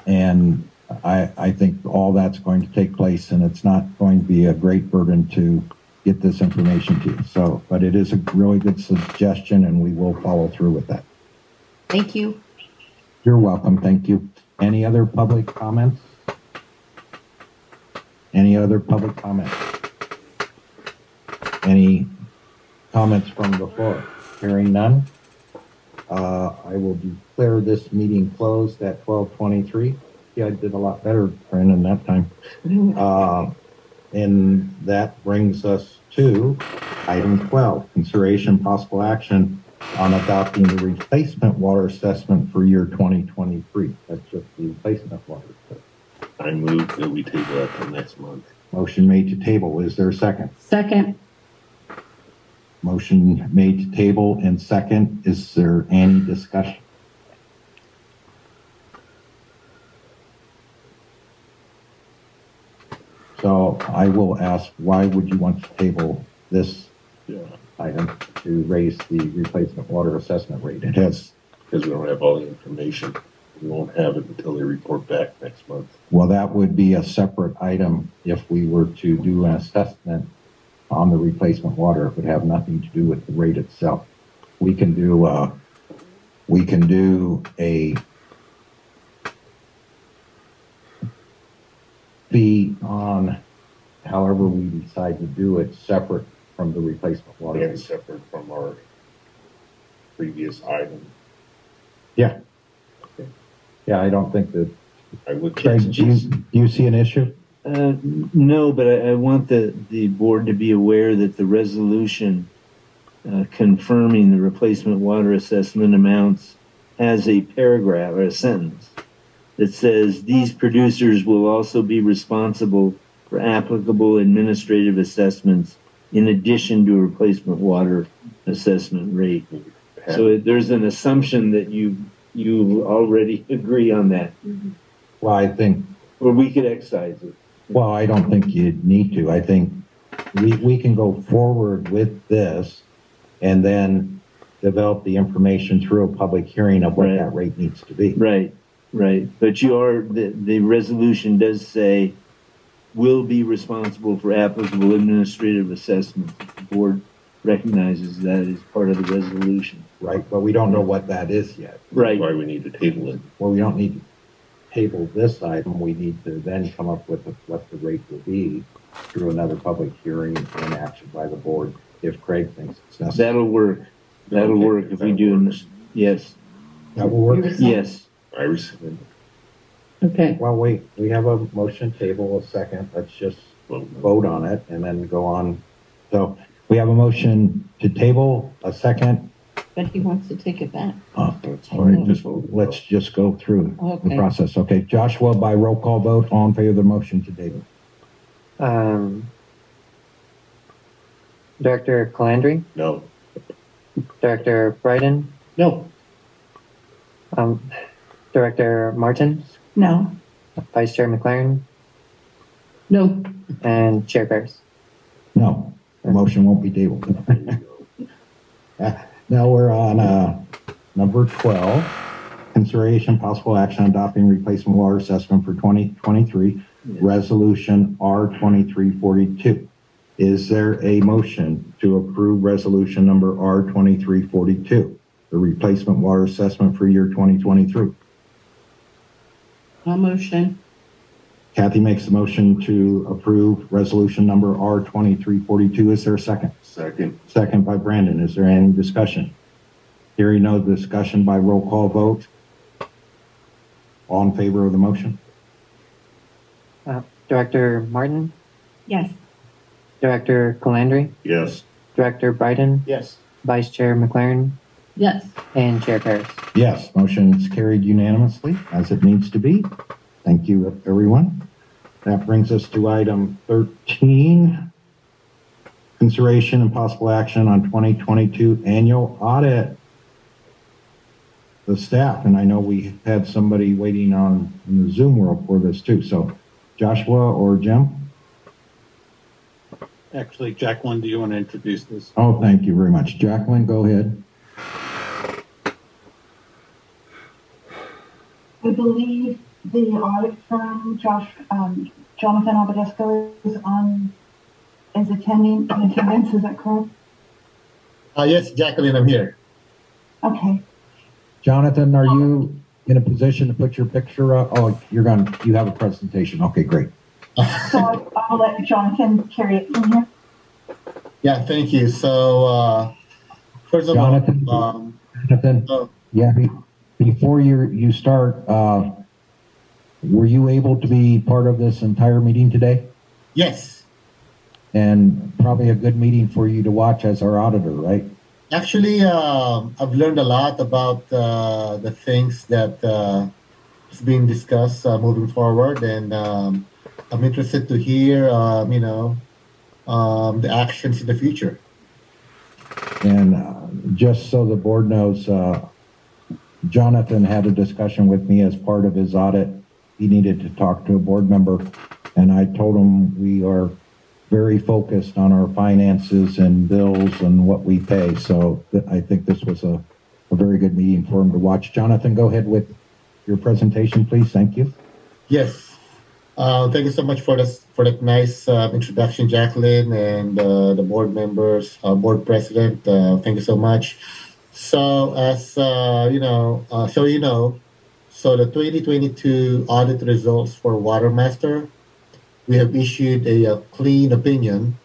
and I think all that's going to take place, and it's not going to be a great burden to get this information to you. So, but it is a really good suggestion, and we will follow through with that. Thank you. You're welcome. Thank you. Any other public comments? Any other public comments? Any comments from the floor? Hearing none, I will declare this meeting closed at 12:23. Yeah, I did a lot better, Brandon, that time. And that brings us to item 12, consideration possible action on adopting the replacement water assessment for year 2023. That's just the replacement water assessment. I move that we table that till next month. Motion made to table. Is there a second? Second. Motion made to table and second. Is there any discussion? So I will ask, why would you want to table this item to raise the replacement water assessment rate? It has, Because we don't have all the information. We won't have it until they report back next month. well, that would be a separate item if we were to do an assessment on the replacement water. It would have nothing to do with the rate itself. We can do a fee on however we decide to do it, separate from the replacement water. And separate from our previous item. Yeah. Yeah, I don't think that. I would. Craig, do you see an issue? No, but I want the board to be aware that the resolution confirming the replacement water assessment amounts has a paragraph or a sentence that says these producers will also be responsible for applicable administrative assessments in addition to a replacement water assessment rate. So there's an assumption that you already agree on that. Well, I think. Or we could excise it. Well, I don't think you need to. I think we can go forward with this and then develop the information through a public hearing of what that rate needs to be. Right. But the resolution does say will be responsible for applicable administrative assessments. The board recognizes that as part of the resolution. Right, but we don't know what that is yet. Right. That's why we need to table it. Well, we don't need to table this item. We need to then come up with what the rate will be through another public hearing and action by the board if Craig thinks it's necessary. That'll work. That'll work if we do. Yes. That will work. Yes. I rescind. Okay. Well, wait, we have a motion table, a second. Let's just vote on it and then go on. So we have a motion to table, a second. But he wants to take it back. That's fine. Let's just go through the Okay. process. Okay, Joshua, by roll call vote, all in favor of the motion to table. Director Calandri, No. Director Bryden, No. Director Martin, No. Vice Chair McLaren, No. and Chair Paris. No, the motion won't be tabled. Now we're on number 12, consideration possible action on adopting replacement water assessment for 2023, resolution R2342. Is there a motion to approve resolution number R2342, the replacement water assessment for year 2023? I'll motion. Kathy makes the motion to approve resolution number R2342. Is there a second? Second. Second by Brandon. Is there any discussion? Hearing no discussion, by roll call vote. All in favor of the motion? Director Martin, Yes. Director Calandri, Yes. Director Bryden, Yes. Vice Chair McLaren, Yes. and Chair Paris. Yes, motion is carried unanimously as it needs to be. Thank you, everyone. That brings us to item 13, consideration and possible action on 2022 annual audit. The staff, and I know we had somebody waiting on in the Zoom world for this too. So Joshua or Jim? Actually, Jacqueline, do you want to introduce this? Oh, thank you very much. Jacqueline, go ahead. I believe the audit firm, Jonathan Obadesco is attending in attendance. Is that correct? Yes, Jacqueline, I'm here. Okay. Jonathan, are you in a position to put your picture up? Oh, you have a presentation. Okay, great. So I'll let Jonathan carry it from here. Yeah, thank you. So, first of Jonathan, all, yeah, before you start, were you able to be part of this entire meeting today? yes, And probably a good meeting for you to watch as our auditor, right? actually, I've learned a lot about the things that is being discussed moving forward, and I'm interested to hear, the actions in the future. And just so the board knows, Jonathan had a discussion with me as part of his audit. He needed to talk to a board member, and I told him we are very focused on our finances and bills and what we pay. So I think this was a very good meeting for him to watch. Jonathan, go ahead with your presentation, please. Thank you. Yes. Thank you so much for that nice introduction, Jacqueline, and the board members, board president. Thank you so much. So as so the 2022 audit results for Watermaster, we have issued a clean opinion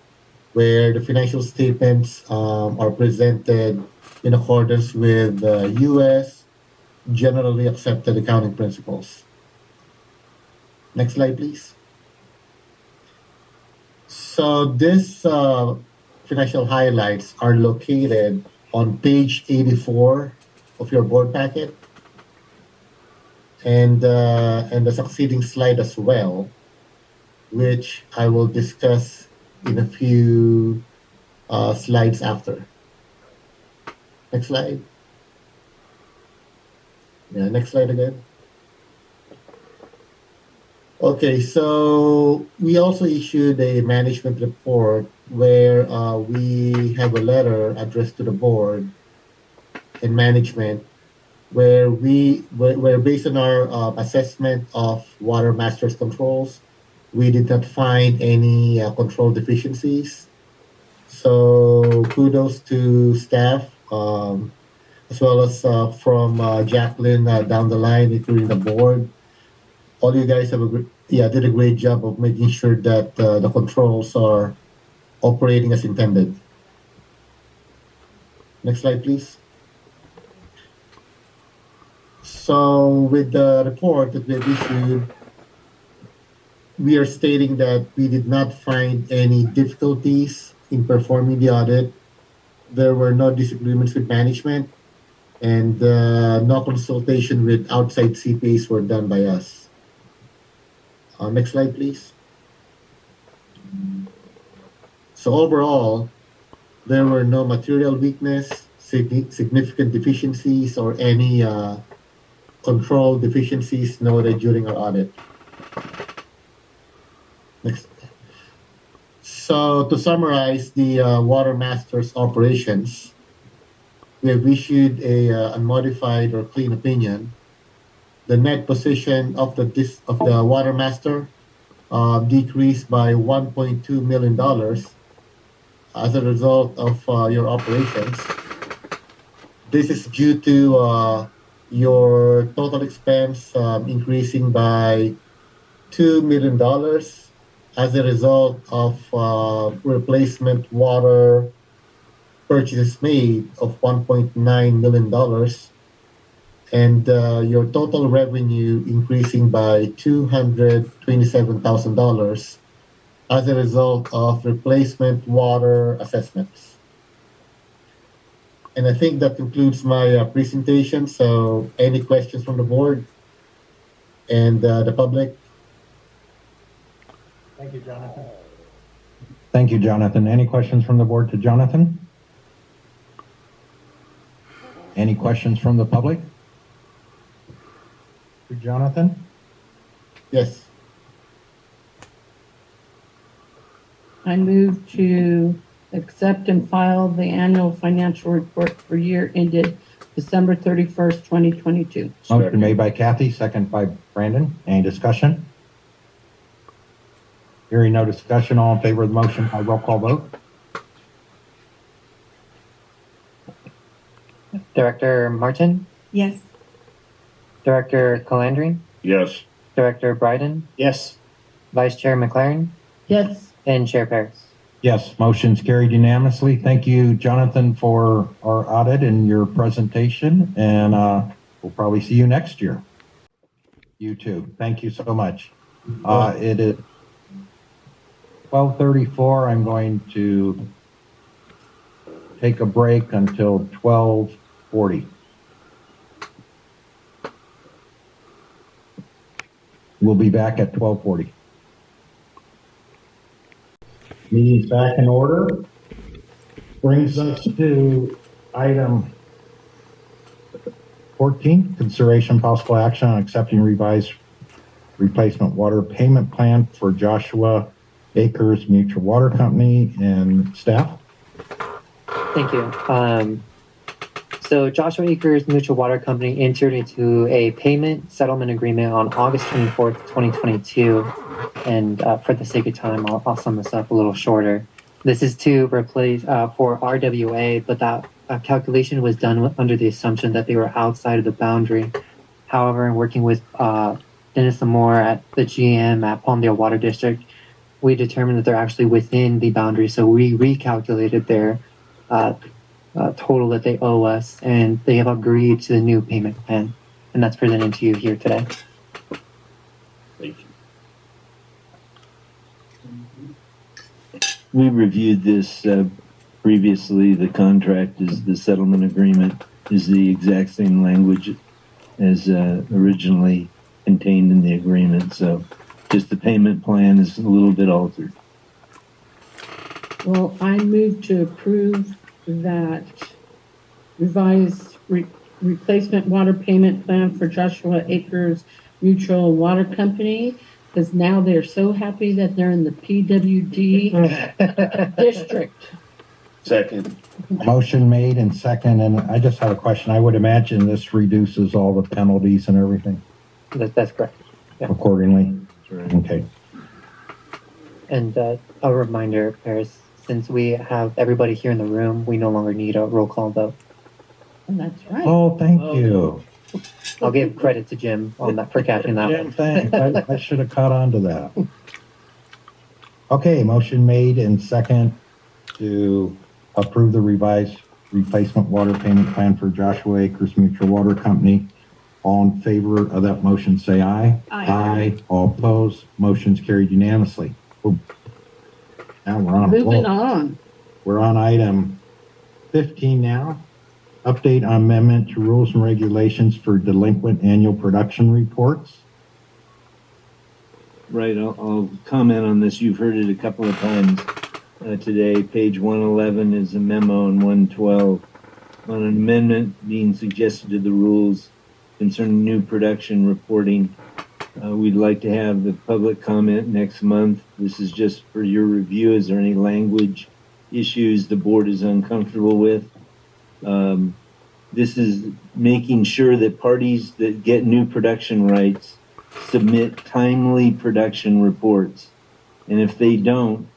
where the financial statements are presented in accordance with U.S. generally accepted accounting principles. Next slide, please. So this financial highlights are located on page 84 of your board packet, and the succeeding slide as well, which I will discuss in a few slides after. Next slide. Yeah, next slide again. Okay, so we also issued a management report where we have a letter addressed to the board and management where based on our assessment of Watermaster's controls, we did not find any control deficiencies. So kudos to staff, as well as from Jacqueline down the line, including the board. All you guys did a great job of making sure that the controls are operating as intended. Next slide, please. So with the report that we've issued, we are stating that we did not find any difficulties in performing the audit. There were no disagreements with management, and no consultation with outside CPAs were done by us. Next slide, please. So overall, there were no material weakness, significant deficiencies, or any control deficiencies noted during our audit. Next. So to summarize the Watermaster's operations, we have issued a unmodified or clean opinion. The net position of the Watermaster decreased by $1.2 million as a result of your operations. This is due to your total expense increasing by $2 million as a result of replacement water purchases made of $1.9 million, and your total revenue increasing by $227,000 as a result of replacement water assessments. And I think that concludes my presentation. So any questions from the board and the public? Thank you, Jonathan. Thank you, Jonathan. Any questions from the board to Jonathan? Any questions from the public? To Jonathan? Yes. I move to accept and file the annual financial report for year ended December 31st, 2022. Motion made by Kathy, second by Brandon. Any discussion? Hearing no discussion, all in favor of the motion by roll call vote. Director Martin, Yes. Director Calandri, Yes. Director Bryden, Yes. Vice Chair McLaren, Yes. and Chair Paris. Yes, motion's carried unanimously. Thank you, Jonathan, for our audit and your presentation, and we'll probably see you next year. You too. Thank you so much. It is 12:34. I'm going to take a break until 12:40. We'll be back at 12:40. Meeting's back in order. Brings us to item 14, consideration possible action on accepting revised replacement water payment plan for Joshua Acres Mutual Water Company and staff. Thank you. So Joshua Acres Mutual Water Company entered into a payment settlement agreement on August 24th, 2022. And for the sake of time, I'll sum this up a little shorter. This is to replace for RWA, but that calculation was done under the assumption that they were outside of the boundary. However, in working with Dennis Amore at the GM at Palmdale Water District, we determined that they're actually within the boundary. So we recalculated their total that they owe us, and they have agreed to the new payment plan. And that's presented to you here today. Thank you. We reviewed this previously. The contract is the settlement agreement is the exact same language as originally contained in the agreement. So just the payment plan is a little bit altered. Well, I move to approve that revised replacement water payment plan for Joshua Acres Mutual Water Company, because now they're so happy that they're in the PWD district. Second. Motion made and second, and I just have a question. I would imagine this reduces all the penalties and everything That's correct. Yeah. accordingly. Right. Okay. And a reminder, Paris, since we have everybody here in the room, we no longer need a roll call vote. And that's right. Oh, thank you. I'll give credit to Jim on that for catching that Jim, one. thanks. I should have caught on to that. Okay, motion made and second to approve the revised replacement water payment plan for Joshua Acres Mutual Water Company. All in favor of that motion, say aye. Aye. All opposed, motion's carried unanimously. Boom. Now we're on a Moving roll. on. We're on item 15 now. Update on amendment to rules and regulations for delinquent annual production reports. Right, I'll comment on this. You've heard it a couple of times today. Page 111 is a memo on 112 on an amendment being suggested to the rules concerning new production reporting. We'd like to have the public comment next month. This is just for your review. Is there any language issues the board is uncomfortable with? This is making sure that parties that get new production rights submit timely production reports. And if they don't,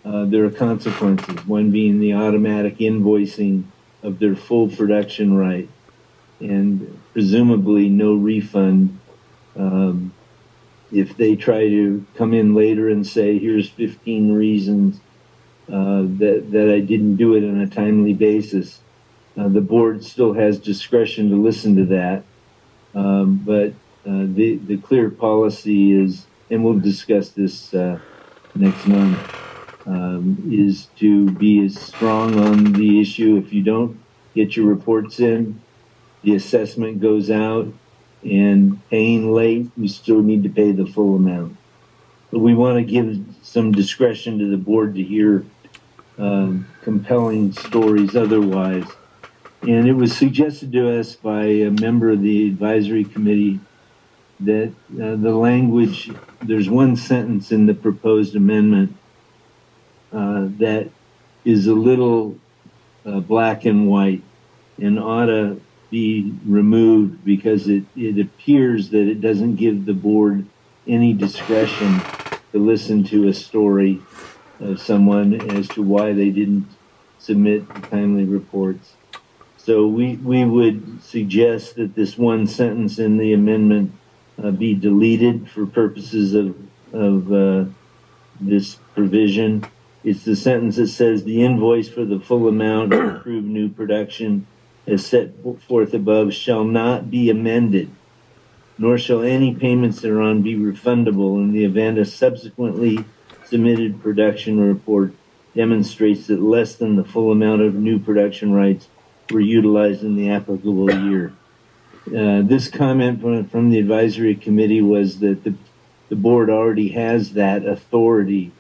there are consequences, one being the automatic invoicing of their full production right, and presumably no refund if they try to come in later and say, here's 15 reasons that I didn't do it on a timely basis. The board still has discretion to listen to that, but the clear policy is, and we'll discuss this next month, is to be as strong on the issue. If you don't get your reports in, the assessment goes out, and paying late, you still need to pay the full amount. But we want to give some discretion to the board to hear compelling stories otherwise. And it was suggested to us by a member of the advisory committee that the language, there's one sentence in the proposed amendment that is a little black and white and ought to be removed because it appears that it doesn't give the board any discretion to listen to a story of someone as to why they didn't submit timely reports. So we would suggest that this one sentence in the amendment be deleted for purposes of this provision. It's the sentence that says the invoice for the full amount of approved new production as set forth above shall not be amended, nor shall any payments thereon be refundable in the event a subsequently submitted production report demonstrates that less than the full amount of new production rights were utilized in the applicable year. This comment from the advisory committee was that the board already has that authority.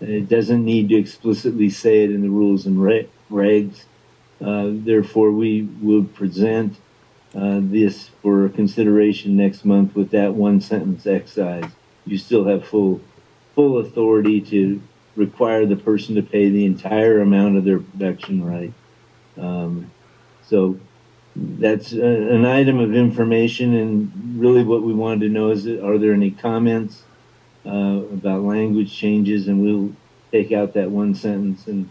It doesn't need to explicitly say it in the rules and regs. Therefore, we will present this for consideration next month with that one sentence excised. You still have full authority to require the person to pay the entire amount of their production right. So that's an item of information, and really what we wanted to know is, are there any comments about language changes, and we'll take out that one sentence and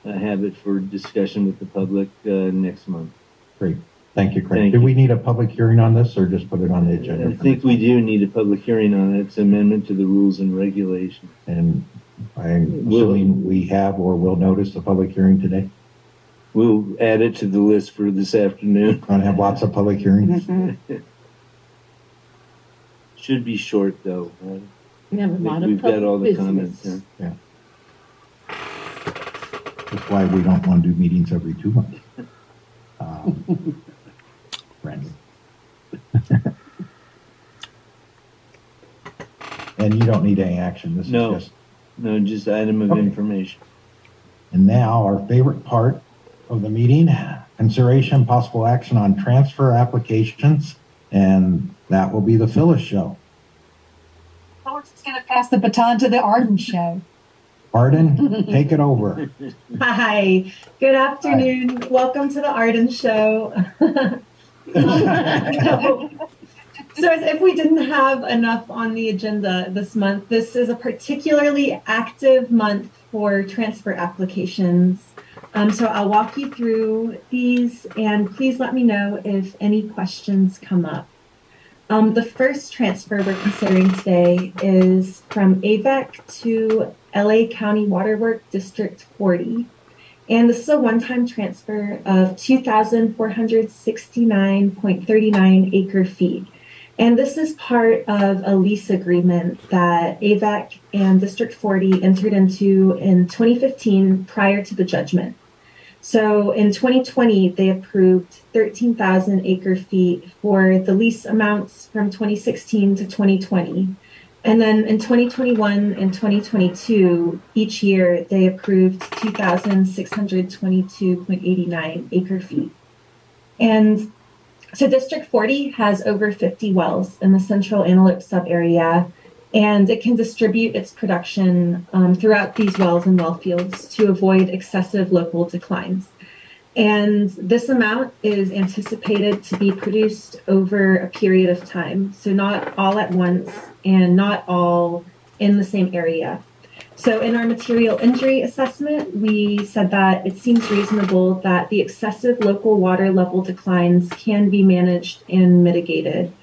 have it for discussion with the public next month. Great. Thank you, Craig. Do we need a public hearing on this or just put it on the agenda? I think we do need a public hearing on it. It's amendment to the rules and regulations. And I'm assuming we have or will notice the public hearing today? We'll add it to the list for this afternoon. Going to have lots of public hearings? Should be short, though. Right? We have a lot of We've got all the business. comments there. Yeah. That's why we don't want to do meetings every 2 months. Randy. And you don't need any action. This is just... No, just item of information. And now our favorite part of the meeting, consideration, possible action on transfer applications, and that will be the Phyllis Show. We're just going to pass the baton to the Arden Show. Arden, take it over. Hi, good afternoon. Hi. Welcome to the Arden Show. So as if we didn't have enough on the agenda this month, this is a particularly active month for transfer applications. So I'll walk you through these, and please let me know if any questions come up. The first transfer we're considering today is from AVEC to LA County Waterworks District 40. And this is a one-time transfer of 2,469.39 acre feet. And this is part of a lease agreement that AVEC and District 40 entered into in 2015 prior to the judgment. So in 2020, they approved 13,000 acre feet for the lease amounts from 2016 to 2020. And then in 2021 and 2022, each year they approved 2,622.89 acre feet. And so District 40 has over 50 wells in the Central Antelope subarea, and it can distribute its production throughout these wells and well fields to avoid excessive local declines. And this amount is anticipated to be produced over a period of time, so not all at once and not all in the same area. So in our material injury assessment, we said that it seems reasonable that the excessive local water level declines can be managed and mitigated.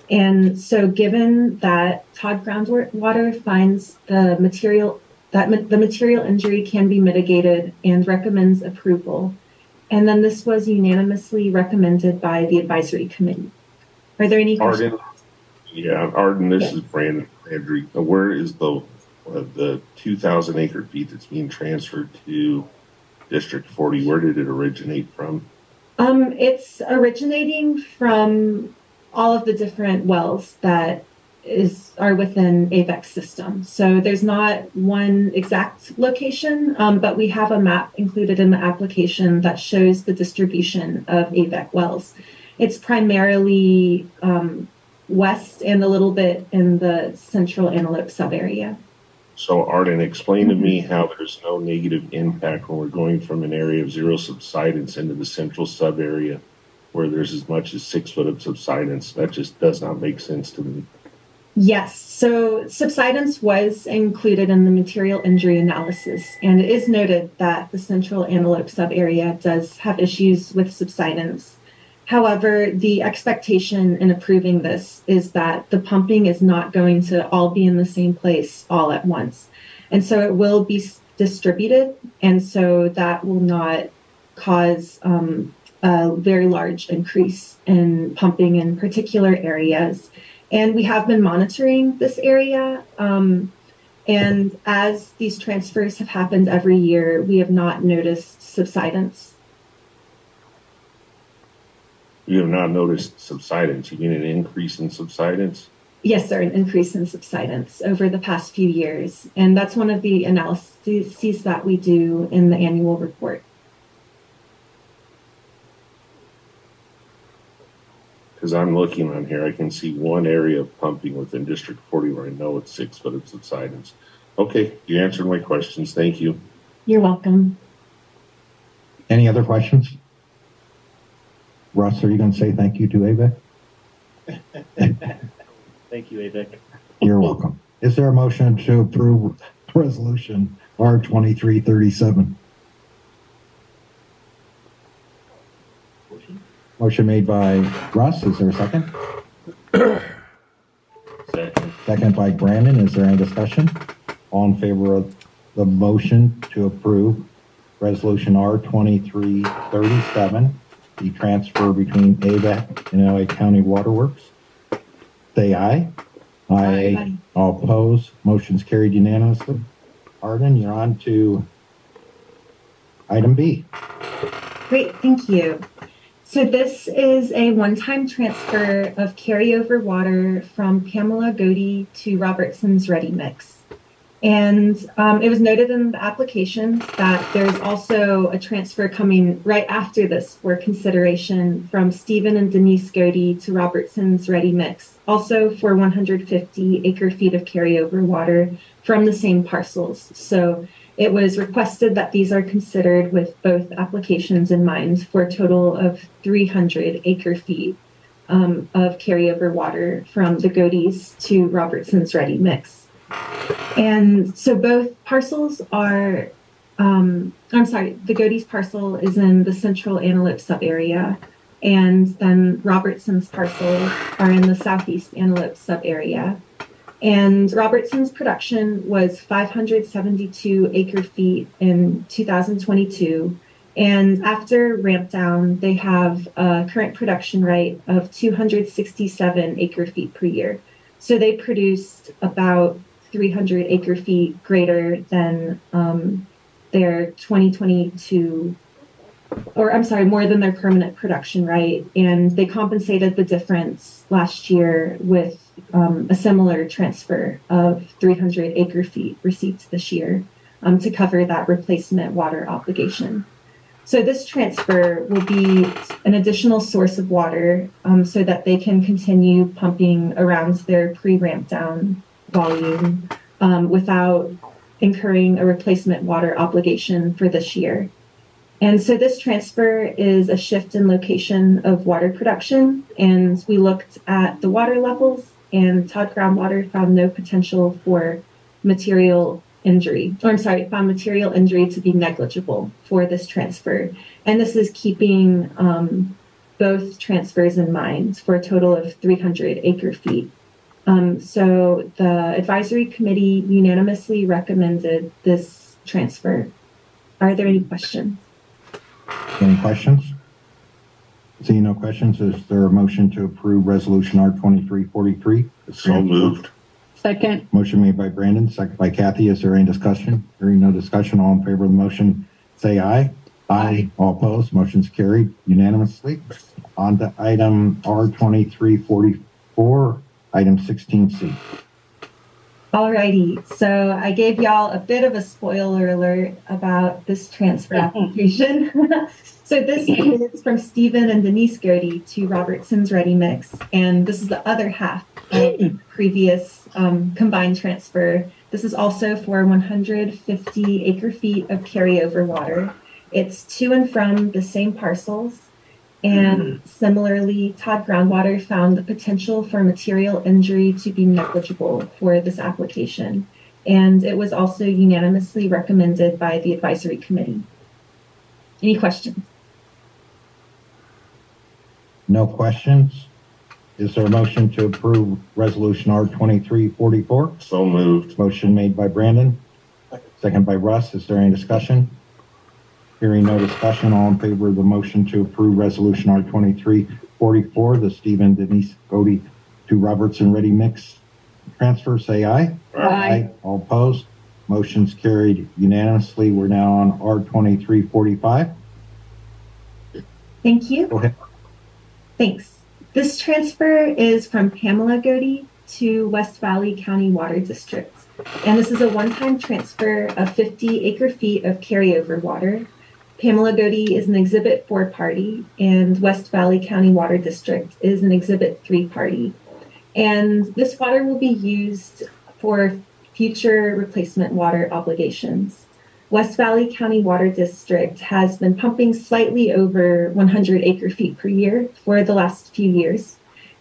And so given that Todd Groundwater finds the material injury can be mitigated and recommends approval. And then this was unanimously recommended by the advisory committee. Are there any questions? Arden, this is Brandon Landry. Where is the 2,000 acre feet that's being transferred to District 40? Where did it originate from? It's originating from all of the different wells that are within AVEC's system. So there's not one exact location, but we have a map included in the application that shows the distribution of AVEC wells. It's primarily west and a little bit in the Central Antelope subarea. So Arden, explain to me how there's no negative impact when we're going from an area of zero subsidence into the central sub area where there's as much as 6 foot of subsidence. That just does not make sense to me. Yes, so subsidence was included in the material injury analysis, and it is noted that the Central Antelope subarea does have issues with subsidence. However, the expectation in approving this is that the pumping is not going to all be in the same place all at once. And so it will be distributed, and so that will not cause a very large increase in pumping in particular areas. And we have been monitoring this area. And as these transfers have happened every year, we have not noticed subsidence. You have not noticed subsidence. You mean an increase in subsidence? Yes, sir, an increase in subsidence over the past few years. And that's one of the analyses that we do in the annual report. Because I'm looking on here, I can see one area of pumping within District 40 where I know it's 6 foot of subsidence. Okay, you answered my questions. Thank you. You're welcome. Any other questions? Russ, are you going to say thank you to AVEC? Thank you, AVEC. You're welcome. Is there a motion to approve Resolution R2337? Motion made by Russ. Is there a second? Second. Second by Brandon. Is there any discussion? All in favor of the motion to approve Resolution R2337, the transfer between AVEC and LA County Waterworks? Say aye. Aye. All opposed. Motion's carried unanimously. Arden, you're on to item B. Great, thank you. So this is a one-time transfer of carryover water from Pamela Godey to Robertson's Ready Mix. And it was noted in the application that there's also a transfer coming right after this for consideration from Stephen and Denise Godey to Robertson's Ready Mix, also for 150 acre feet of carryover water from the same parcels. So it was requested that these are considered with both applications in mind for a total of 300 acre feet of carryover water from the Godeys to Robertson's Ready Mix. And so both parcels are, the Godeys parcel is in the Central Antelope subarea, and then Robertson's parcel are in the Southeast Antelope subarea. And Robertson's production was 572 acre feet in 2022. And after ramp down, they have a current production rate of 267 acre feet per year. So they produced about 300 acre feet greater than their 2022, or I'm sorry, more than their permanent production rate. And they compensated the difference last year with a similar transfer of 300 acre feet receipts this year to cover that replacement water obligation. So this transfer will be an additional source of water so that they can continue pumping around their pre-ramp down volume without incurring a replacement water obligation for this year. And so this transfer is a shift in location of water production. And we looked at the water levels, and Todd Groundwater found no potential for material injury, found material injury to be negligible for this transfer. And this is keeping both transfers in mind for a total of 300 acre feet. So the advisory committee unanimously recommended this transfer. Are there any questions? Any questions? Seeing no questions, is there a motion to approve resolution R2343? So moved. Second. Motion made by Brandon, second by Kathy. Is there any discussion? Hearing no discussion, all in favor of the motion, say aye. Aye. All opposed, motion's carried unanimously. On to item R2344, item 16C. Alrighty, so I gave y'all a bit of a spoiler alert about this transfer application. So this is from Stephen and Denise Godey to Robertson's Ready Mix, and this is the other half of the previous combined transfer. This is also for 150 acre feet of carryover water. It's to and from the same parcels. And similarly, Todd Groundwater found the potential for material injury to be negligible for this application. And it was also unanimously recommended by the advisory committee. Any questions? No questions. Is there a motion to approve resolution R2344? So moved. Motion made by Brandon, second by Russ. Is there any discussion? Hearing no discussion, all in favor of the motion to approve resolution R2344, the Stephen Denise Godey to Robertson Ready Mix transfer, say aye. Aye. All opposed, motion's carried unanimously. We're now on R2345. Thank you. Go ahead. Thanks. This transfer is from Pamela Godey to West Valley County Water District. And this is a one-time transfer of 50 acre feet of carryover water. Pamela Godey is an Exhibit 4 party, and West Valley County Water District is an Exhibit 3 party. And this water will be used for future replacement water obligations. West Valley County Water District has been pumping slightly over 100 acre feet per year for the last few years.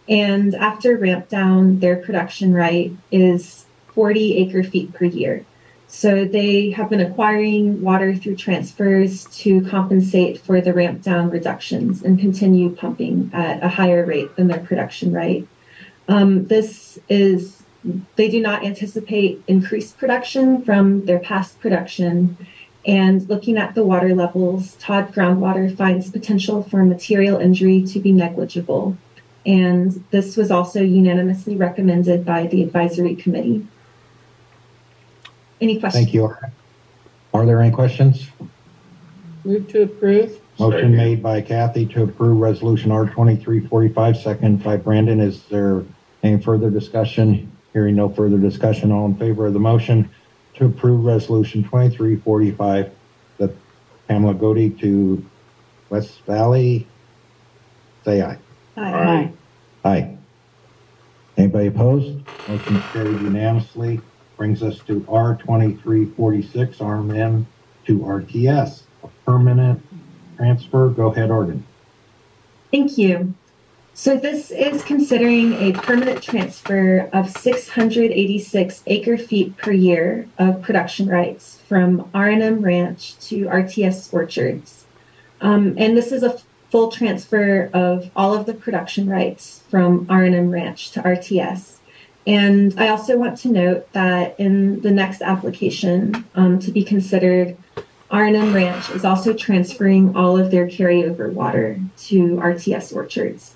And after ramp down, their production rate is 40 acre feet per year. So they have been acquiring water through transfers to compensate for the ramp down reductions and continue pumping at a higher rate than their production rate. They do not anticipate increased production from their past production. And looking at the water levels, Todd Groundwater finds potential for material injury to be negligible. And this was also unanimously recommended by the advisory committee. Any questions? Thank you. Are there any questions? Move to approve. Motion made by Kathy to approve resolution R2345, second by Brandon. Is there any further discussion? Hearing no further discussion, all in favor of the motion to approve resolution 2345, the Pamela Godey to West Valley, say aye. Aye. Aye. Anybody opposed? Motion carried unanimously. Brings us to R2346, RMM to RTS, a permanent transfer. Go ahead, Arden. Thank you. So this is considering a permanent transfer of 686 acre feet per year of production rights from R&M Ranch to RTS Orchards. And this is a full transfer of all of the production rights from R&M Ranch to RTS. And I also want to note that in the next application to be considered, R&M Ranch is also transferring all of their carryover water to RTS Orchards.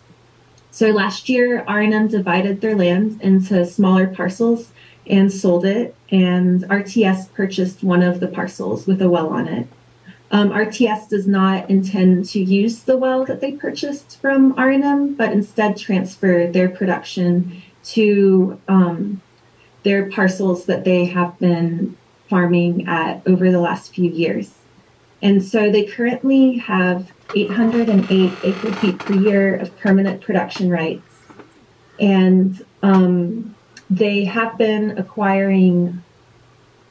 So last year, R&M divided their land into smaller parcels and sold it, and RTS purchased one of the parcels with a well on it. RTS does not intend to use the well that they purchased from R&M, but instead transfer their production to their parcels that they have been farming at over the last few years. And so they currently have 808 acre feet per year of permanent production rights. And they have been acquiring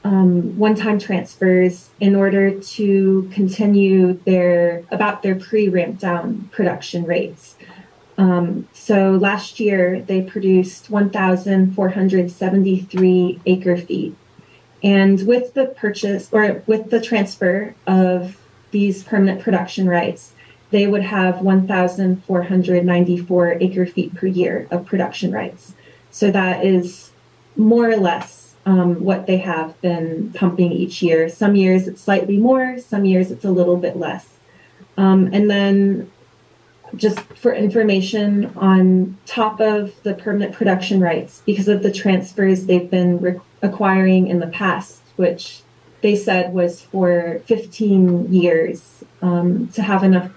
one-time transfers in order to continue their pre-ramp down production rates. So last year they produced 1,473 acre feet. And with the purchase or with the transfer of these permanent production rights, they would have 1,494 acre feet per year of production rights. So that is more or less what they have been pumping each year. Some years it's slightly more, some years it's a little bit less. And then just for information, on top of the permanent production rights, because of the transfers they've been acquiring in the past, which they said was for 15 years, to have enough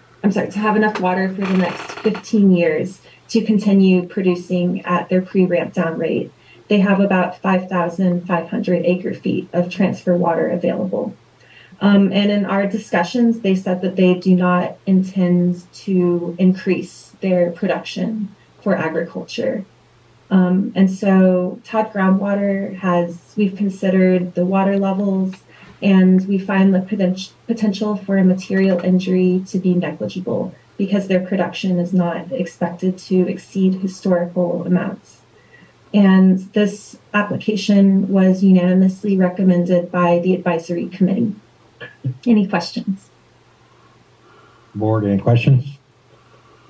water for the next 15 years to continue producing at their pre-ramp down rate. They have about 5,500 acre feet of transfer water available. And in our discussions, they said that they do not intend to increase their production for agriculture. And so Todd Groundwater we've considered the water levels, and we find the potential for a material injury to be negligible because their production is not expected to exceed historical amounts. And this application was unanimously recommended by the advisory committee. Any questions? Board, any questions?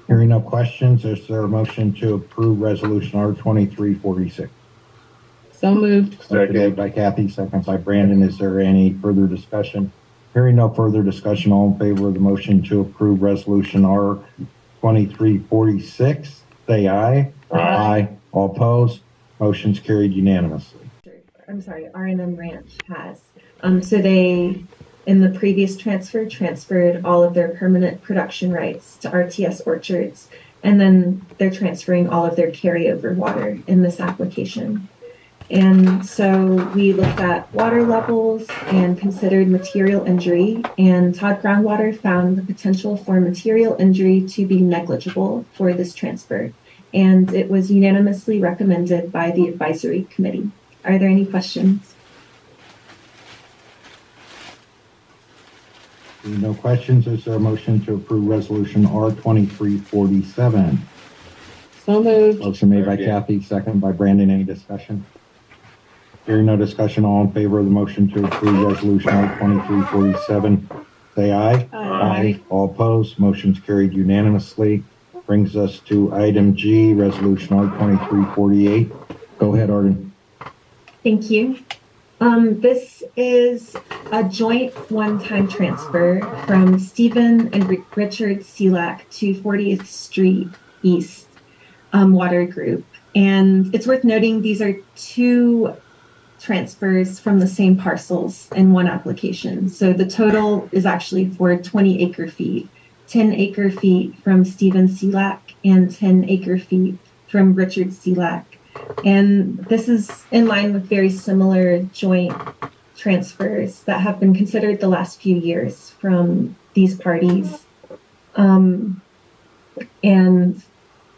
Hearing no questions, is there a motion to approve resolution R2346? So moved. Second. Moved by Kathy, second by Brandon. Is there any further discussion? Hearing no further discussion, all in favor of the motion to approve resolution R2346, say aye. Aye. All opposed? Motion's carried unanimously. I'm sorry, R&M Ranch has. So they, in the previous transfer, transferred all of their permanent production rights to RTS Orchards, and then they're transferring all of their carryover water in this application. And so we looked at water levels and considered material injury, and Todd Groundwater found the potential for material injury to be negligible for this transfer. And it was unanimously recommended by the advisory committee. Are there any questions? No questions. Is there a motion to approve resolution R2347? So moved. Motion made by Kathy, second by Brandon. Any discussion? Hearing no discussion, all in favor of the motion to approve resolution R2347, say aye. Aye. All opposed? Motion's carried unanimously. Brings us to item G, resolution R2348. Go ahead, Arden. Thank you. This is a joint one-time transfer from Stephen and Richard Selak to 40th Street East Water Group. And it's worth noting these are two transfers from the same parcels in one application. So the total is actually for 20 acre feet, 10 acre feet from Stephen Selak and 10 acre feet from Richard Selak. And this is in line with very similar joint transfers that have been considered the last few years from these parties. And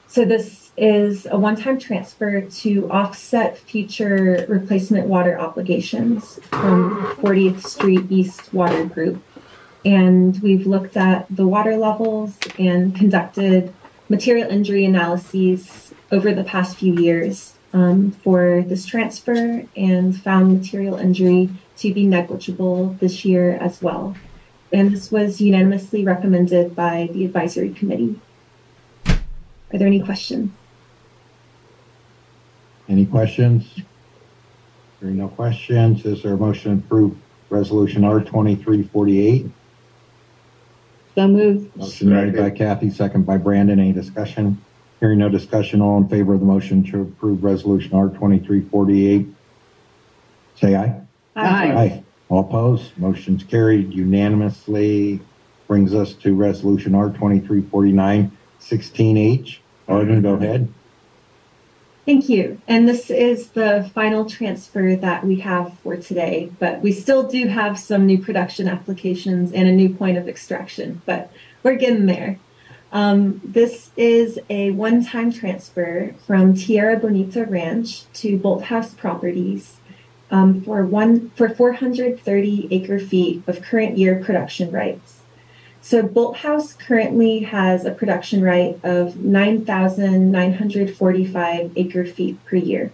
so this is a one-time transfer to offset future replacement water obligations from 40th Street East Water Group. And we've looked at the water levels and conducted material injury analyses over the past few years for this transfer, and found material injury to be negligible this year as well. And this was unanimously recommended by the advisory committee. Are there any questions? Any questions? Hearing no questions, is there a motion to approve resolution R2348? So moved. Motion made by Kathy, second by Brandon. Any discussion? Hearing no discussion, all in favor of the motion to approve resolution R2348, say aye. Aye. All opposed? Motion's carried unanimously. Brings us to resolution R2349, 16H. Arden, go ahead. Thank you. And this is the final transfer that we have for today, but we still do have some new production applications and a new point of extraction, but we're getting there. This is a one-time transfer from Tierra Bonita Ranch to Bolt House Properties for 430 acre feet of current year production rights. So Bolt House currently has a production right of 9,945 acre feet per year.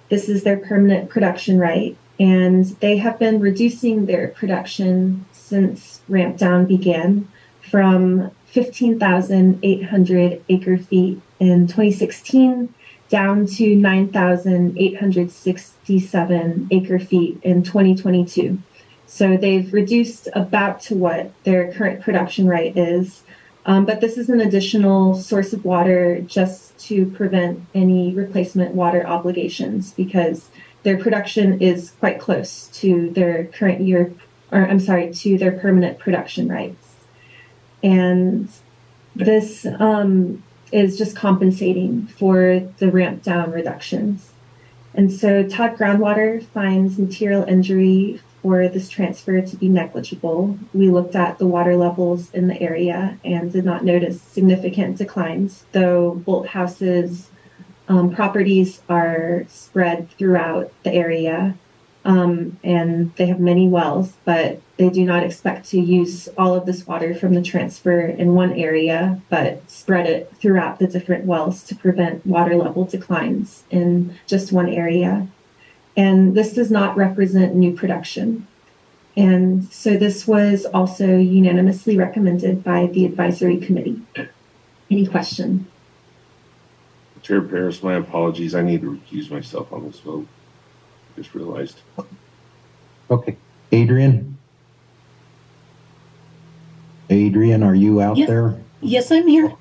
This is their permanent production right, and they have been reducing their production since ramp down began from 15,800 acre feet in 2016 down to 9,867 acre feet in 2022. So they've reduced about to what their current production rate is. But this is an additional source of water just to prevent any replacement water obligations because their production is quite close to their current year, to their permanent production rights. And this is just compensating for the ramp down reductions. And so Todd Groundwater finds material injury for this transfer to be negligible. We looked at the water levels in the area and did not notice significant declines, though Bolt House's properties are spread throughout the area and they have many wells, but they do not expect to use all of this water from the transfer in one area, but spread it throughout the different wells to prevent water level declines in just one area. And this does not represent new production. And so this was also unanimously recommended by the advisory committee. Any question? Chair Paris, my apologies. I need to recuse myself on this vote. Just realized. Okay. Adrian? Adrian, are you out there? Yes, I'm here.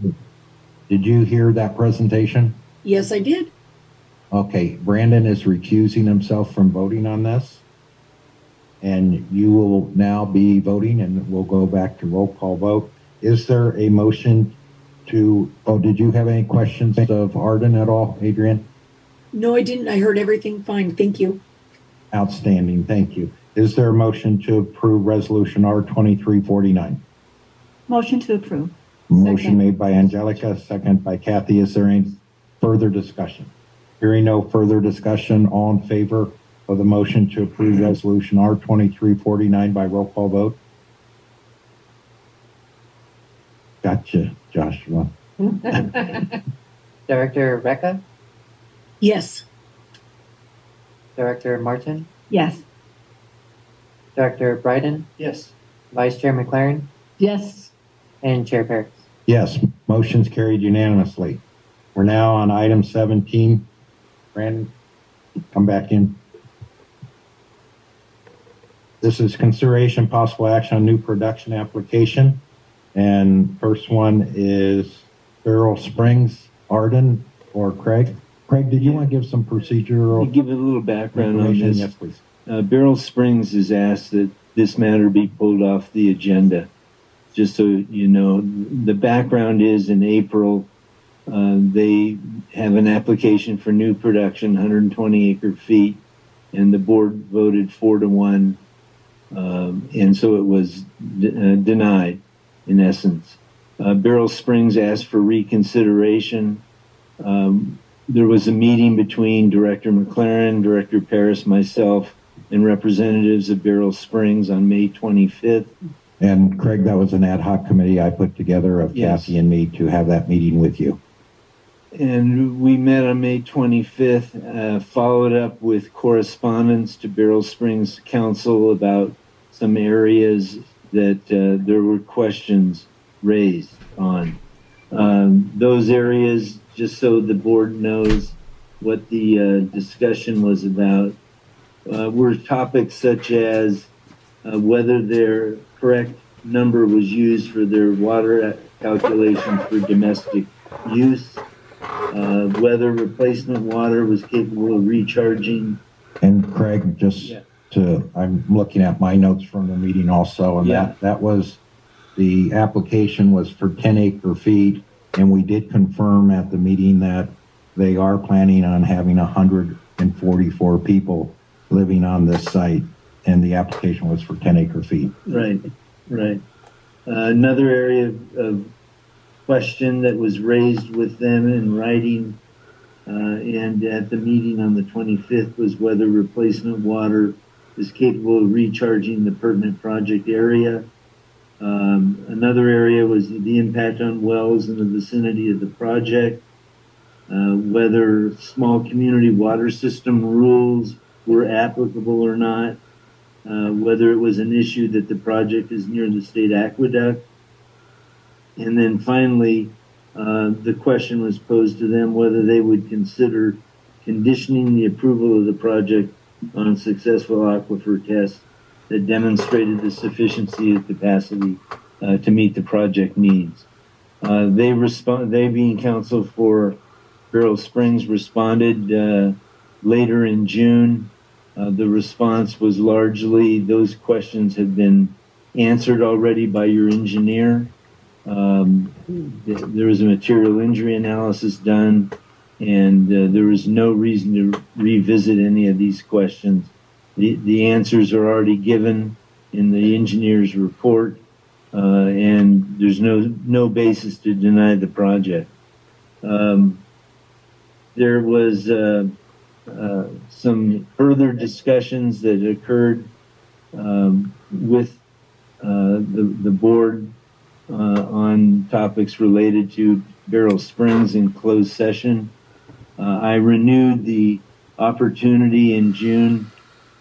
Did you hear that presentation? Yes, I did. Okay, Brandon is recusing himself from voting on this. And you will now be voting and we'll go back to roll call vote. Is there a motion to, did you have any questions of Arden at all, Adrian? No, I didn't. I heard everything fine. Thank you. Outstanding, thank you. Is there a motion to approve resolution R2349? Motion to approve. Motion made by Angelica, second by Kathy. Is there any further discussion? Hearing no further discussion, all in favor of the motion to approve resolution R2349 by roll call vote? Gotcha, Joshua. Director Recca? Yes. Director Martin? Yes. Director Bryden? Yes. Vice Chair McLaren? Yes. And Chair Paris? Yes, motion's carried unanimously. We're now on item 17. Brandon, come back in. This is consideration possible action on new production application. And first one is Beryl Springs, Arden, or Craig. Craig, did you want to give some procedural Give a little background on this. Yes, please. Beryl Springs has asked that this matter be pulled off the agenda. Just so you know, the background is in April, they have an application for new production, 120 acre feet, and the board voted 4-1. And so it was denied, in essence. Beryl Springs asked for reconsideration. There was a meeting between Director McLaren, Director Paris, myself, and representatives of Beryl Springs on May 25th. And Craig, that was an ad hoc committee I put together of Kathy and me to have that meeting with you. And we met on May 25th, followed up with correspondence to Beryl Springs Council about some areas that there were questions raised on. Those areas, just so the board knows, what the discussion was about were topics such as whether their correct number was used for their water calculations for domestic use, whether replacement water was capable of recharging. And Craig, I'm looking at my notes from the meeting also, and that was, the application was for 10 acre feet, and we did confirm at the meeting that they are planning on having 144 people living on this site, and the application was for 10 acre feet. Right. Another area of question that was raised with them in writing and at the meeting on the 25th was whether replacement water is capable of recharging the pertinent project area. Another area was the impact on wells in the vicinity of the project, whether small community water system rules were applicable or not, whether it was an issue that the project is near the state aqueduct. And then finally, the question was posed to them whether they would consider conditioning the approval of the project on successful aquifer tests that demonstrated the sufficiency of capacity to meet the project needs. They being counsel for Beryl Springs responded later in June. The response was largely those questions have been answered already by your engineer. There was a material injury analysis done, and there was no reason to revisit any of these questions. The answers are already given in the engineer's report, and there's no basis to deny the project. There was some further discussions that occurred with the board on topics related to Beryl Springs in closed session. I renewed the opportunity in June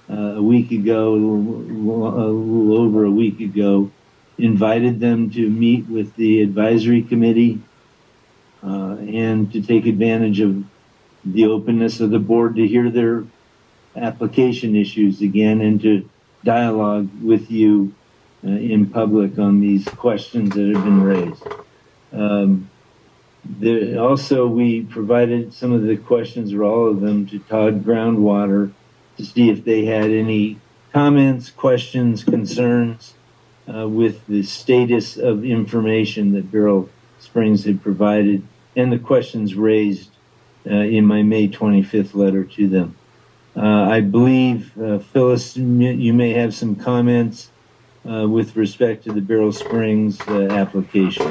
a week ago, a little over a week ago, invited them to meet with the advisory committee and to take advantage of the openness of the board to hear their application issues again and to dialogue with you in public on these questions that have been raised. Also, we provided some of the questions, or all of them, to Todd Groundwater to see if they had any comments, questions, concerns with the status of information that Beryl Springs had provided and the questions raised in my May 25th letter to them. I believe, Phyllis, you may have some comments with respect to the Beryl Springs application.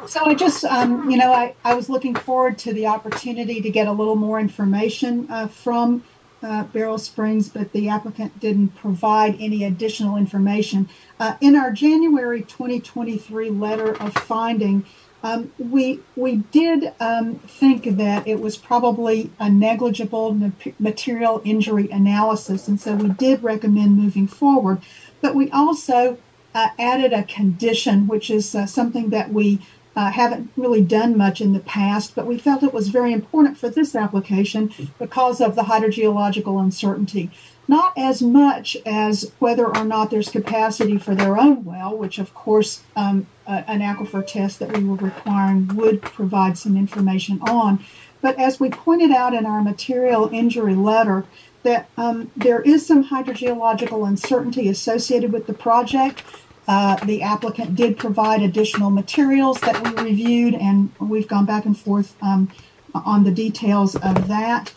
So I just, I was looking forward to the opportunity to get a little more information from Beryl Springs, but the applicant didn't provide any additional information. In our January 2023 letter of finding, we did think that it was probably a negligible material injury analysis, and so we did recommend moving forward. But we also added a condition, which is something that we haven't really done much in the past, but we felt it was very important for this application because of the hydrogeological uncertainty. Not as much as whether or not there's capacity for their own well, which of course an aquifer test that we were requiring would provide some information on. But as we pointed out in our material injury letter, that there is some hydrogeological uncertainty associated with the project. The applicant did provide additional materials that we reviewed, and we've gone back and forth on the details of that.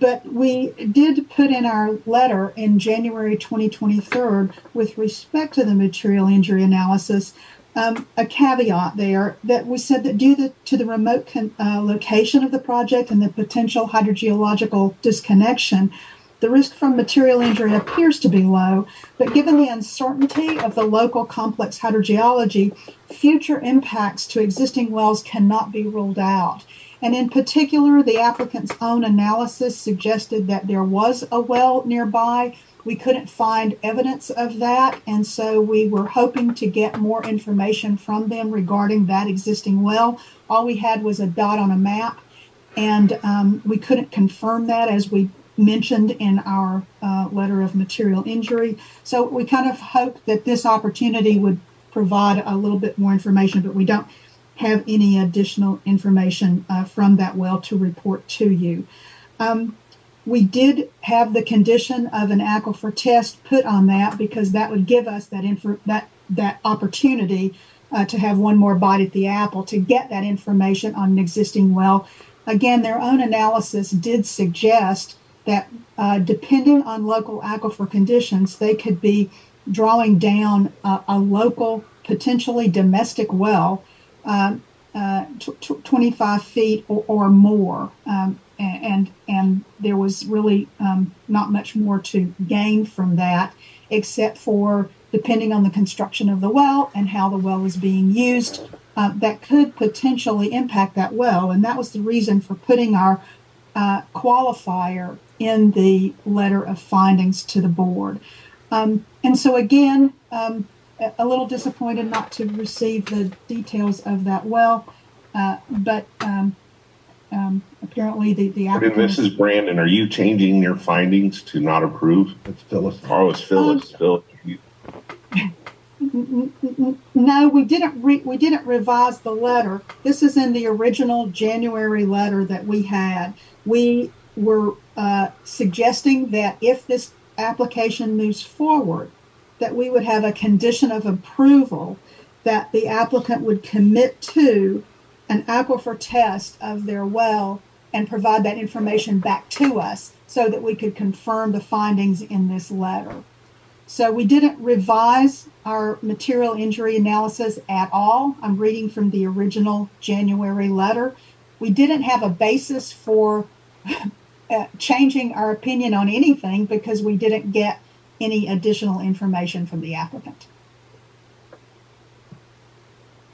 But we did put in our letter in January 2023 with respect to the material injury analysis, a caveat there that we said that due to the remote location of the project and the potential hydrogeological disconnection, the risk from material injury appears to be low, but given the uncertainty of the local complex hydrogeology, future impacts to existing wells cannot be ruled out. And in particular, the applicant's own analysis suggested that there was a well nearby. We couldn't find evidence of that, and so we were hoping to get more information from them regarding that existing well. All we had was a dot on a map. and we couldn't confirm that as we mentioned in our letter of material injury. So we kind of hoped that this opportunity would provide a little bit more information, but we don't have any additional information from that well to report to you. We did have the condition of an aquifer test put on that because that would give us that opportunity to have one more bite at the apple to get that information on an existing well. Again, their own analysis did suggest that depending on local aquifer conditions, they could be drawing down a local, potentially domestic well 25 feet or more. And there was really not much more to gain from that, except for depending on the construction of the well and how the well is being used, that could potentially impact that well. And that was the reason for putting our qualifier in the letter of findings to the board. And so again, a little disappointed not to receive the details of that well, but apparently the applicant. And Mrs. Brandon, are you changing your findings to not approve? It's Phyllis. Oh, it's Phyllis. No, we didn't revise the letter. This is in the original January letter that we had. We were suggesting that if this application moves forward, that we would have a condition of approval that the applicant would commit to an aquifer test of their well and provide that information back to us so that we could confirm the findings in this letter. So we didn't revise our material injury analysis at all. I'm reading from the original January letter. We didn't have a basis for changing our opinion on anything because we didn't get any additional information from the applicant.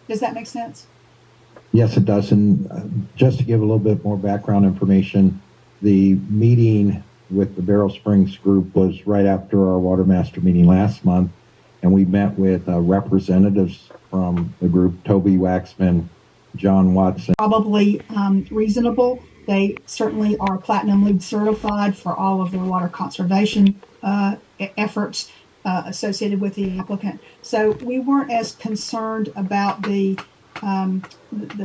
Does that make sense? Yes, it does. And just to give a little bit more background information, the meeting with the Barrel Springs group was right after our Watermaster meeting last month, and we met with representatives from the group, Toby Waxman, John Watson. Probably reasonable. They certainly are Platinum LEED certified for all of their water conservation efforts associated with the applicant. So we weren't as concerned about the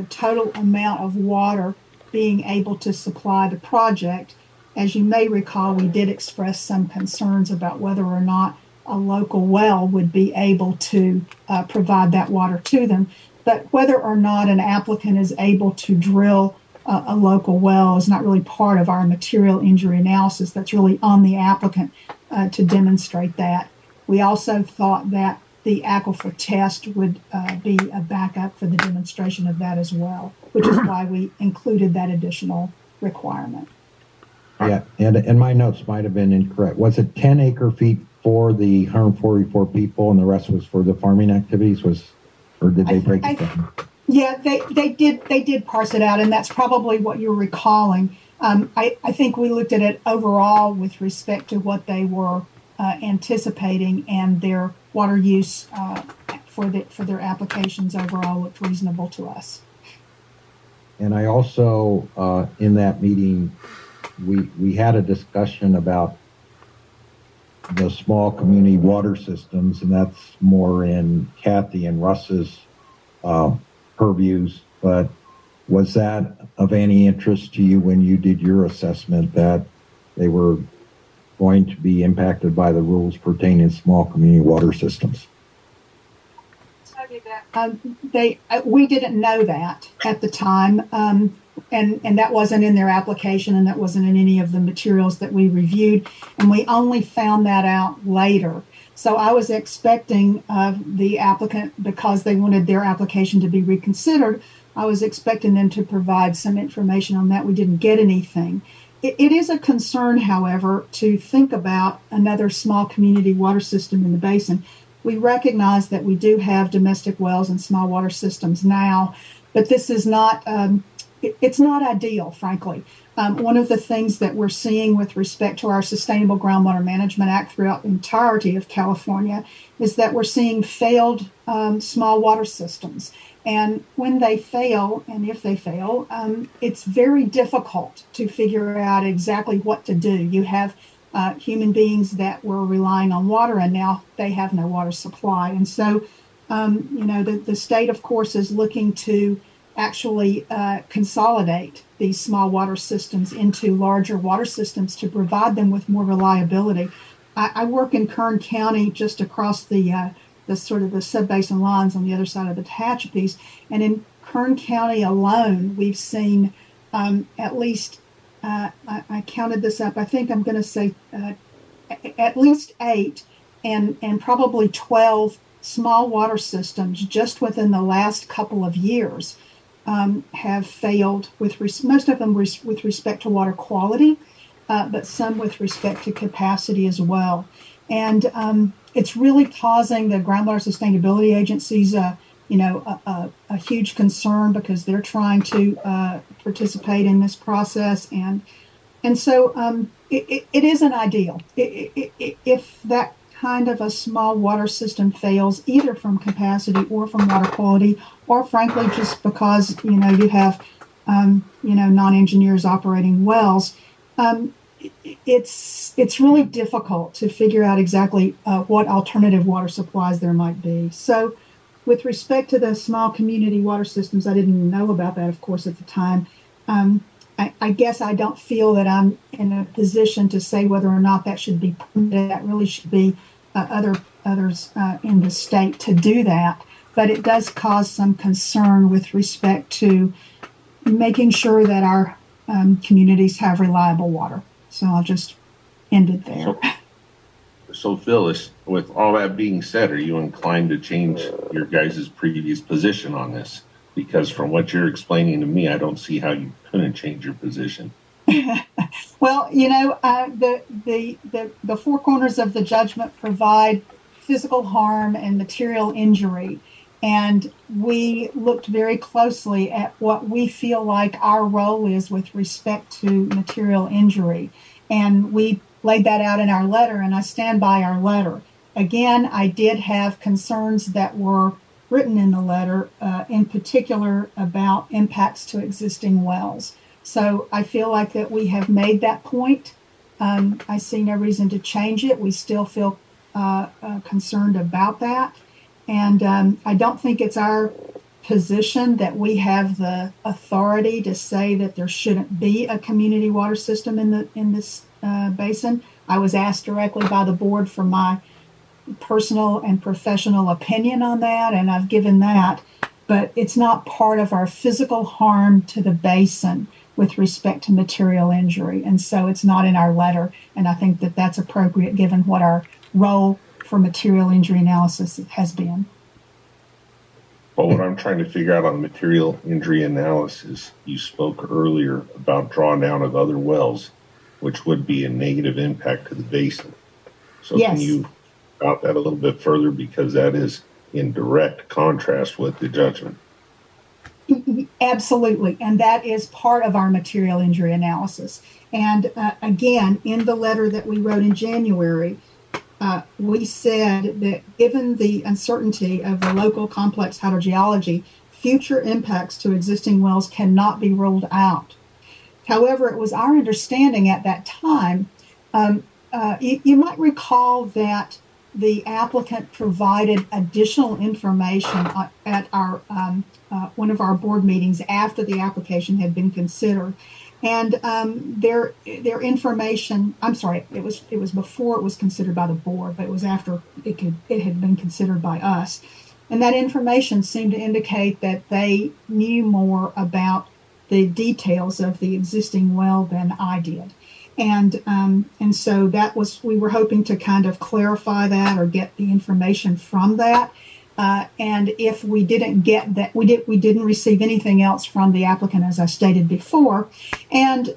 total amount of water being able to supply the project. As you may recall, we did express some concerns about whether or not a local well would be able to provide that water to them. But whether or not an applicant is able to drill a local well is not really part of our material injury analysis. That's really on the applicant to demonstrate that. We also thought that the aquifer test would be a backup for the demonstration of that as well, which is why we included that additional requirement. Yeah, and my notes might have been incorrect. Was it 10 acre feet for the 144 people and the rest was for the farming activities? Or did they break it down? Yeah, they did parse it out, and that's probably what you're recalling. I think we looked at it overall with respect to what they were anticipating, and their water use for their applications overall looked reasonable to us. And I also, in that meeting, we had a discussion about the small community water systems, and that's more in Kathy and Russ's purviews. But was that of any interest to you when you did your assessment that they were going to be impacted by the rules pertaining to small community water systems? We didn't know that at the time, and that wasn't in their application, and that wasn't in any of the materials that we reviewed, and we only found that out later. So I was expecting the applicant, because they wanted their application to be reconsidered, I was expecting them to provide some information on that. We didn't get anything. It is a concern, however, to think about another small community water system in the basin. We recognize that we do have domestic wells and small water systems now, but this is not it's not ideal, frankly. One of the things that we're seeing with respect to our Sustainable Groundwater Management Act throughout the entirety of California is that we're seeing failed small water systems. And when they fail, and if they fail, it's very difficult to figure out exactly what to do. You have human beings that were relying on water, and now they have no water supply. And so, the state, of course, is looking to actually consolidate these small water systems into larger water systems to provide them with more reliability. I work in Kern County, just across the sort of the subbasin lines on the other side of the Tehachapi's, and in Kern County alone, we've seen at least I counted this up. I think I'm going to say at least 8 and probably 12 small water systems just within the last couple of years have failed most of them with respect to water quality, but some with respect to capacity as well. And it's really causing the groundwater sustainability agencies, a huge concern because they're trying to participate in this process, and so it isn't ideal. If that kind of a small water system fails, either from capacity or from water quality, or frankly just because you have non-engineers operating wells, it's really difficult to figure out exactly what alternative water supplies there might be. So with respect to the small community water systems, I didn't know about that, of course, at the time. I guess I don't feel that I'm in a position to say whether or not that should be permitted. That really should be others in the state to do that. But it does cause some concern with respect to making sure that our communities have reliable water. So I'll just end it there. So Phyllis, with all that being said, are you inclined to change your guys' previous position on this? Because from what you're explaining to me, I don't see how you couldn't change your position. Well, the four corners of the judgment provide physical harm and material injury. And we looked very closely at what we feel like our role is with respect to material injury. And we laid that out in our letter, and I stand by our letter. Again, I did have concerns that were written in the letter, in particular about impacts to existing wells. So I feel like that we have made that point. I see no reason to change it. We still feel concerned about that. And I don't think it's our position that we have the authority to say that there shouldn't be a community water system in this basin. I was asked directly by the board for my personal and professional opinion on that, and I've given that. But it's not part of our physical harm to the basin with respect to material injury. And so it's not in our letter. And I think that that's appropriate given what our role for material injury analysis has been. Well, what I'm trying to figure out on material injury analysis, you spoke earlier about drawdown of other wells, which would be a negative impact to the basin. So yes. Can you about that a little bit further, because that is in direct contrast with the judgment? Absolutely. And that is part of our material injury analysis. And again, in the letter that we wrote in January, we said that given the uncertainty of the local complex hydrogeology, future impacts to existing wells cannot be ruled out. However, it was our understanding at that time, you might recall that the applicant provided additional information at our one of our board meetings after the application had been considered, and their information. I'm sorry, it was before it was considered by the board, but it was after it had been considered by us, and that information seemed to indicate that they knew more about the details of the existing well than I did. And so that was, we were hoping to kind of clarify that or get the information from that. And if we didn't get that, we didn't receive anything else from the applicant, as I stated before. And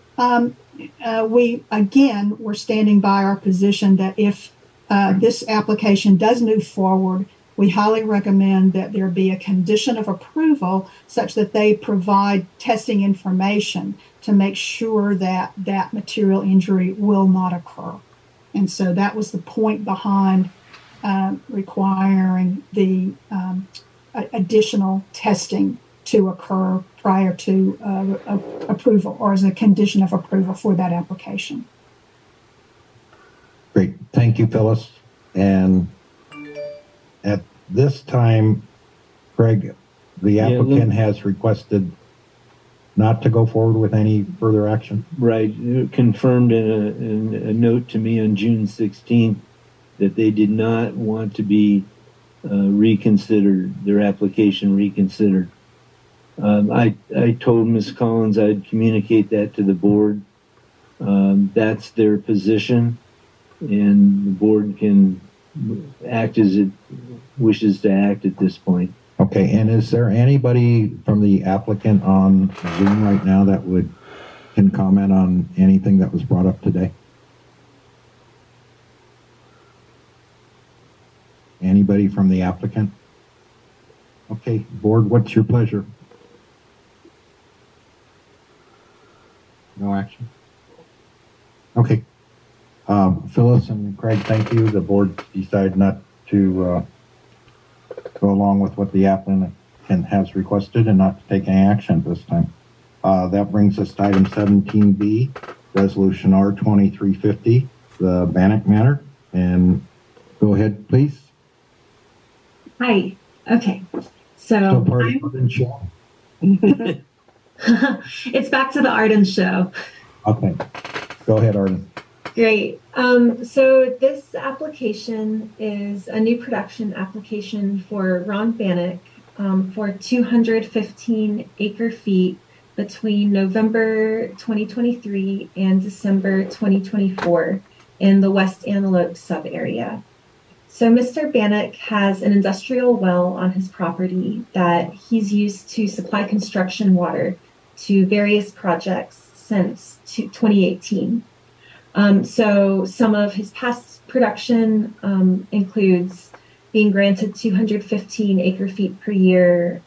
we, again, were standing by our position that if this application does move forward, we highly recommend that there be a condition of approval such that they provide testing information to make sure that that material injury will not occur. And so that was the point behind requiring the additional testing to occur prior to approval, or as a condition of approval for that application. Great. Thank you, Phyllis. And at this time, Craig, the applicant has requested not to go forward with any further action. Right. Confirmed in a note to me on June 16th that they did not want to be reconsidered, their application reconsidered. I told Ms. Collins I'd communicate that to the board. That's their position, and the board can act as it wishes to act at this point. Okay, and is there anybody from the applicant on Zoom right now that can comment on anything that was brought up today? Anybody from the applicant? Okay, board, what's your pleasure? No action? Okay. Phyllis and Craig, thank you. The board decided not to go along with what the applicant has requested and not to take any action at this time. That brings us to item 17B, Resolution R2350, the Bannock matter. And go ahead, please. Hi. Okay. Still part of the Arden show? It's back to the Arden show. Okay. Go ahead, Arden. Great. So this application is a new production application for Ron Bannock for 215 acre feet between November 2023 and December 2024 in the West Antelope sub-area. So Mr. Bannock has an industrial well on his property that he's used to supply construction water to various projects since 2018. So some of his past production includes being granted 215 acre feet per year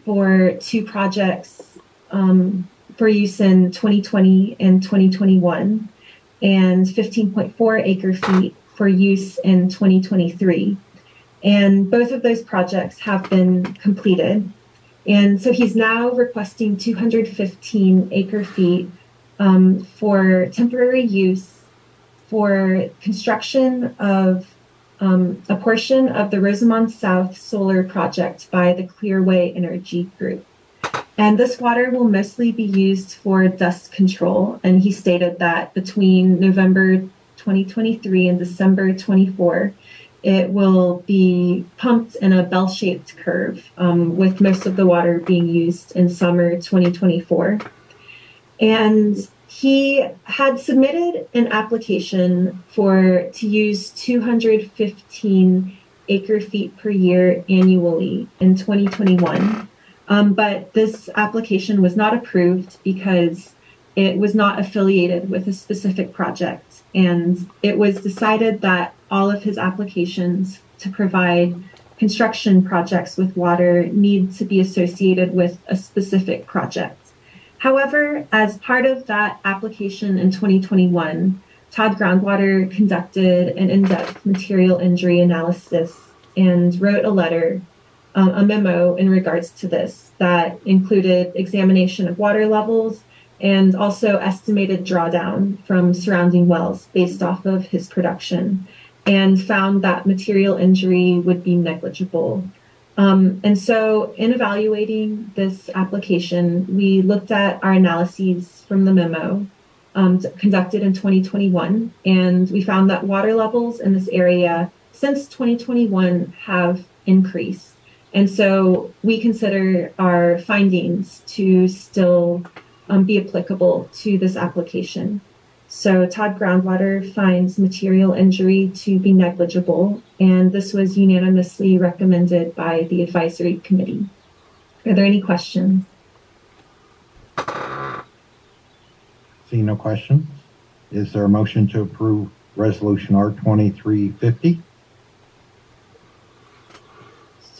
for two projects for use in 2020 and 2021, and 15.4 acre feet for use in 2023. And both of those projects have been completed. And so he's now requesting 215 acre feet for temporary use for construction of a portion of the Rosamond South solar project by the Clearway Energy Group. And this water will mostly be used for dust control. And he stated that between November 2023 and December 24, it will be pumped in a bell-shaped curve, with most of the water being used in summer 2024. And he had submitted an application to use 215 acre feet per year annually in 2021. But this application was not approved because it was not affiliated with a specific project. And it was decided that all of his applications to provide construction projects with water need to be associated with a specific project. However, as part of that application in 2021, Todd Groundwater conducted an in-depth material injury analysis and wrote a letter, a memo in regards to this that included examination of water levels and also estimated drawdown from surrounding wells based off of his production, and found that material injury would be negligible. And so in evaluating this application, we looked at our analyses from the memo conducted in 2021, and we found that water levels in this area since 2021 have increased. And so we consider our findings to still be applicable to this application. So Todd Groundwater finds material injury to be negligible, and this was unanimously recommended by the advisory committee. Are there any questions? See no questions. Is there a motion to approve Resolution R2350?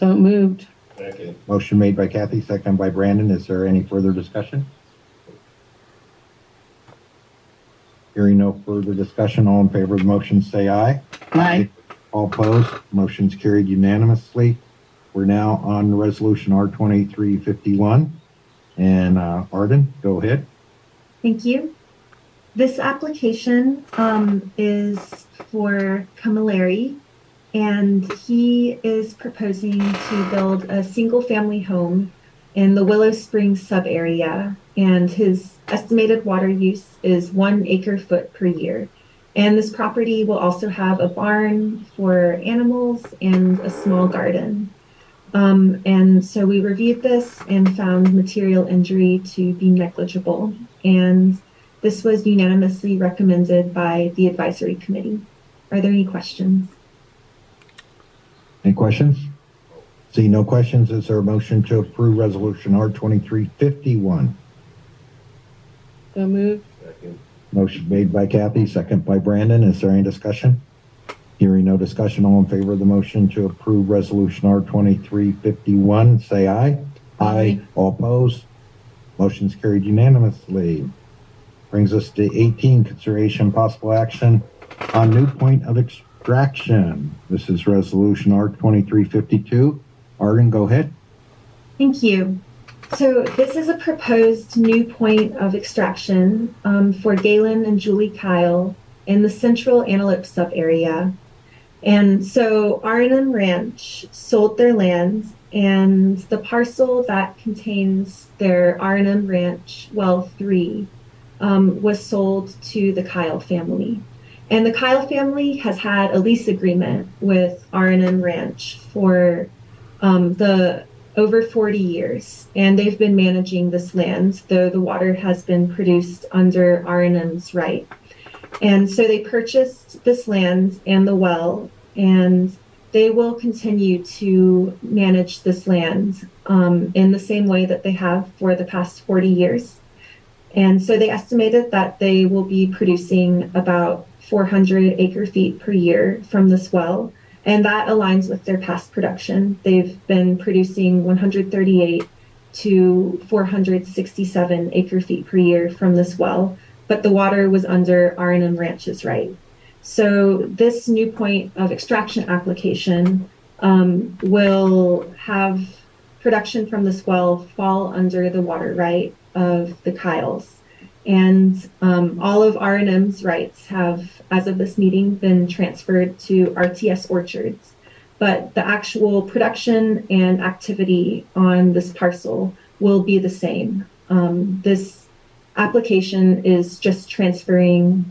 So moved. Second. Motion made by Kathy, second by Brandon. Is there any further discussion? Hearing no further discussion, all in favor of the motion say aye. Aye. All opposed, motion's carried unanimously. We're now on resolution R2351. And Arden, go ahead. Thank you. This application is for Camilleri, and he is proposing to build a single-family home in the Willow Springs sub-area, and his estimated water use is 1 acre-foot per year. And this property will also have a barn for animals and a small garden. And so we reviewed this and found material injury to be negligible. And this was unanimously recommended by the advisory committee. Are there any questions? Any questions? See no questions. Is there a motion to approve resolution R2351? So moved. Second. Motion made by Kathy, second by Brandon. Is there any discussion? Hearing no discussion, all in favor of the motion to approve resolution R2351, say aye. Aye. All opposed? Motion's carried unanimously. Brings us to 18, consideration possible action on new point of extraction. This is resolution R2352. Arden, go ahead. Thank you. So this is a proposed new point of extraction for Galen and Julie Kyle in the central Antelope sub-area. And so R&M Ranch sold their land, and the parcel that contains their R&M Ranch Well 3 was sold to the Kyle family. And the Kyle family has had a lease agreement with R&M Ranch for the over 40 years, and they've been managing this land, though the water has been produced under R&M's right. And so they purchased this land and the well, and they will continue to manage this land in the same way that they have for the past 40 years. And so they estimated that they will be producing about 400 acre feet per year from this well. And that aligns with their past production. They've been producing 138 to 467 acre feet per year from this well, but the water was under R&M Ranch's right. So this new point of extraction application will have production from this well fall under the water right of the Kyles. And all of R&M's rights have, as of this meeting, been transferred to RTS Orchards. But the actual production and activity on this parcel will be the same. This application is just transferring,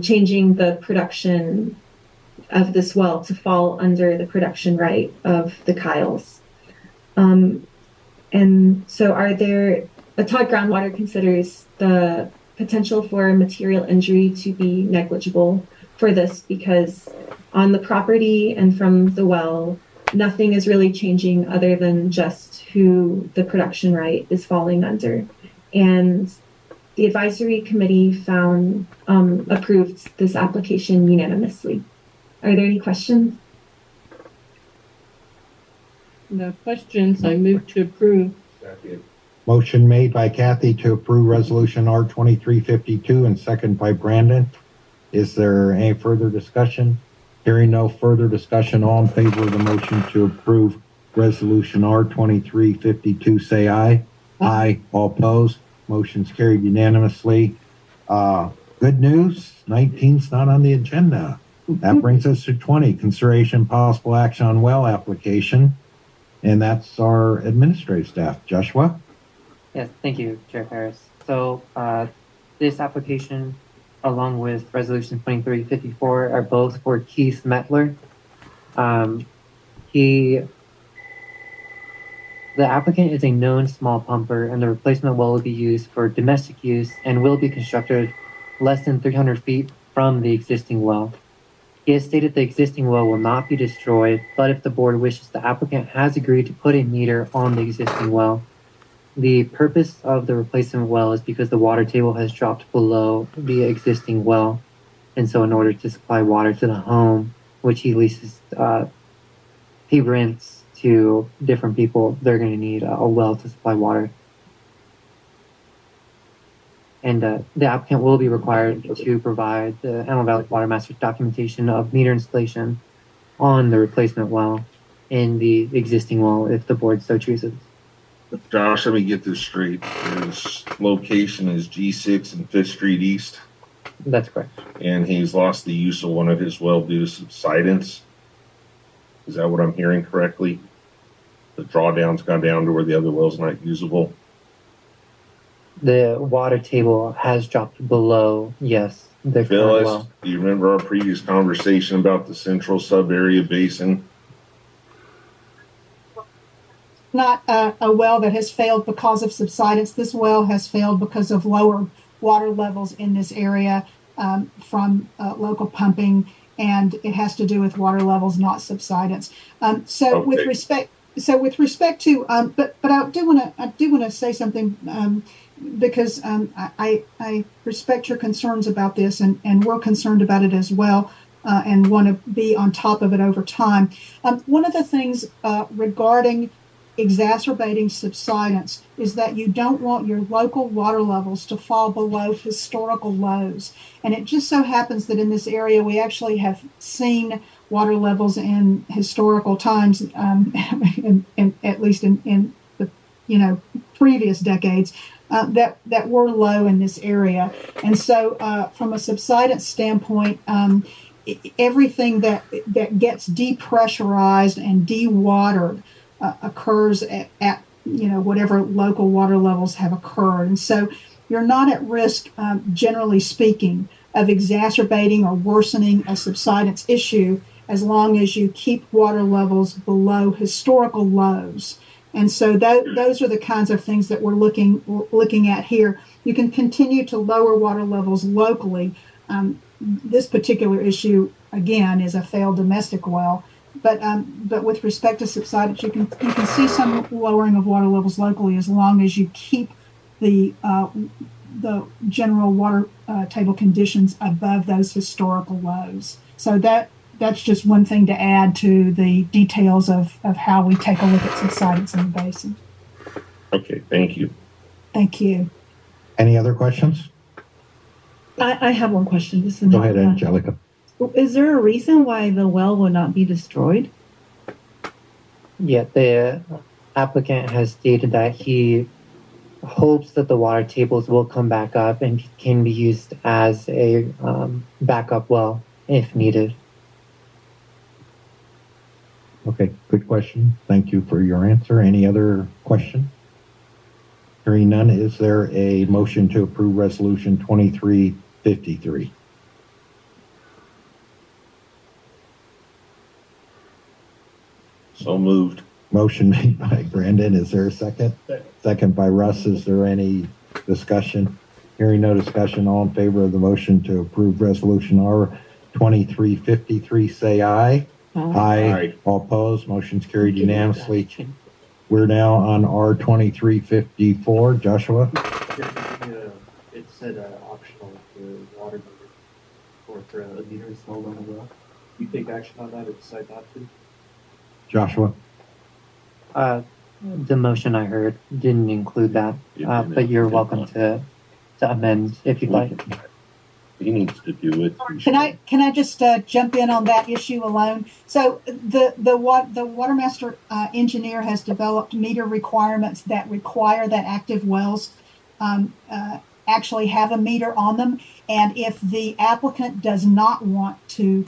changing the production of this well to fall under the production right of the Kyles. And so Todd Groundwater considers the potential for material injury to be negligible for this because on the property and from the well, nothing is really changing other than just who the production right is falling under. And the advisory committee approved this application unanimously. Are there any questions? No questions. I move to approve. Second. Motion made by Kathy to approve resolution R2352 and second by Brandon. Is there any further discussion? Hearing no further discussion, all in favor of the motion to approve resolution R2352, say aye. Aye. All opposed? Motion's carried unanimously. Good news, 19's not on the agenda. That brings us to 20, consideration possible action on well application. And that's our administrative staff. Joshua? Yes, thank you, Chair Harris. So this application, along with Resolution 2354, are both for Keith Metler. The applicant is a known small pumper, and the replacement well will be used for domestic use and will be constructed less than 300 feet from the existing well. He has stated the existing well will not be destroyed, but if the board wishes, the applicant has agreed to put a meter on the existing well. The purpose of the replacement well is because the water table has dropped below the existing well. And so in order to supply water to the home, which he leases, he rents to different people, they're going to need a well to supply water. And the applicant will be required to provide the Antelope Valley Watermaster documentation of meter installation on the replacement well in the existing well if the board so chooses. Josh, let me get this straight. His location is G6 and 5th Street East. That's correct. And he's lost the use of one of his well due to subsidence. Is that what I'm hearing correctly? The drawdown's gone down to where the other well's not usable. The water table has dropped below, yes, the current Phyllis, well. do you remember our previous conversation about the central sub-area basin? Not a well that has failed because of subsidence. This well has failed because of lower water levels in this area from local pumping, and it has to do with water levels, not subsidence. With respect to, but I do want to say something because I respect your concerns about this, and we're concerned about it as well. And want to be on top of it over time. One of the things regarding exacerbating subsidence is that you don't want your local water levels to fall below historical lows. And it just so happens that in this area, we actually have seen water levels in historical times, at least in the previous decades, that were low in this area. And so from a subsidence standpoint, everything that gets depressurized and dewatered occurs at whatever local water levels have occurred. And so you're not at risk, generally speaking, of exacerbating or worsening a subsidence issue as long as you keep water levels below historical lows. And so those are the kinds of things that we're looking at here. You can continue to lower water levels locally. This particular issue, again, is a failed domestic well. But with respect to subsidence, you can see some lowering of water levels locally as long as you keep the general water table conditions above those historical lows. So that's just one thing to add to the details of how we take a look at subsidence in the basin. Okay, thank you. Thank you. Any other questions? I have one question. This is Go ahead, Angelica. Is there a reason why the well will not be destroyed? Yeah, the applicant has stated that he hopes that the water tables will come back up and can be used as a backup well if needed. Okay, good question. Thank you for your answer. Any other question? Hearing none, is there a motion to approve Resolution 2353? So moved. Motion made by Brandon. Is there a second? Second by Russ. Is there any discussion? Hearing no discussion, all in favor of the motion to approve Resolution R 2353, say aye. Aye. All opposed. Motion's carried unanimously. We're now on R 2354. Joshua? It said optional for water meter or for a meter installed on a well. You take action on that or decide not to? Joshua? The motion I heard didn't include that, but you're welcome to amend if you'd like. He needs to do it. Can I just jump in on that issue alone? So the Watermaster engineer has developed meter requirements that require that active wells actually have a meter on them, and if the applicant does not want to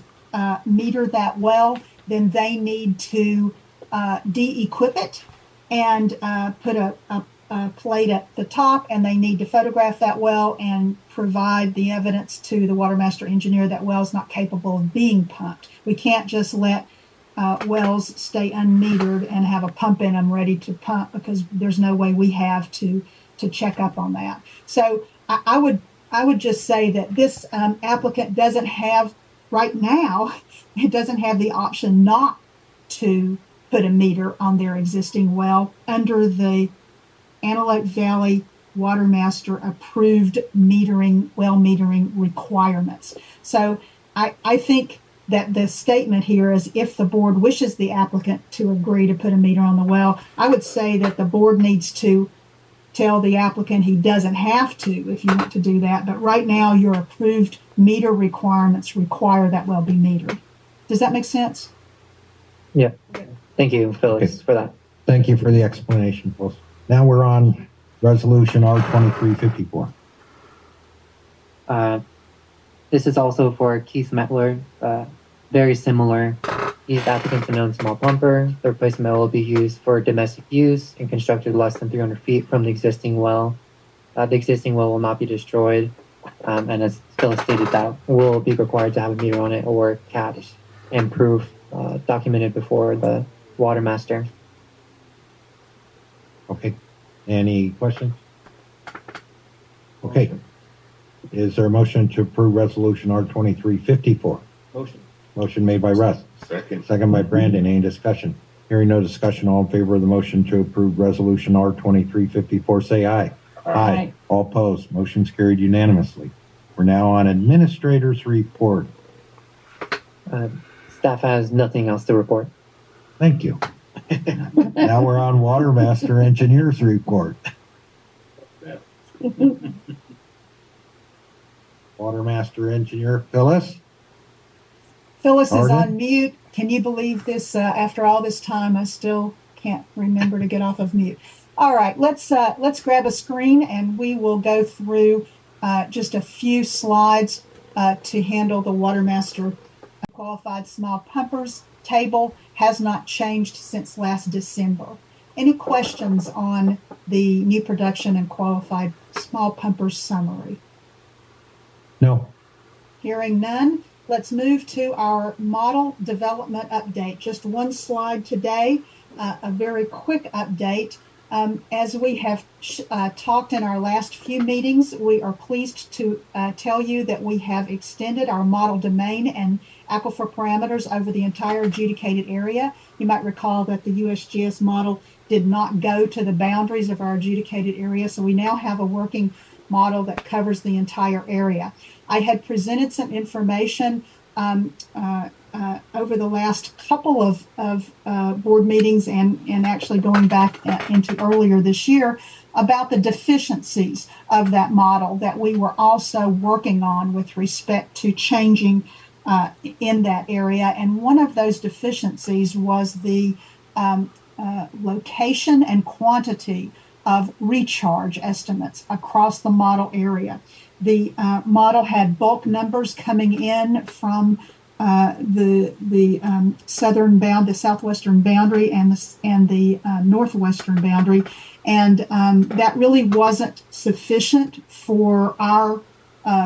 meter that well, then they need to de-equip it and put a plate at the top, and they need to photograph that well and provide the evidence to the Watermaster engineer that well is not capable of being pumped. We can't just let wells stay unmetered and have a pump in them ready to pump, because there's no way we have to check up on that. So I would just say that this applicant doesn't have right now, it doesn't have the option not to put a meter on their existing well under the Antelope Valley Watermaster approved well metering requirements. So I think that the statement here is if the board wishes the applicant to agree to put a meter on the well. I would say that the board needs to tell the applicant he doesn't have to if you want to do that. But right now, your approved meter requirements require that well be metered. Does that make sense? Yeah. Thank you, Phyllis, for that. Thank you for the explanation, Phyllis. Now we're on resolution R2354. This is also for Keith Metler. Very similar. These applicants are known small pumper. The replacement will be used for domestic use and constructed less than 300 feet from the existing well. The existing well will not be destroyed, and as Phyllis stated, that will be required to have a meter on it or caps and proof documented before the Watermaster. Okay. Any questions? Okay. Is there a motion to approve resolution R2354? Motion. Motion made by Russ. Second. Second by Brandon. Any discussion? Hearing no discussion, all in favor of the motion to approve resolution R2354, say aye. Aye. All opposed. Motion's carried unanimously. We're now on administrator's report. Staff has nothing else to report. Thank you. Now we're on Watermaster engineer's report. Watermaster engineer Phyllis. Phyllis is Arden? on mute. Can you believe this? After all this time, I still can't remember to get off of mute. All right, let's grab a screen and we will go through just a few slides to handle the Watermaster qualified small pumpers table. Has not changed since last December. Any questions on the new production and qualified small pumpers summary? No. Hearing none, let's move to our model development update. Just one slide today, a very quick update. As we have talked in our last few meetings, we are pleased to tell you that we have extended our model domain and aquifer parameters over the entire adjudicated area. You might recall that the USGS model did not go to the boundaries of our adjudicated area, so we now have a working model that covers the entire area. I had presented some information over the last couple of board meetings and actually going back into earlier this year about the deficiencies of that model that we were also working on with respect to changing in that area. And one of those deficiencies was the location and quantity of recharge estimates across the model area. The model had bulk numbers coming in from the southern bound, the southwestern boundary, and the northwestern boundary, and that really wasn't sufficient for our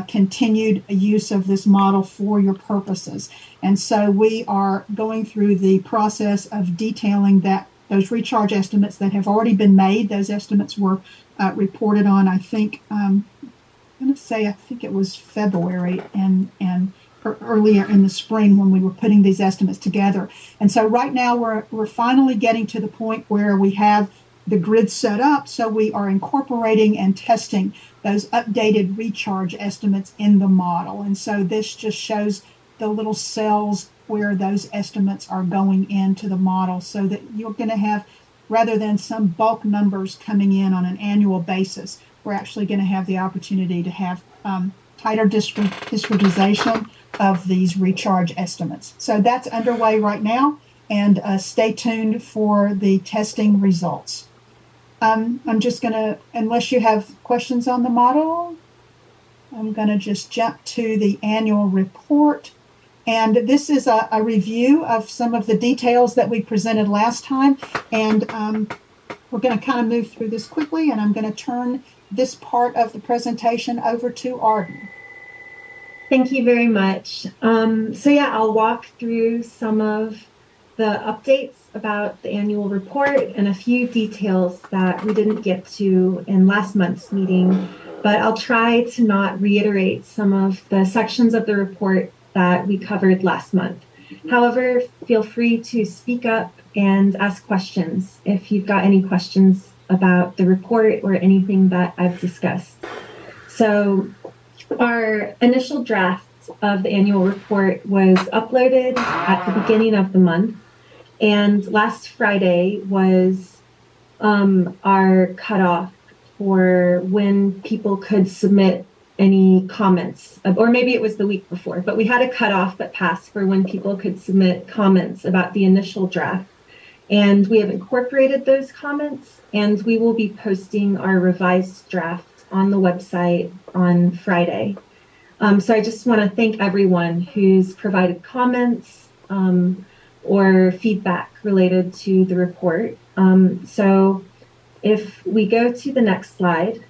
continued use of this model for your purposes. And so we are going through the process of detailing those recharge estimates that have already been made. Those estimates were reported on, I think, I'm going to say, I think it was February and earlier in the spring when we were putting these estimates together. And so right now we're finally getting to the point where we have the grid set up, so we are incorporating and testing those updated recharge estimates in the model. And so this just shows the little cells where those estimates are going into the model, so that you're going to have, rather than some bulk numbers coming in on an annual basis, we're actually going to have the opportunity to have tighter discretization of these recharge estimates. So that's underway right now, and stay tuned for the testing results. I'm just going to, unless you have questions on the model, I'm going to just jump to the annual report. And this is a review of some of the details that we presented last time. And we're going to kind of move through this quickly, and I'm going to turn this part of the presentation over to Arden. Thank you very much. I'll walk through some of the updates about the annual report and a few details that we didn't get to in last month's meeting, but I'll try to not reiterate some of the sections of the report that we covered last month. However, feel free to speak up and ask questions if you've got any questions about the report or anything that I've discussed. So our initial draft draft of the annual report was uploaded at the beginning of the month. And last Friday was our cutoff for when people could submit any comments, or maybe it was the week before, but we had a cutoff that passed for when people could submit comments about the initial draft. And we have incorporated those comments, and we will be posting our revised draft on the website on Friday. So I just want to thank everyone who's provided comments or feedback related to the report. So if we go to the next slide,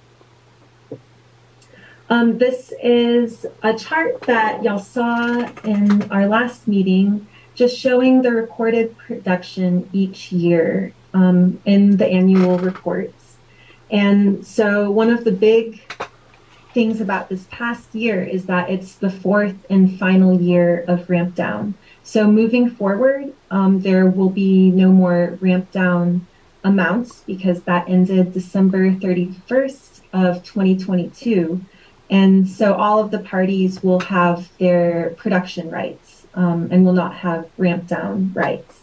this is a chart that y'all saw in our last meeting, just showing the recorded production each year in the annual reports. And so one of the big things about this past year is that it's the fourth and final year of ramp down. So moving forward, there will be no more ramp down amounts because that ended December 31st of 2022. And so all of the parties will have their production rights and will not have ramp down rights.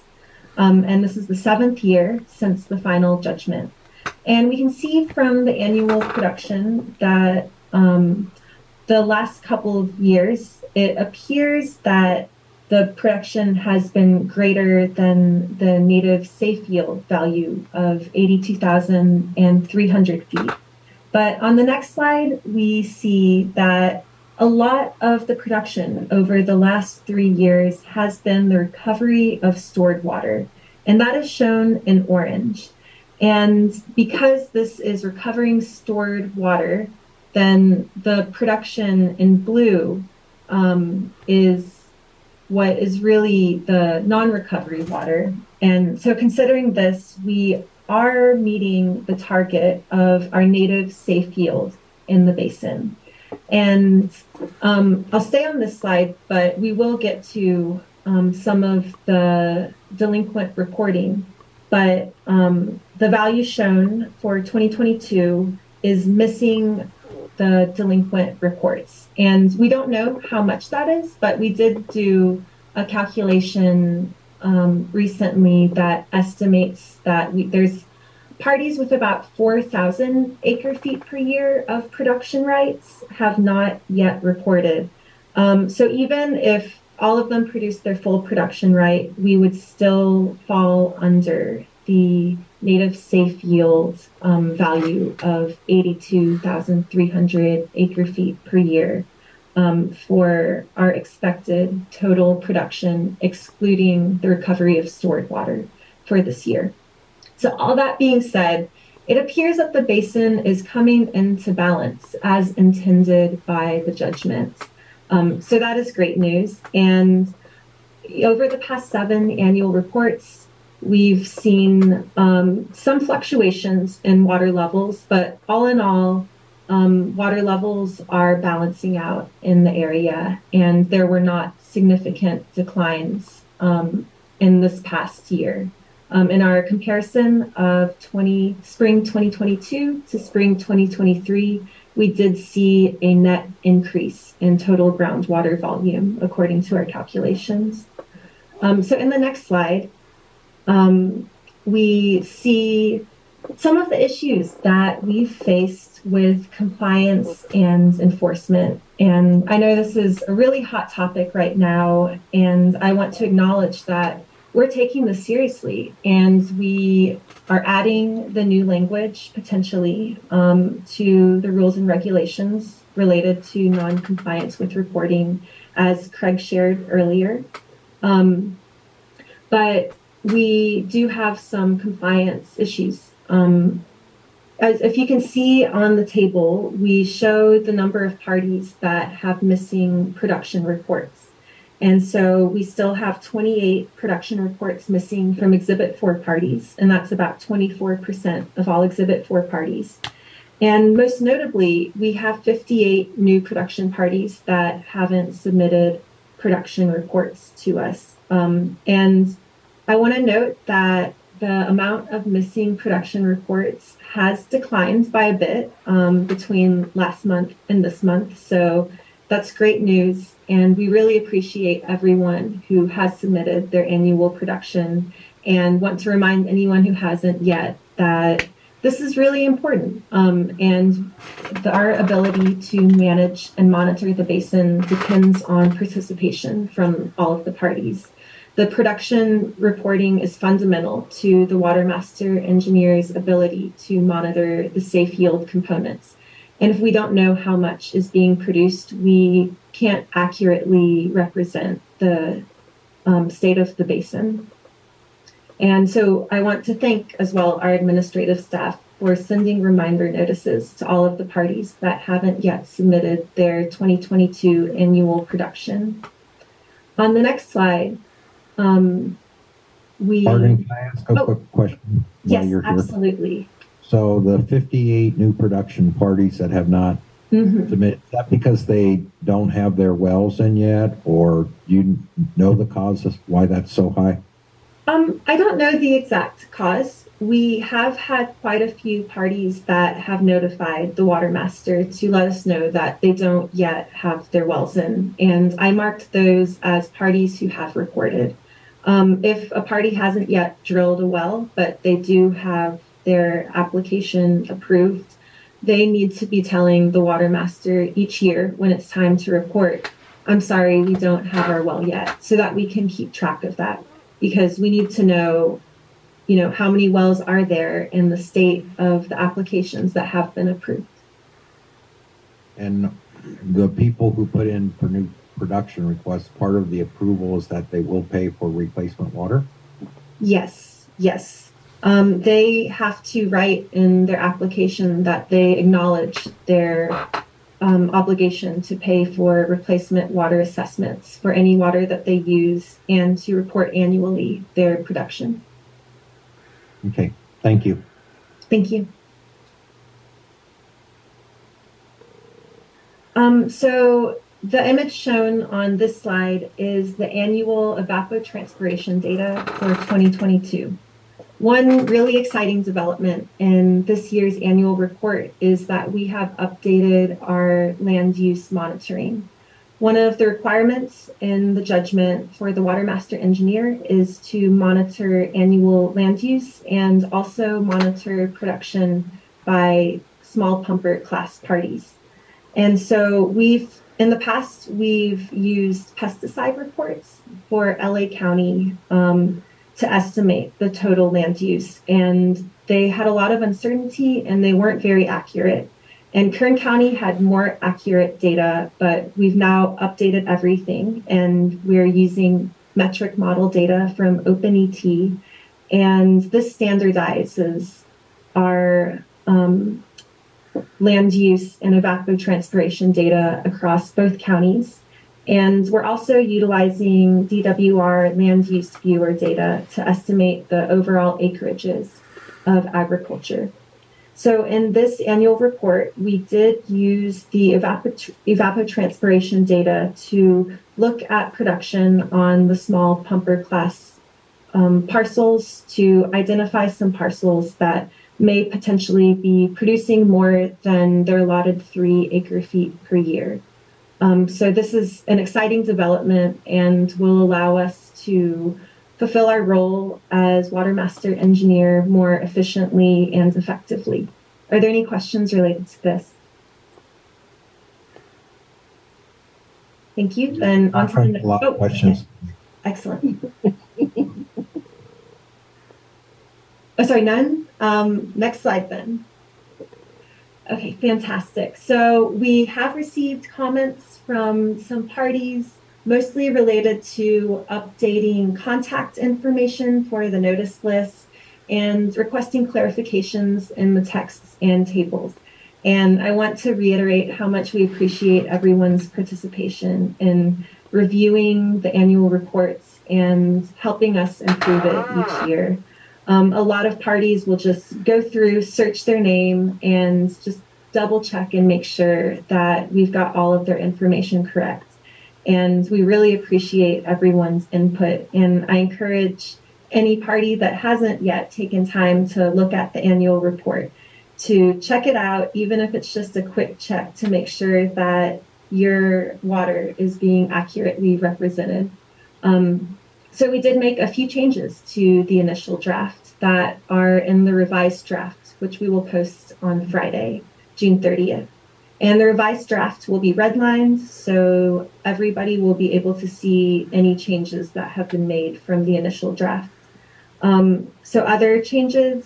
And this is the 7th year since the final judgment. And we can see from the annual production that the last couple of years, it appears that the production has been greater than the native safe yield value of 82,300 feet. But on the next slide, we see that a lot of the production over the last 3 years has been the recovery of stored water, and that is shown in orange. And because this is recovering stored water, then the production in blue is what is really the non-recovery water. And so considering this, we are meeting the target of our native safe yield in the basin. And I'll stay on this slide, but we will get to some of the delinquent reporting. But the value shown for 2022 is missing the delinquent reports. And we don't know how much that is, but we did do a calculation recently that estimates that there's parties with about 4,000 acre feet per year of production rights have not yet reported. So even if all of them produce their full production right, we would still fall under the native safe yield value of 82,300 acre feet per year for our expected total production, excluding the recovery of stored water for this year. So all that being said, it appears that the basin is coming into balance as intended by the judgment. So that is great news. And over the past 7 annual reports, we've seen some fluctuations in water levels, but all in all, water levels are balancing out in the area, and there were not significant declines in this past year. In our comparison of spring 2022 to spring 2023, we did see a net increase in total groundwater volume, according to our calculations. So in the next slide, we see some of the issues that we've faced with compliance and enforcement. And I know this is a really hot topic right now, and I want to acknowledge that we're taking this seriously, and we are adding the new language potentially to the rules and regulations related to non-compliance with reporting, as Craig shared earlier. But we do have some compliance issues. As if you can see on the table, we show the number of parties that have missing production reports. And so we still have 28 production reports missing from Exhibit 4 parties, and that's about 24% of all Exhibit 4 parties. And most notably, we have 58 new production parties that haven't submitted production reports to us. And I want to note that the amount of missing production reports has declined by a bit between last month and this month. So That's great news, and we really appreciate everyone who has submitted their annual production and want to remind anyone who hasn't yet that this is really important, and our ability to manage and monitor the basin depends on participation from all of the parties. The production reporting is fundamental to the Watermaster engineer's ability to monitor the safe yield components. And if we don't know how much is being produced, we can't accurately represent the state of the basin. And so I want to thank as well our administrative staff for sending reminder notices to all of the parties that haven't yet submitted their 2022 annual production. On the next slide, Pardon, can I ask a quick question while yes, you're here? absolutely. So the 58 new production parties that have not submitted, is that because they don't have their wells in yet, or do you know the cause of why that's so high? I don't know the exact cause. We have had quite a few parties that have notified the Watermaster to let us know that they don't yet have their wells in, and I marked those as parties who have reported. If a party hasn't yet drilled a well, but they do have their application approved, they need to be telling the Watermaster each year when it's time to report, I'm sorry, we don't have our well yet, so that we can keep track of that, because we need to know, how many wells are there in the state of the applications that have been approved. And the people who put in for new production requests, part of the approval is that they will pay for replacement water? Yes. They have to write in their application that they acknowledge their obligation to pay for replacement water assessments for any water that they use and to report annually their production. Okay, thank you. Thank you. So the image shown on this slide is the annual evapotranspiration data for 2022. One really exciting development in this year's annual report is that we have updated our land use monitoring. One of the requirements in the judgment for the Watermaster engineer is to monitor annual land use and also monitor production by small pumper class parties. And so in the past, we've used pesticide reports for LA County to estimate the total land use. And they had a lot of uncertainty and they weren't very accurate. And Kern County had more accurate data, but we've now updated everything and we're using metric model data from OpenET. And this standardizes our land use and evapotranspiration data across both counties. And we're also utilizing DWR land use viewer data to estimate the overall acreages of agriculture. So in this annual report, we did use the evapotranspiration data to look at production on the small pumper class parcels to identify some parcels that may potentially be producing more than their allotted 3 acre-feet per year. So this is an exciting development and will allow us to fulfill our role as Watermaster engineer more efficiently and effectively. Are there any questions related to this? Thank you. Then on to the next. A lot of questions. Excellent. Oh, sorry, none? Next slide then. Okay, fantastic. So we have received comments from some parties, mostly related to updating contact information for the notice list and requesting clarifications in the texts and tables. And I want to reiterate how much we appreciate everyone's participation in reviewing the annual reports and helping us improve it each year. A lot of parties will just go through, search their name, and just double check and make sure that we've got all of their information correct. And we really appreciate everyone's input. And I encourage any party that hasn't yet taken time to look at the annual report to check it out, even if it's just a quick check to make sure that your water is being accurately represented. So we did make a few changes to the initial draft that are in the revised draft, which we will post on Friday, June 30th. And the revised draft will be redlined, so everybody will be able to see any changes that have been made from the initial draft. So other changes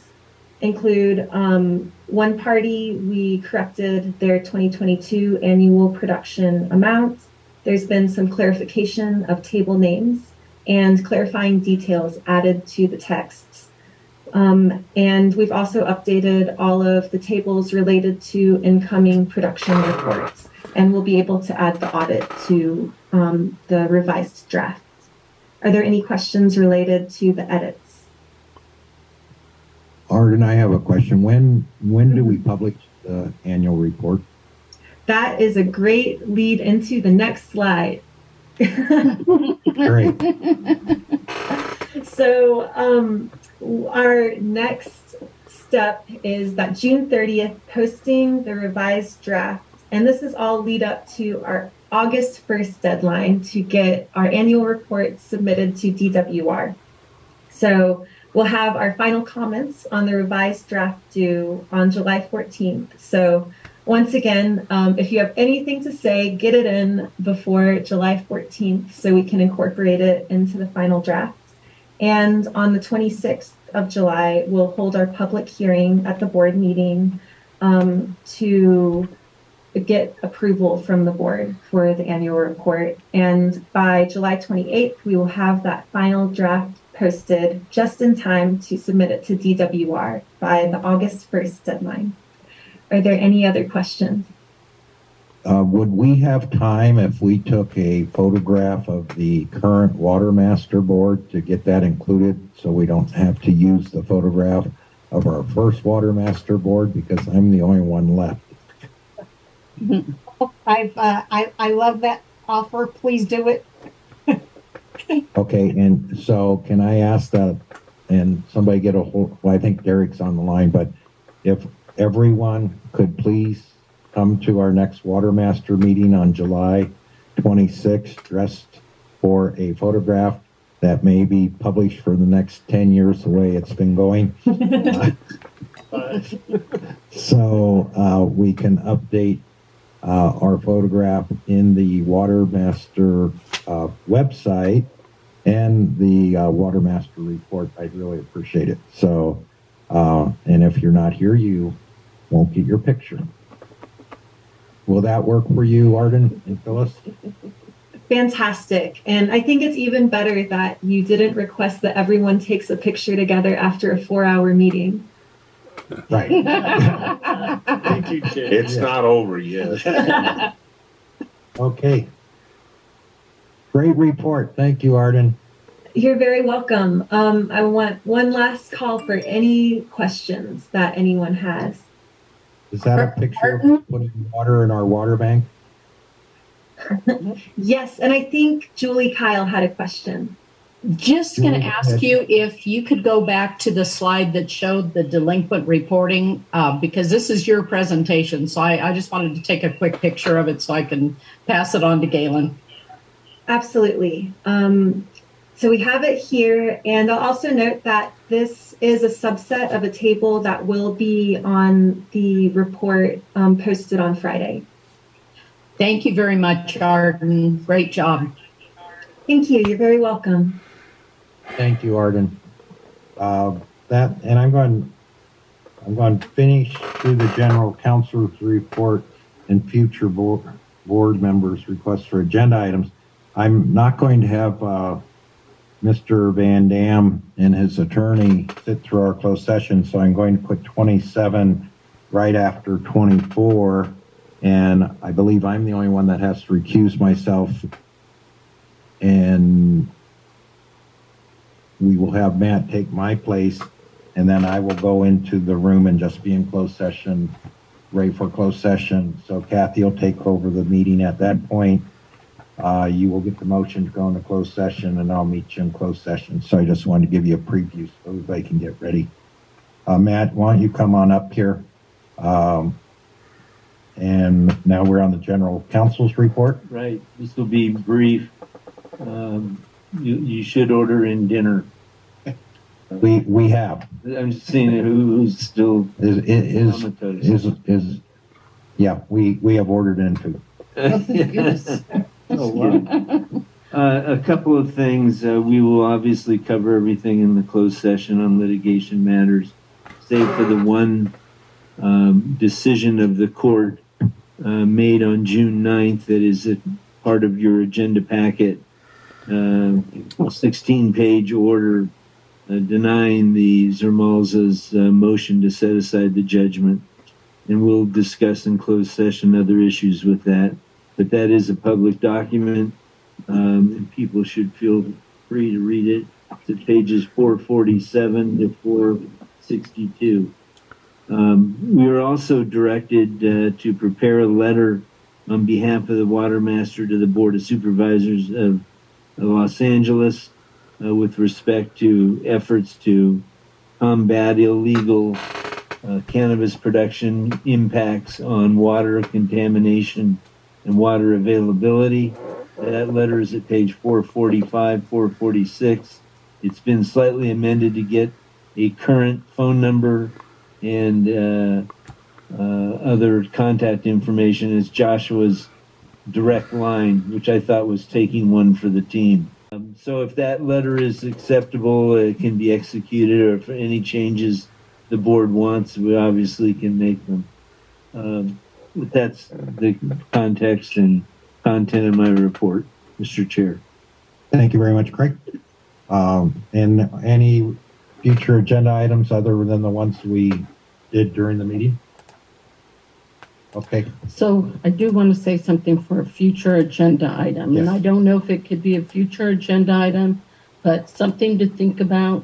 include one party, we corrected their 2022 annual production amount. There's been some clarification of table names and clarifying details added to the texts. And we've also updated all of the tables related to incoming production reports, and we'll be able to add the audit to the revised draft. Are there any questions related to the edits? Arden, I have a question. When do we publish the annual report? That is a great lead into the next slide. Great. So our next step is that June 30th, posting the revised draft. And this is all lead up to our August 1st deadline to get our annual report submitted to DWR. So we'll have our final comments on the revised draft due on July 14th. So once again, if you have anything to say, get it in before July 14th so we can incorporate it into the final draft. And on the 26th of July, we'll hold our public hearing at the board meeting to get approval from the board for the annual report. And by July 28th, we will have that final draft posted just in time to submit it to DWR by the August 1st deadline. Are there any other questions? Would we have time if we took a photograph of the current Watermaster board to get that included so we don't have to use the photograph of our first Watermaster board because I'm the only one left? I love that offer. Please do it. Okay, and so can I ask that, and somebody get a hold, well, I think Derek's on the line, but if everyone could please come to our next Watermaster meeting on July 26th, dressed for a photograph that may be published for the next 10 years the way it's been going. So we can update our photograph in the Watermaster website and the Watermaster report. I'd really appreciate it. So, and if you're not here, you won't get your picture. Will that work for you, Arden and Phyllis? Fantastic. And I think it's even better that you didn't request that everyone takes a picture together after a 4-hour meeting. Right. Thank you, Jay. It's not over yet. Okay. Great report. Thank you, Arden. You're very welcome. I want one last call for any questions that anyone has. Is that a picture of putting water in our water bank? Yes, and I think Julie Kyle had a question. Just going to ask you if you could go back to the slide that showed the delinquent reporting, because this is your presentation. So I just wanted to take a quick picture of it so I can pass it on to Galen. Absolutely. So we have it here, and I'll also note that this is a subset of a table that will be on the report posted on Friday. Thank you very much, Arden. Great job. Thank you. You're very welcome. Thank you, Arden. And I'm going to finish through the general counselor's report and future board members' requests for agenda items. I'm not going to have Mr. Van Dam and his attorney sit through our closed session, so I'm going to put 27 right after 24, and I believe I'm the only one that has to recuse myself, and we will have Matt take my place, and then I will go into the room and just be in closed session, ready for closed session. So Kathy will take over the meeting at that point. You will get the motion to go into closed session, and I'll meet you in closed session. So I just wanted to give you a preview so everybody can get ready. Matt, why don't you come on up here? And now we're on the general counsel's report. Right. This will be brief. You should order in dinner. We have. I'm just seeing who's still is yeah, we have ordered in food. Yes. Oh, wow. A couple of things. We will obviously cover everything in the closed session on litigation matters, save for the one decision of the court made on June 9th that is a part of your agenda packet, a 16-page order denying the Zermalza's motion to set aside the judgment. And we'll discuss in closed session other issues with that. But that is a public document, and people should feel free to read it. It's at pages 447 to 462. We are also directed to prepare a letter on behalf of the Watermaster to the Board of Supervisors of Los Angeles with respect to efforts to combat illegal cannabis production impacts on water contamination and water availability. That letter is at page 445, 446. It's been slightly amended to get a current phone number and other contact information as Joshua's direct line, which I thought was taking one for the team. So if that letter is acceptable, it can be executed, or if any changes the board wants, we obviously can make them. But that's the context and content of my report, Mr. Chair. Thank you very much, Craig. And any future agenda items other than the ones we did during the meeting? Okay. So I do want to say something for a future agenda item, Yes. and I don't know if it could be a future agenda item, but something to think about,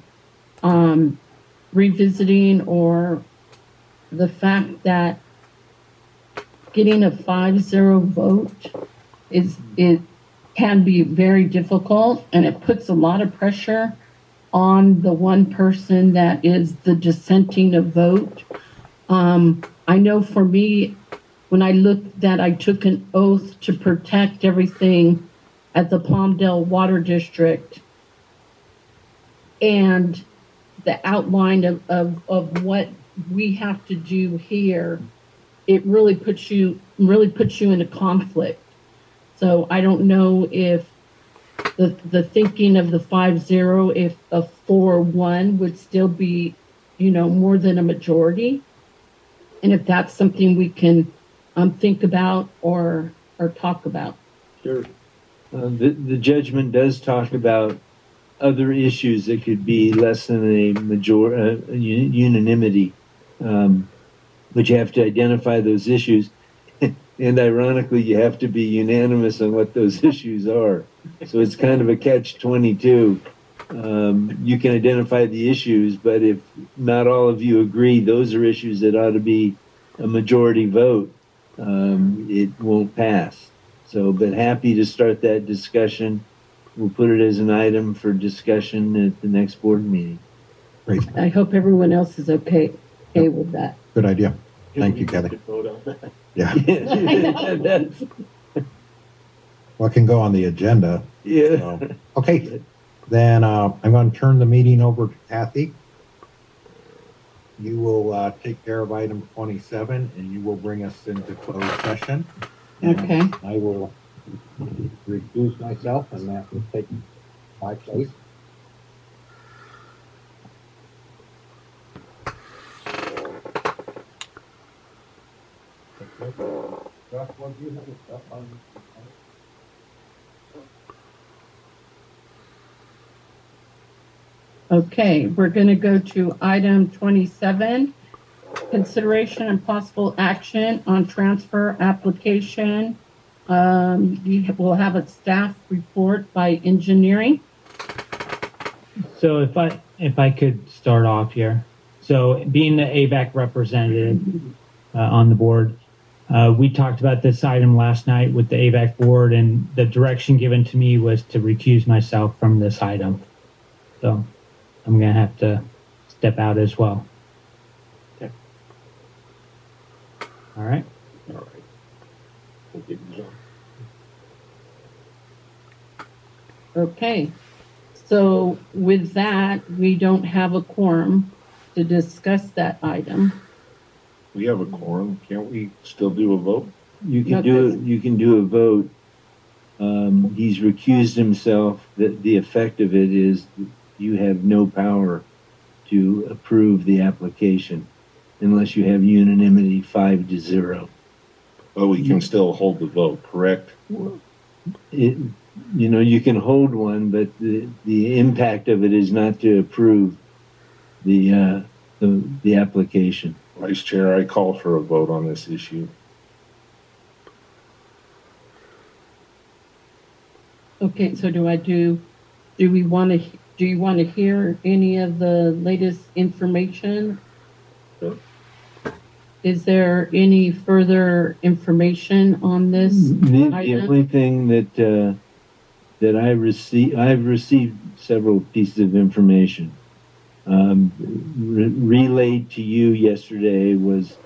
revisiting, or the fact that getting a 5-0 vote it can be very difficult, and it puts a lot of pressure on the one person that is the dissenting of vote. I know for me, when I looked that I took an oath to protect everything at the Palmdale Water District, and the outline of what we have to do here, it really puts you in a conflict. So I don't know if the thinking of the 5-0, if a 4-1 would still be, more than a majority, and if that's something we can think about or talk about. Sure. The judgment does talk about other issues that could be less than a unanimity, but you have to identify those issues. And ironically, you have to be unanimous on what those issues are. So it's kind of a catch-22. You can identify the issues, but if not all of you agree those are issues that ought to be a majority vote, it won't pass. So, but happy to start that discussion. We'll put it as an item for discussion at the next board meeting. Great. I hope everyone else is okay with that. Good idea. Thank you, Kelly. Yeah. Well, it can go on the agenda. Yeah. So, okay. Then I'm going to turn the meeting over to Kathy. You will take care of item 27, and you will bring us into closed session. Okay. I will recuse myself and that will take my place. Josh, what do you have stuff on? Okay, we're going to go to item 27, consideration and possible action on transfer application. We will have a staff report by engineering. So if I could start off here. So being the AVAC representative on the board, we talked about this item last night with the AVAC board, and the direction given to me was to recuse myself from this item. So I'm going to have to step out as well. Okay. All right. All right. Okay. So with that, we don't have a quorum to discuss that item. We have a quorum. Can't we still do a vote? You can do a vote. He's recused himself. The effect of it is that you have no power to approve the application unless you have unanimity 5-0. But we can still hold the vote, correct? You can hold one, but the impact of it is not to approve the application. Vice Chair, I call for a vote on this issue. Okay, so do you want to hear any of the latest information? Sure. Is there any further information on this The item? only thing that I've received several pieces of information. Relayed to you yesterday was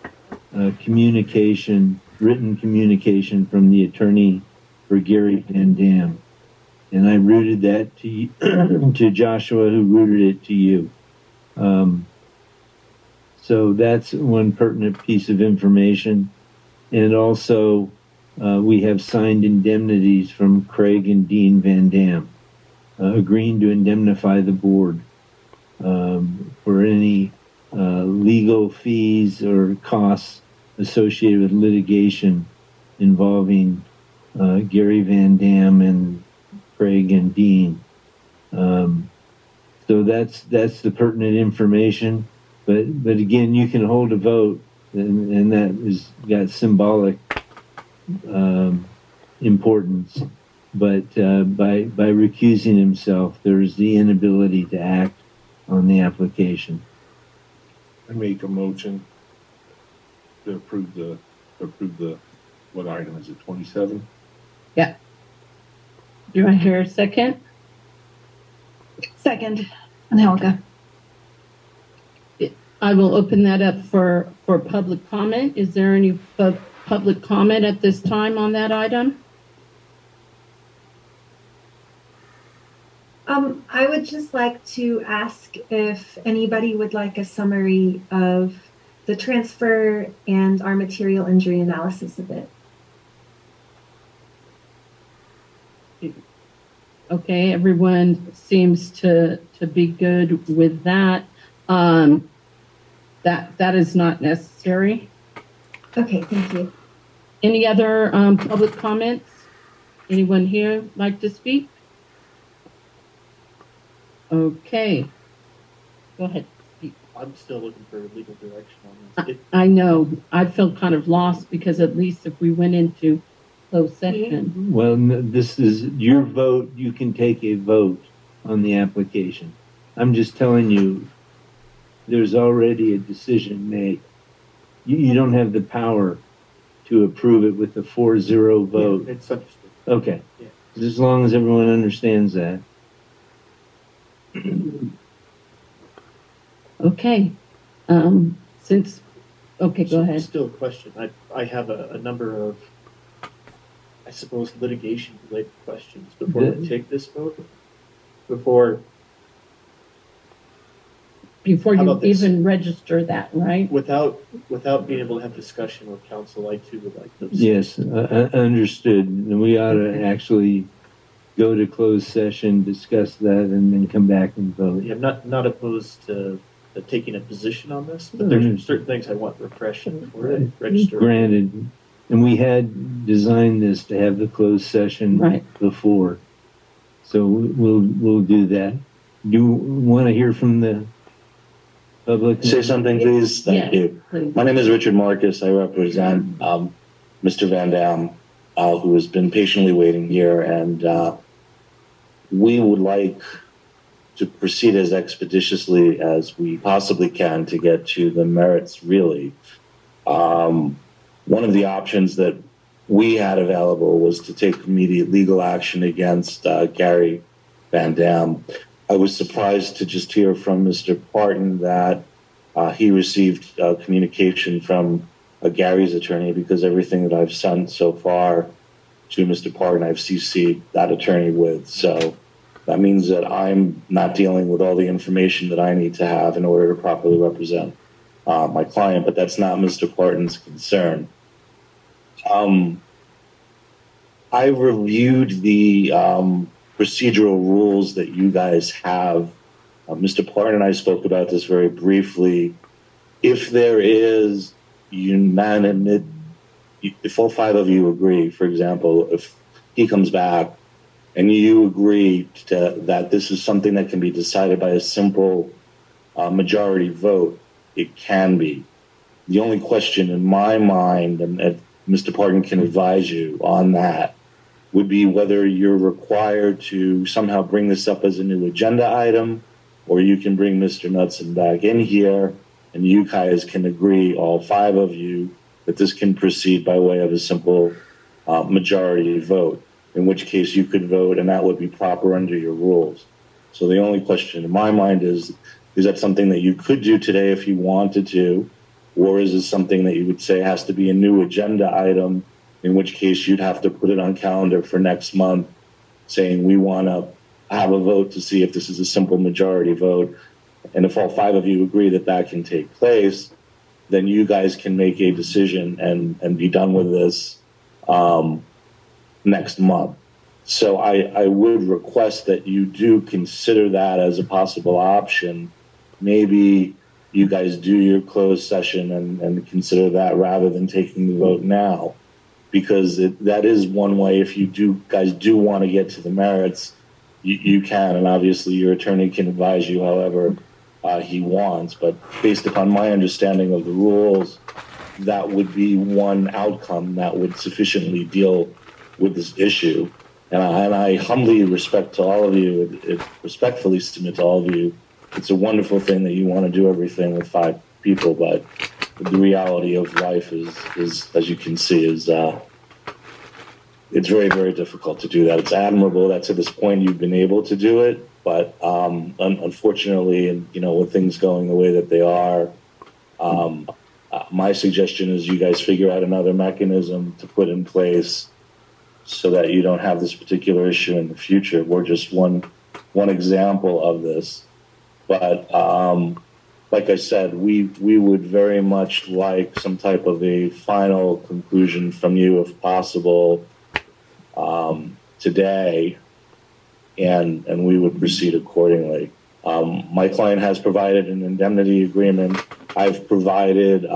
written communication from the attorney for Gary Van Dam. And I routed that to you, to Joshua, who routed it to you. So that's one pertinent piece of information. And also, we have signed indemnities from Craig and Dean Van Dam, agreeing to indemnify the board for any legal fees or costs associated with litigation involving Gary Van Dam and Craig and Dean. So that's the pertinent information. But again, you can hold a vote, and that is got symbolic importance. But by recusing himself, there's the inability to act on the application. I make a motion to approve the what item is it, 27? Yeah. Do I hear a second? Second, and Helga. I will open that up for public comment. Is there any public comment at this time on that item? I would just like to ask if anybody would like a summary of the transfer and our material injury analysis of it. Okay, everyone seems to be good with that. That is not necessary. Okay, thank you. Any other public comments? Anyone here like to speak? Okay. Go ahead. I'm still looking for legal direction on this. I know. I feel kind of lost because at least if we went into closed session. Well, this is your vote. You can take a vote on the application. I'm just telling you, there's already a decision made. You don't have the power to approve it with a 4-0 vote. Yeah, it's understood. Okay. Yeah. As long as everyone understands that. Okay. Okay, go ahead. Still a question. I have a number of, I suppose, litigation-related questions before we take this vote. Before you even register that, right? Without being able to have discussion with council, I too would like to. Yes, understood. And we ought to actually go to closed session, discuss that, and then come back and vote. Yeah, I'm not opposed to taking a position on this, but there's certain things I want refreshed before I register. Granted, and we had designed this to have the closed session before, so we'll do that. Do you want to hear from the public? Say something, please. Thank you. Please. My name is Richard Marcus. I represent Mr. Van Dam, who has been patiently waiting here, and we would like to proceed as expeditiously as we possibly can to get to the merits, really. One of the options that we had available was to take immediate legal action against Gary Van Dam. I was surprised to just hear from Mr. Parton that he received communication from Gary's attorney, because everything that I've sent so far to Mr. Parton, I've CC'd that attorney with. So that means that I'm not dealing with all the information that I need to have in order to properly represent my client, but that's not Mr. Parton's concern. I reviewed the procedural rules that you guys have. Mr. Parton and I spoke about this very briefly. If there is unanimous, if all five of you agree, for example, if he comes back and you agree that this is something that can be decided by a simple majority vote, it can be. The only question in my mind, and Mr. Parton can advise you on that, would be whether you're required to somehow bring this up as a new agenda item, or you can bring Mr. Knudsen back in here and you guys can agree, all five of you, that this can proceed by way of a simple majority vote, in which case you could vote and that would be proper under your rules. So the only question in my mind is that something that you could do today if you wanted to, or is it something that you would say has to be a new agenda item, in which case you'd have to put it on calendar for next month, saying we want to have a vote to see if this is a simple majority vote. And if all five of you agree that that can take place, then you guys can make a decision and be done with this next month. So I would request that you do consider that as a possible option. Maybe you guys do your closed session and consider that rather than taking the vote now, because that is one way. If you guys do want to get to the merits, you can, and obviously your attorney can advise you however he wants. But based upon my understanding of the rules, that would be one outcome that would sufficiently deal with this issue. And I humbly respectfully submit to all of you, it's a wonderful thing that you want to do everything with five people, but the reality of life is as you can see, it's very, very difficult to do that. It's admirable that to this point you've been able to do it, but unfortunately, and with things going the way that they are, my suggestion is you guys figure out another mechanism to put in place so that you don't have this particular issue in the future. We're just one example of this. But like I said, we would very much like some type of a final conclusion from you, if possible, today, and we would proceed accordingly. My client has provided an indemnity agreement. I've provided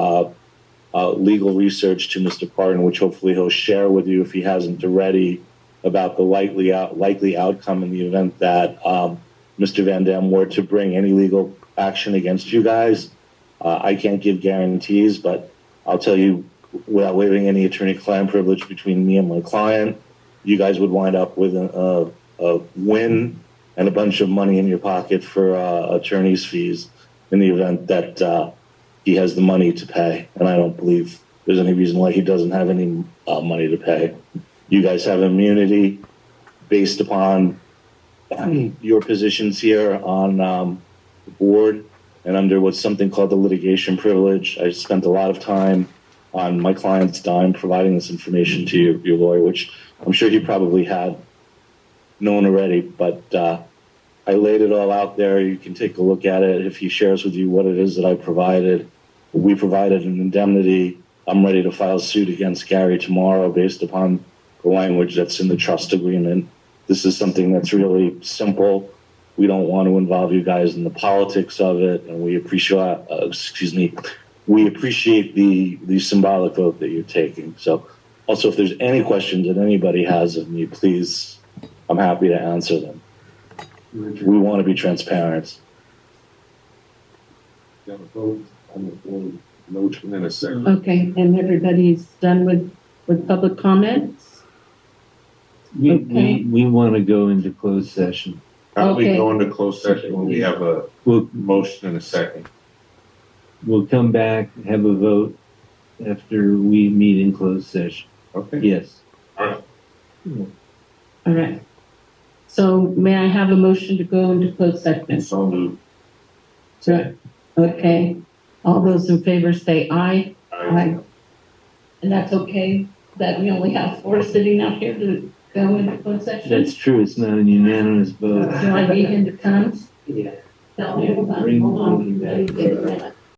legal research to Mr. Parton, which hopefully he'll share with you if he hasn't already, about the likely outcome in the event that Mr. Van Dam were to bring any legal action against you guys. I can't give guarantees, but I'll tell you, without waiving any attorney-client privilege between me and my client, you guys would wind up with a win and a bunch of money in your pocket for attorney's fees in the event that he has the money to pay. And I don't believe there's any reason why he doesn't have any money to pay. You guys have immunity based upon your positions here on the board and under what's something called the litigation privilege. I spent a lot of time on my client's dime providing this information to your lawyer, which I'm sure he probably had known already, but I laid it all out there. You can take a look at it if he shares with you what it is that I provided. We provided an indemnity. I'm ready to file suit against Gary tomorrow based upon the language that's in the trust agreement. This is something that's really simple. We don't want to involve you guys in the politics of it, and we appreciate the symbolic vote that you're taking. So also, if there's any questions that anybody has of me, please, I'm happy to answer them. We want to be transparent. Got a vote on the board, motion in a second. Okay, and everybody's done with public comments? We want to go into closed session. How do we Okay. go into closed session when we have a motion in a second? We'll come back, have a vote after we meet in closed session. Okay. Yes. All right. All right. So may I have a motion to go into closed session? So moved. Sure. Okay. All those in favor say aye. Aye. And that's okay, that we only have 4 sitting out here to go into closed session? That's true. It's not a unanimous vote. Do I need him to come? Yeah. Tell me about